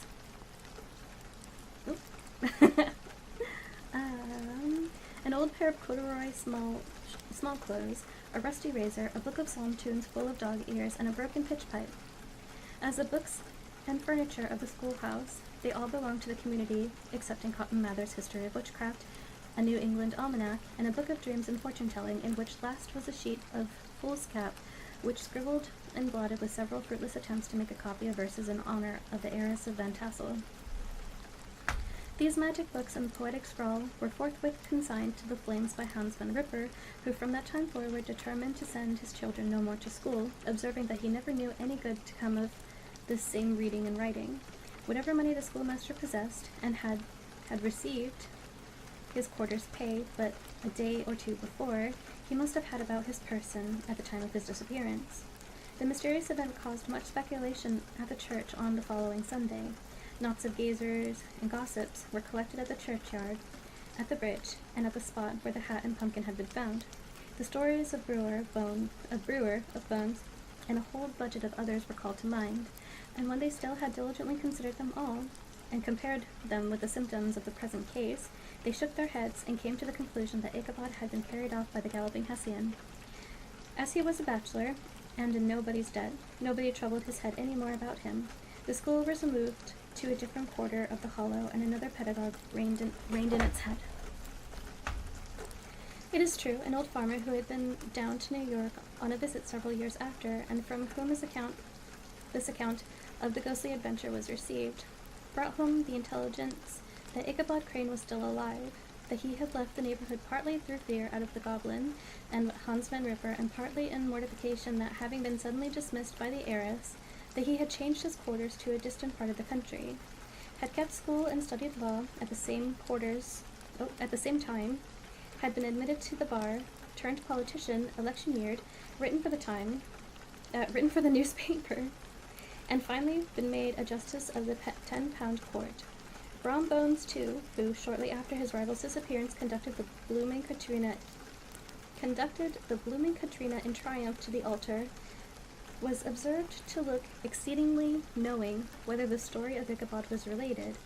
an old pair of corduroy small clothes, a rusty razor, a book of psalm tunes full of dog ears, and a broken pitch pipe. As the books and furniture of the schoolhouse, they all belonged to the community, excepting Cotton Mather's History of Witchcraft, a New England Almanac, and a book of dreams and fortune-telling, in which last was a sheet of foolscap, which scribbled and blotted with several fruitless attempts to make a copy of verses in honor of the heiress of Van Tassel. These magic books and the poetic scrawl were forthwith consigned to the flames by Hans Van Ripper, who from that time forward determined to send his children no more to school, observing that he never knew any good to come of this same reading and writing. Whatever money the schoolmaster possessed, and had received his quarter's pay but a day or 2 before, he must have had about his person at the time of his disappearance. The mysterious event caused much speculation at the church on the following Sunday. Knots of gazers and gossips were collected at the churchyard, at the bridge, and at the spot where the hat and pumpkin had been found. The stories of brewer of bones, and a whole budget of others were called to mind, and when they still had diligently considered them all, and compared them with the symptoms of the present case, they shook their heads and came to the conclusion that Ichabod had been carried off by the galloping Hessian. As he was a bachelor, and in nobody's debt, nobody troubled his head any more about him. The school was removed to a different quarter of the hollow, and another pedagogue reigned in its head. It is true, an old farmer who had been down to New York on a visit several years after, and from whom this account of the ghostly adventure was received, brought home the intelligence that Ichabod Crane was still alive, that he had left the neighborhood partly through fear out of the goblin and Huntsman River, and partly in mortification that, having been suddenly dismissed by the heiress, that he had changed his quarters to a distant part of the country, had kept school and studied law at the same time, had been admitted to the bar, turned politician, electioneered, written for the newspaper, and finally been made a justice of the 10-pound court. Brom Bones, too, who, shortly after his rival's disappearance, conducted the blooming Katrina in triumph to the altar, was observed to look exceedingly knowing whether the story of Ichabod was related,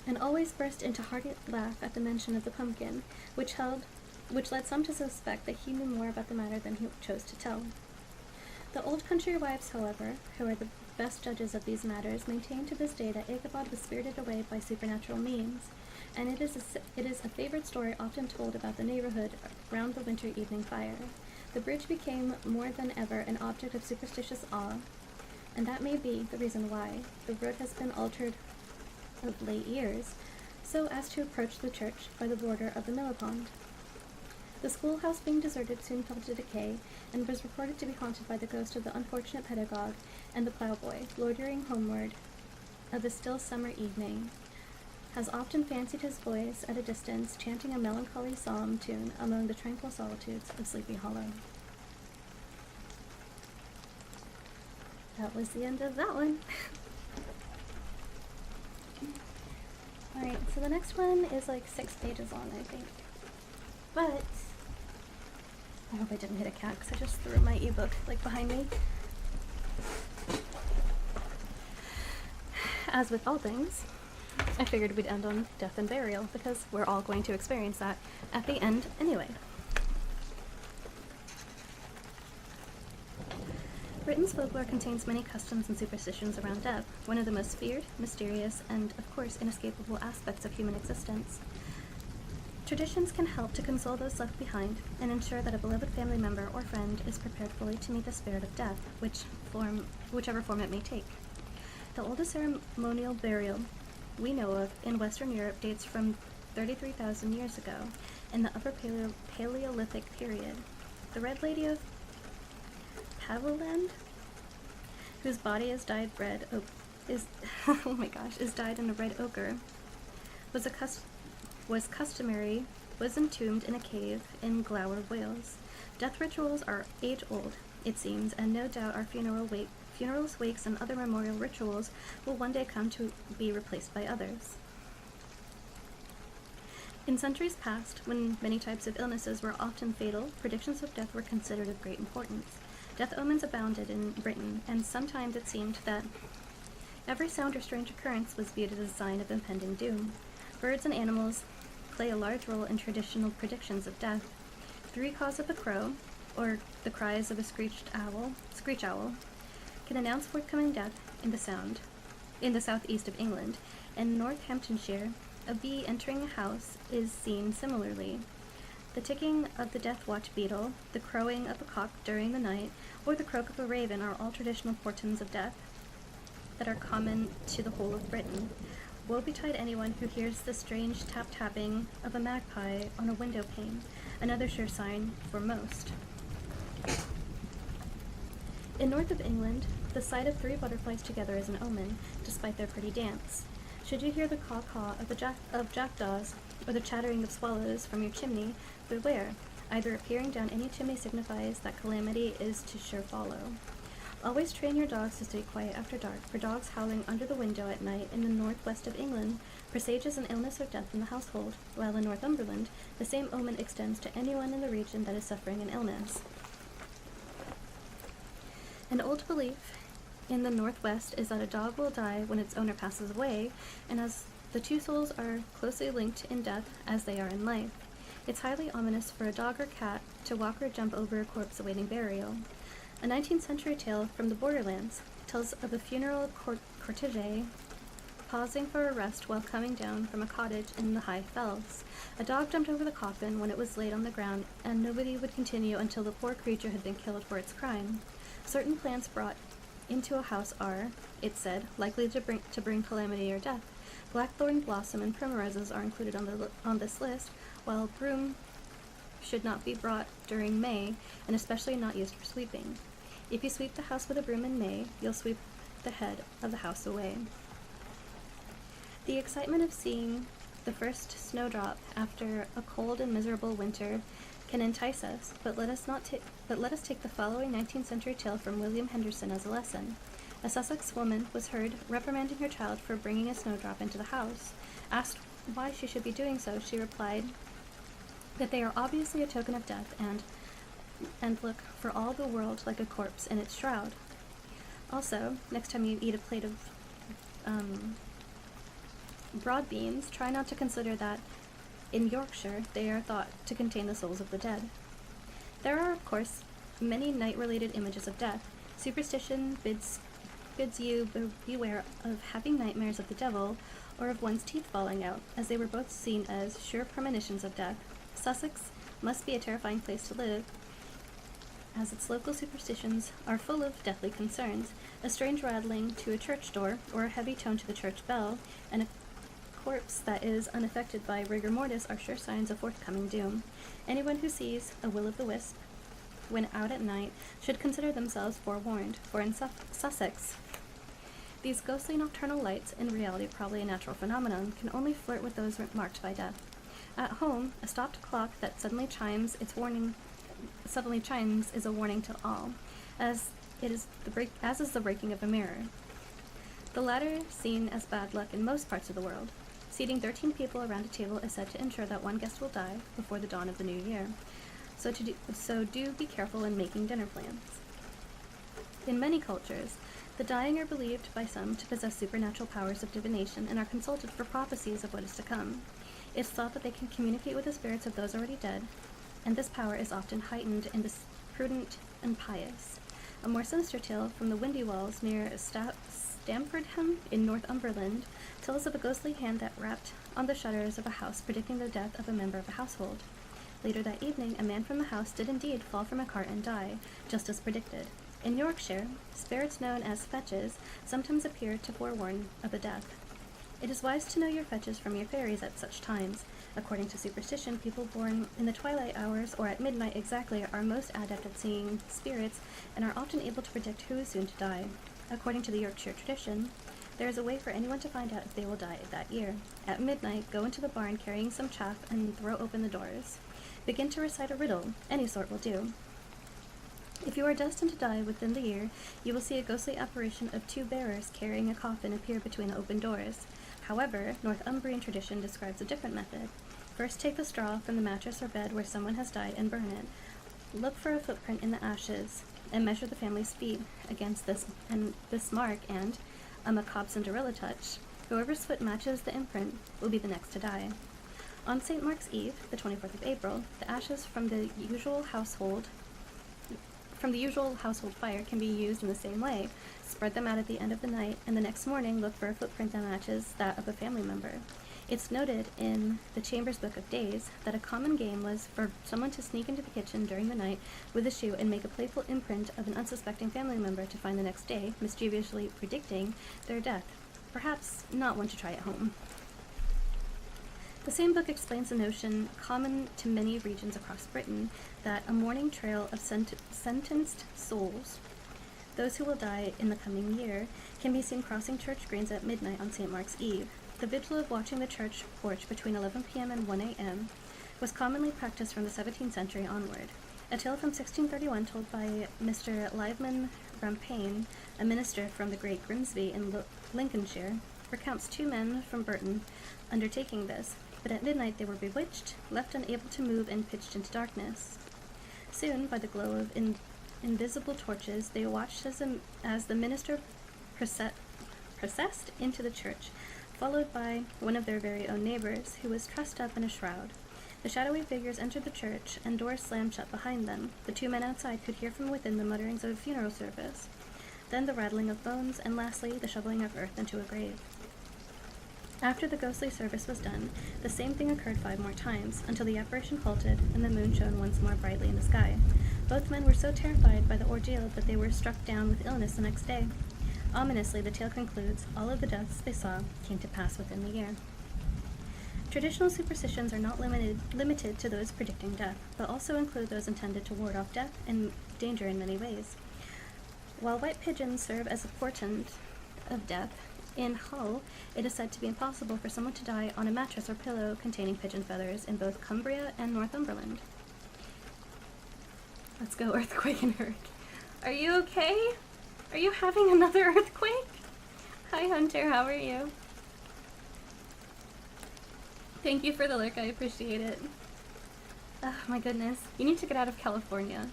and always burst into hearty laugh at the mention of the pumpkin, which led some to suspect that he knew more about the matter than he chose to tell. The old country wives, however, who are the best judges of these matters, maintain to this day that Ichabod was spirited away by supernatural means, and it is a favorite story often told about the neighborhood round the winter evening fire. The bridge became more than ever an object of superstitious awe, and that may be the reason why the road has been altered of late years, so as to approach the church by the border of the mill pond. The schoolhouse being deserted soon fell to decay, and was reported to be haunted by the ghost of the unfortunate pedagogue and the ploughboy, loitering homeward of a still summer evening, has often fancied his voice at a distance, chanting a melancholy psalm tune among the tranquil solitudes of Sleepy Hollow. That was the end of that one. Alright, so the next one is like 6 pages long, I think. But I hope I didn't hit a cat because I just threw my ebook like behind me. As with all things, I figured we'd end on death and burial because we're all going to experience that at the end anyway. Britain's folklore contains many customs and superstitions around death, one of the most feared, mysterious, and, of course, inescapable aspects of human existence. Traditions can help to console those left behind and ensure that a beloved family member or friend is prepared fully to meet the spirit of death, whichever form it may take. The oldest ceremonial burial we know of in Western Europe dates from 33,000 years ago, in the Upper Paleolithic period. The Red Lady of Haviland, whose body is dyed in a red ochre, was entombed in a cave in Glower, Wales. Death rituals are age-old, it seems, and no doubt our funerals, wakes, and other memorial rituals will one day come to be replaced by others. In centuries past, when many types of illnesses were often fatal, predictions of death were considered of great importance. Death omens abounded in Britain, and sometimes it seemed that every sound or strange occurrence was viewed as a sign of impending doom. Birds and animals play a large role in traditional predictions of death. The recaws of a crow, or the cries of a screech owl, can announce forthcoming death in the southeast of England. In Northamptonshire, a bee entering a house is seen similarly. The ticking of the death watch beetle, the crowing of a cock during the night, or the croak of a raven are all traditional portents of death that are common to the whole of Britain. Woe betide anyone who hears the strange tap-tapping of a magpie on a window pane, another sure sign for most. In north of England, the sight of 3 butterflies together is an omen, despite their pretty dance. Should you hear the caw-caw of jackdaws, or the chattering of swallows from your chimney, beware. Either appearing down any chimney signifies that calamity is to sure follow. Always train your dogs to stay quiet after dark, for dogs howling under the window at night in the northwest of England presages an illness or death in the household, while in Northumberland, the same omen extends to anyone in the region that is suffering an illness. An old belief in the Northwest is that a dog will die when its owner passes away, and as the 2 souls are closely linked in death as they are in life, it's highly ominous for a dog or cat to walk or jump over a corpse awaiting burial. A 19th century tale from the borderlands tells of a funeral cortege pausing for a rest while coming down from a cottage in the high fells. A dog jumped over the coffin when it was laid on the ground, and nobody would continue until the poor creature had been killed for its crime. Certain plants brought into a house are, it said, likely to bring calamity or death. Blackthorn blossom and primroses are included on this list, while broom should not be brought during May, and especially not used for sweeping. If you sweep the house with a broom in May, you'll sweep the head of the house away. The excitement of seeing the first snowdrop after a cold and miserable winter can entice us, but let us take the following 19th century tale from William Henderson as a lesson. A Sussex woman was heard reprimanding her child for bringing a snowdrop into the house. Asked why she should be doing so, she replied that they are obviously a token of death and look for all the world like a corpse in its shroud. Also, next time you eat a plate of broad beans, try not to consider that in Yorkshire they are thought to contain the souls of the dead. There are, of course, many night-related images of death. Superstition bids you beware of having nightmares of the devil or of one's teeth falling out, as they were both seen as sure premonitions of death. Sussex must be a terrifying place to live, as its local superstitions are full of deathly concerns. A strange rattling to a church door, or a heavy tone to the church bell, and a corpse that is unaffected by rigor mortis are sure signs of forthcoming doom. Anyone who sees a will-o'-the-wisp when out at night should consider themselves forewarned, for in Sussex, these ghostly nocturnal lights, in reality probably a natural phenomenon, can only flirt with those marked by death. At home, a stopped clock that suddenly chimes is a warning to all, as is the breaking of a mirror. The latter seen as bad luck in most parts of the world. Seating 13 people around a table is said to ensure that one guest will die before the dawn of the new year. So do be careful in making dinner plans. In many cultures, the dying are believed by some to possess supernatural powers of divination and are consulted for prophecies of what is to come. It's thought that they can communicate with the spirits of those already dead, and this power is often heightened in the prudent and pious. A more sinister tale from the Windy Walls near Stamfordham in Northumberland tells of a ghostly hand that rapped on the shutters of a house predicting the death of a member of a household. Later that evening, a man from the house did indeed fall from a cart and die, just as predicted. In Yorkshire, spirits known as fetches sometimes appear to forewarn of a death. It is wise to know your fetches from your fairies at such times. According to superstition, people born in the twilight hours or at midnight exactly are most adept at seeing spirits and are often able to predict who is soon to die. According to the Yorkshire tradition, there is a way for anyone to find out if they will die that year. At midnight, go into the barn carrying some chaff and throw open the doors. Begin to recite a riddle, any sort will do. If you are destined to die within the year, you will see a ghostly apparition of two bearers carrying a coffin appear between the open doors. However, Northumbrian tradition describes a different method. First, take the straw from the mattress or bed where someone has died and burn it. Look for a footprint in the ashes and measure the family's feet against this mark, and, a macabre Cinderella touch, whoever's foot matches the imprint will be the next to die. On St. Mark's Eve, the 24th of April, the ashes from the usual household fire can be used in the same way. Spread them out at the end of the night, and the next morning look for a footprint that matches that of a family member. It's noted in the Chambers Book of Days that a common game was for someone to sneak into the kitchen during the night with a shoe and make a playful imprint of an unsuspecting family member to find the next day, mischievously predicting their death. Perhaps not one to try at home. The same book explains the notion, common to many regions across Britain, that a morning trail of sentenced souls, those who will die in the coming year, can be seen crossing church greens at midnight on St. Mark's Eve. The vigil of watching the church porch between 11 p.m. and 1 a.m. was commonly practiced from the 17th century onward. A tale from 1631 told by Mr. Liveman Rampayne, a minister from the Great Grimsby in Lincolnshire, recounts two men from Burton undertaking this, but at midnight they were bewitched, left unable to move, and pitched into darkness. Soon, by the glow of invisible torches, they watched as the minister processed into the church, followed by one of their very own neighbors, who was trussed up in a shroud. The shadowy figures entered the church, and doors slammed shut behind them. The two men outside could hear from within the mutterings of a funeral service, then the rattling of bones, and lastly, the shoveling of earth into a grave. After the ghostly service was done, the same thing occurred 5 more times, until the apparition halted and the moon shone once more brightly in the sky. Both men were so terrified by the ordeal that they were struck down with illness the next day. Ominously, the tale concludes, all of the deaths they saw came to pass within the year. Traditional superstitions are not limited to those predicting death, but also include those intended to ward off death and danger in many ways. While white pigeons serve as a portent of death, in Hull, it is said to be impossible for someone to die on a mattress or pillow containing pigeon feathers in both Cumbria and Northumberland. Let's go, earthquake and hurricane. Are you okay? Are you having another earthquake? Hi, Hunter, how are you? Thank you for the lurk, I appreciate it. Oh my goodness, you need to get out of California.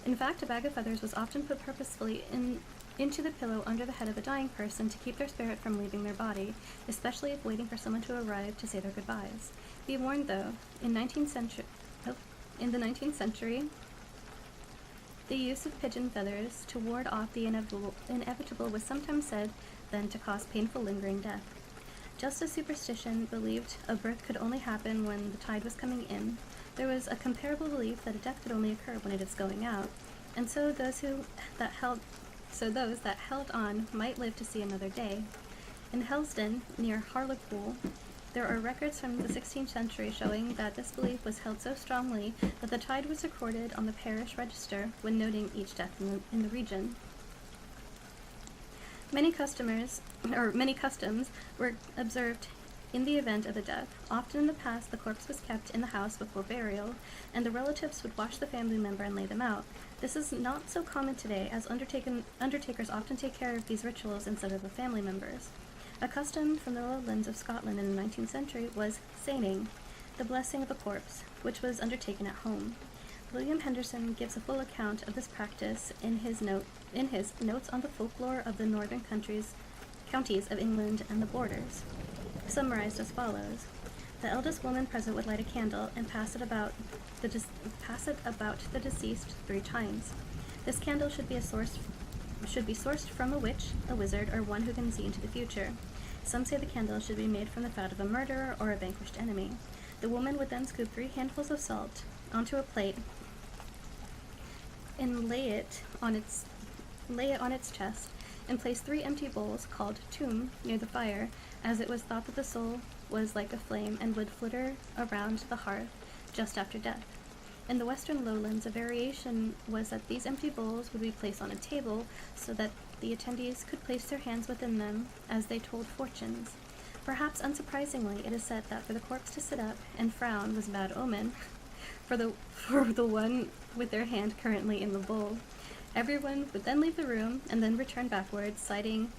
In fact, a bag of feathers was often put purposefully into the pillow under the head of a dying person to keep their spirit from leaving their body, especially if waiting for someone to arrive to say their goodbyes. Be warned, though, in the 19th century, the use of pigeon feathers to ward off the inevitable was sometimes said then to cause painful lingering death. Just as superstition believed a birth could only happen when the tide was coming in, there was a comparable belief that a death could only occur when it is going out, and so those that held on might live to see another day. In Helsden, near Hartlepool, there are records from the 16th century showing that this belief was held so strongly that the tide was recorded on the parish register when noting each death in the region. Many customs were observed in the event of a death. Often in the past, the corpse was kept in the house before burial, and the relatives would wash the family member and lay them out. This is not so common today, as undertakers often take care of these rituals instead of the family members. A custom from the lowlands of Scotland in the 19th century was seining, the blessing of a corpse, which was undertaken at home. William Henderson gives a full account of this practice in his notes on the folklore of the northern counties of England and the borders, summarized as follows. The eldest woman present would light a candle and pass it about the deceased 3 times. This candle should be sourced from a witch, a wizard, or one who can see into the future. Some say the candle should be made from the fat of a murderer or a vanquished enemy. The woman would then scoop 3 handfuls of salt onto a plate and lay it on its chest, and place 3 empty bowls called tomb near the fire, as it was thought that the soul was like a flame and would flitter around the hearth just after death. In the western lowlands, a variation was that these empty bowls would be placed on a table so that the attendees could place their hands within them as they told fortunes. Perhaps unsurprisingly, it is said that for the corpse to sit up and frown was a bad omen for the one with their hand currently in the bowl. Everyone would then leave the room and then return backwards, citing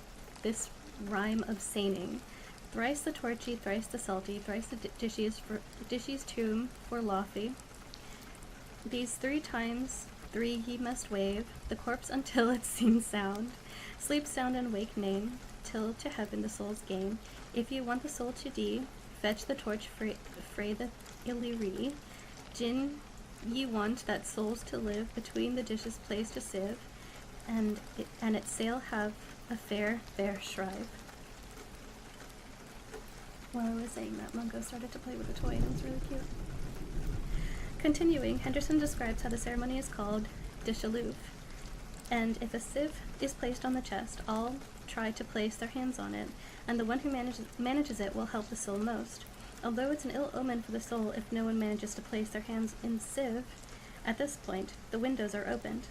this rhyme of seining. Thrice the torchy, thrice the salty, thrice the dishes tomb for lofty. These 3 times 3 ye must wave the corpse until it seems sound. Sleep sound and wake name, till to heaven the soul's gain. If ye want the soul to die, fetch the torch fray the illyrie. Gin ye want that souls to live between the dishes placed a sieve, and its sail have a fair shrive. While I was saying that, Mungo started to play with a toy, and it was really cute. Continuing, Henderson describes how the ceremony is called dishaloof, and if a sieve is placed on the chest, all try to place their hands on it, and the one who manages it will help the soul most. Although it's an ill omen for the soul if no one manages to place their hands in sieve, at this point, the windows are opened.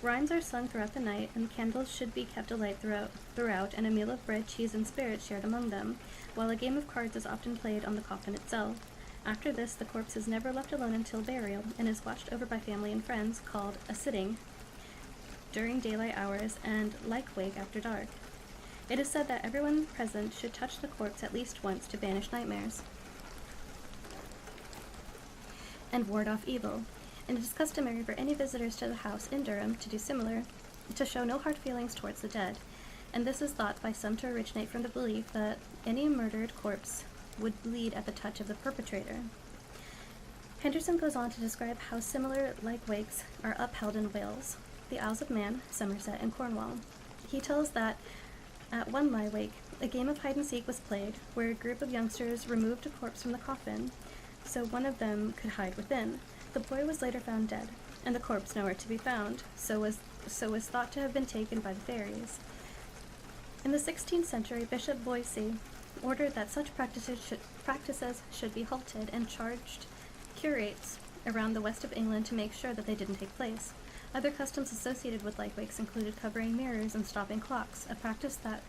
Rhymes are sung throughout the night, and candles should be kept alight throughout, and a meal of bread, cheese, and spirits shared among them, while a game of cards is often played on the coffin itself. After this, the corpse is never left alone until burial, and is watched over by family and friends, called a sitting, during daylight hours, and like-wake after dark. It is said that everyone present should touch the corpse at least once to banish nightmares and ward off evil, and it is customary for any visitors to the house in Durham to do similar, to show no hard feelings towards the dead, and this is thought by some to originate from the belief that any murdered corpse would bleed at the touch of the perpetrator. Henderson goes on to describe how similar like-wakes are upheld in Wales, the Isles of Man, Somerset, and Cornwall. He tells that at one lie-wake, a game of hide-and-seek was played, where a group of youngsters removed a corpse from the coffin. so one of them could hide within. The boy was later found dead, and the corpse nowhere to be found, so was thought to have been taken by the fairies. In the 16th century, Bishop Boise ordered that such practices should be halted and charged curates around the west of England to make sure that they didn't take place. Other customs associated with light wakes included covering mirrors and stopping clocks, a practice that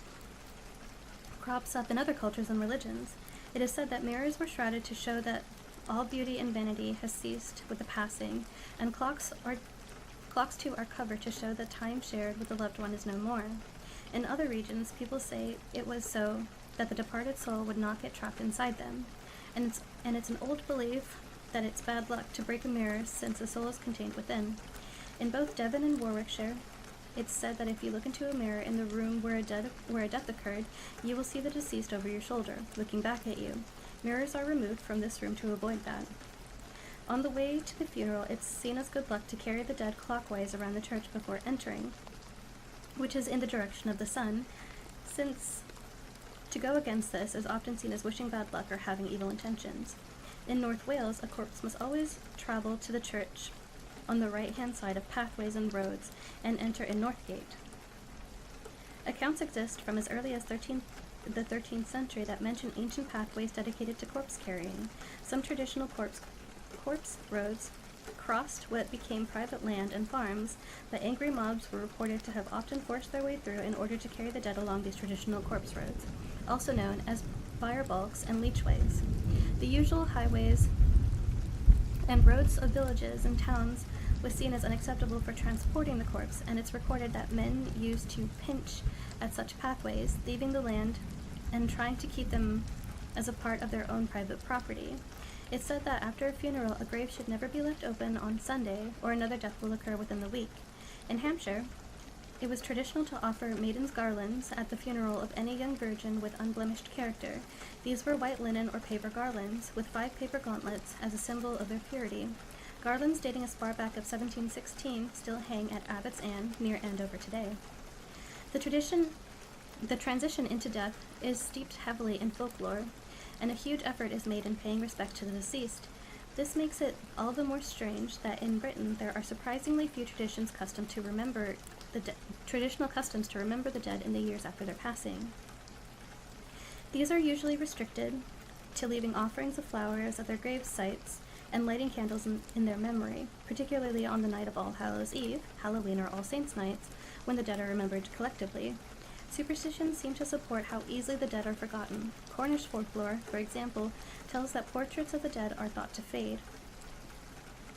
crops up in other cultures and religions. It is said that mirrors were shrouded to show that all beauty and vanity has ceased with the passing, and clocks too are covered to show that time shared with the loved one is no more. In other regions, people say it was so that the departed soul would not get trapped inside them, and it's an old belief that it's bad luck to break a mirror since the soul is contained within. In both Devon and Warwickshire, it's said that if you look into a mirror in the room where a death occurred, you will see the deceased over your shoulder, looking back at you. Mirrors are removed from this room to avoid that. On the way to the funeral, it's seen as good luck to carry the dead clockwise around the church before entering, which is in the direction of the sun, since to go against this is often seen as wishing bad luck or having evil intentions. In North Wales, a corpse must always travel to the church on the right-hand side of pathways and roads and enter in Northgate. Accounts exist from as early as the 13th century that mention ancient pathways dedicated to corpse carrying. Some traditional corpse roads crossed what became private land and farms, but angry mobs were reported to have often forced their way through in order to carry the dead along these traditional corpse roads, also known as fire balks and leechways. The usual highways and roads of villages and towns was seen as unacceptable for transporting the corpse, and it's recorded that men used to pinch at such pathways, leaving the land and trying to keep them as a part of their own private property. It's said that after a funeral, a grave should never be left open on Sunday, or another death will occur within the week. In Hampshire, it was traditional to offer maidens' garlands at the funeral of any young virgin with unblemished character. These were white linen or paper garlands, with 5 paper gauntlets as a symbol of their purity. Garlands dating as far back as 1716 still hang at Abbott's Ann, near Andover today. The transition into death is steeped heavily in folklore, and a huge effort is made in paying respect to the deceased. This makes it all the more strange that in Britain there are surprisingly few traditional customs to remember the dead in the years after their passing. These are usually restricted to leaving offerings of flowers at their grave sites and lighting candles in their memory, particularly on the night of All Hallows' Eve, Halloween or All Saints' Nights, when the dead are remembered collectively. Superstitions seem to support how easily the dead are forgotten. Cornish folklore, for example, tells that portraits of the dead are thought to fade.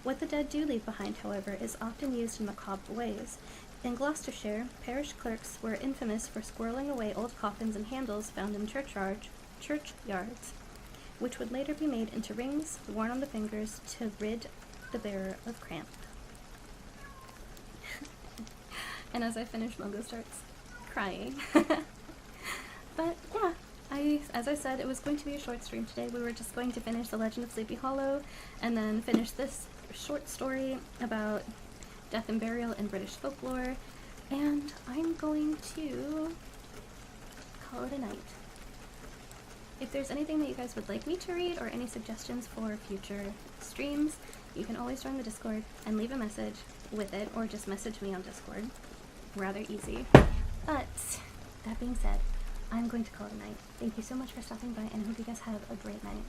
What the dead do leave behind, however, is often used in macabre ways. In Gloucestershire, parish clerks were infamous for squirreling away old coffins and handles found in churchyards, which would later be made into rings worn on the fingers to rid the bearer of cramp. And as I finish, Mungo starts crying. But yeah, as I said, it was going to be a short stream today. We were just going to finish The Legend of Sleepy Hollow and then finish this short story about death and burial in British folklore, and I'm going to call it a night. If there's anything that you guys would like me to read or any suggestions for future streams, you can always join the Discord and leave a message with it, or just message me on Discord. Rather easy. But that being said, I'm going to call it a night. Thank you so much for stopping by, and I hope you guys have a great night.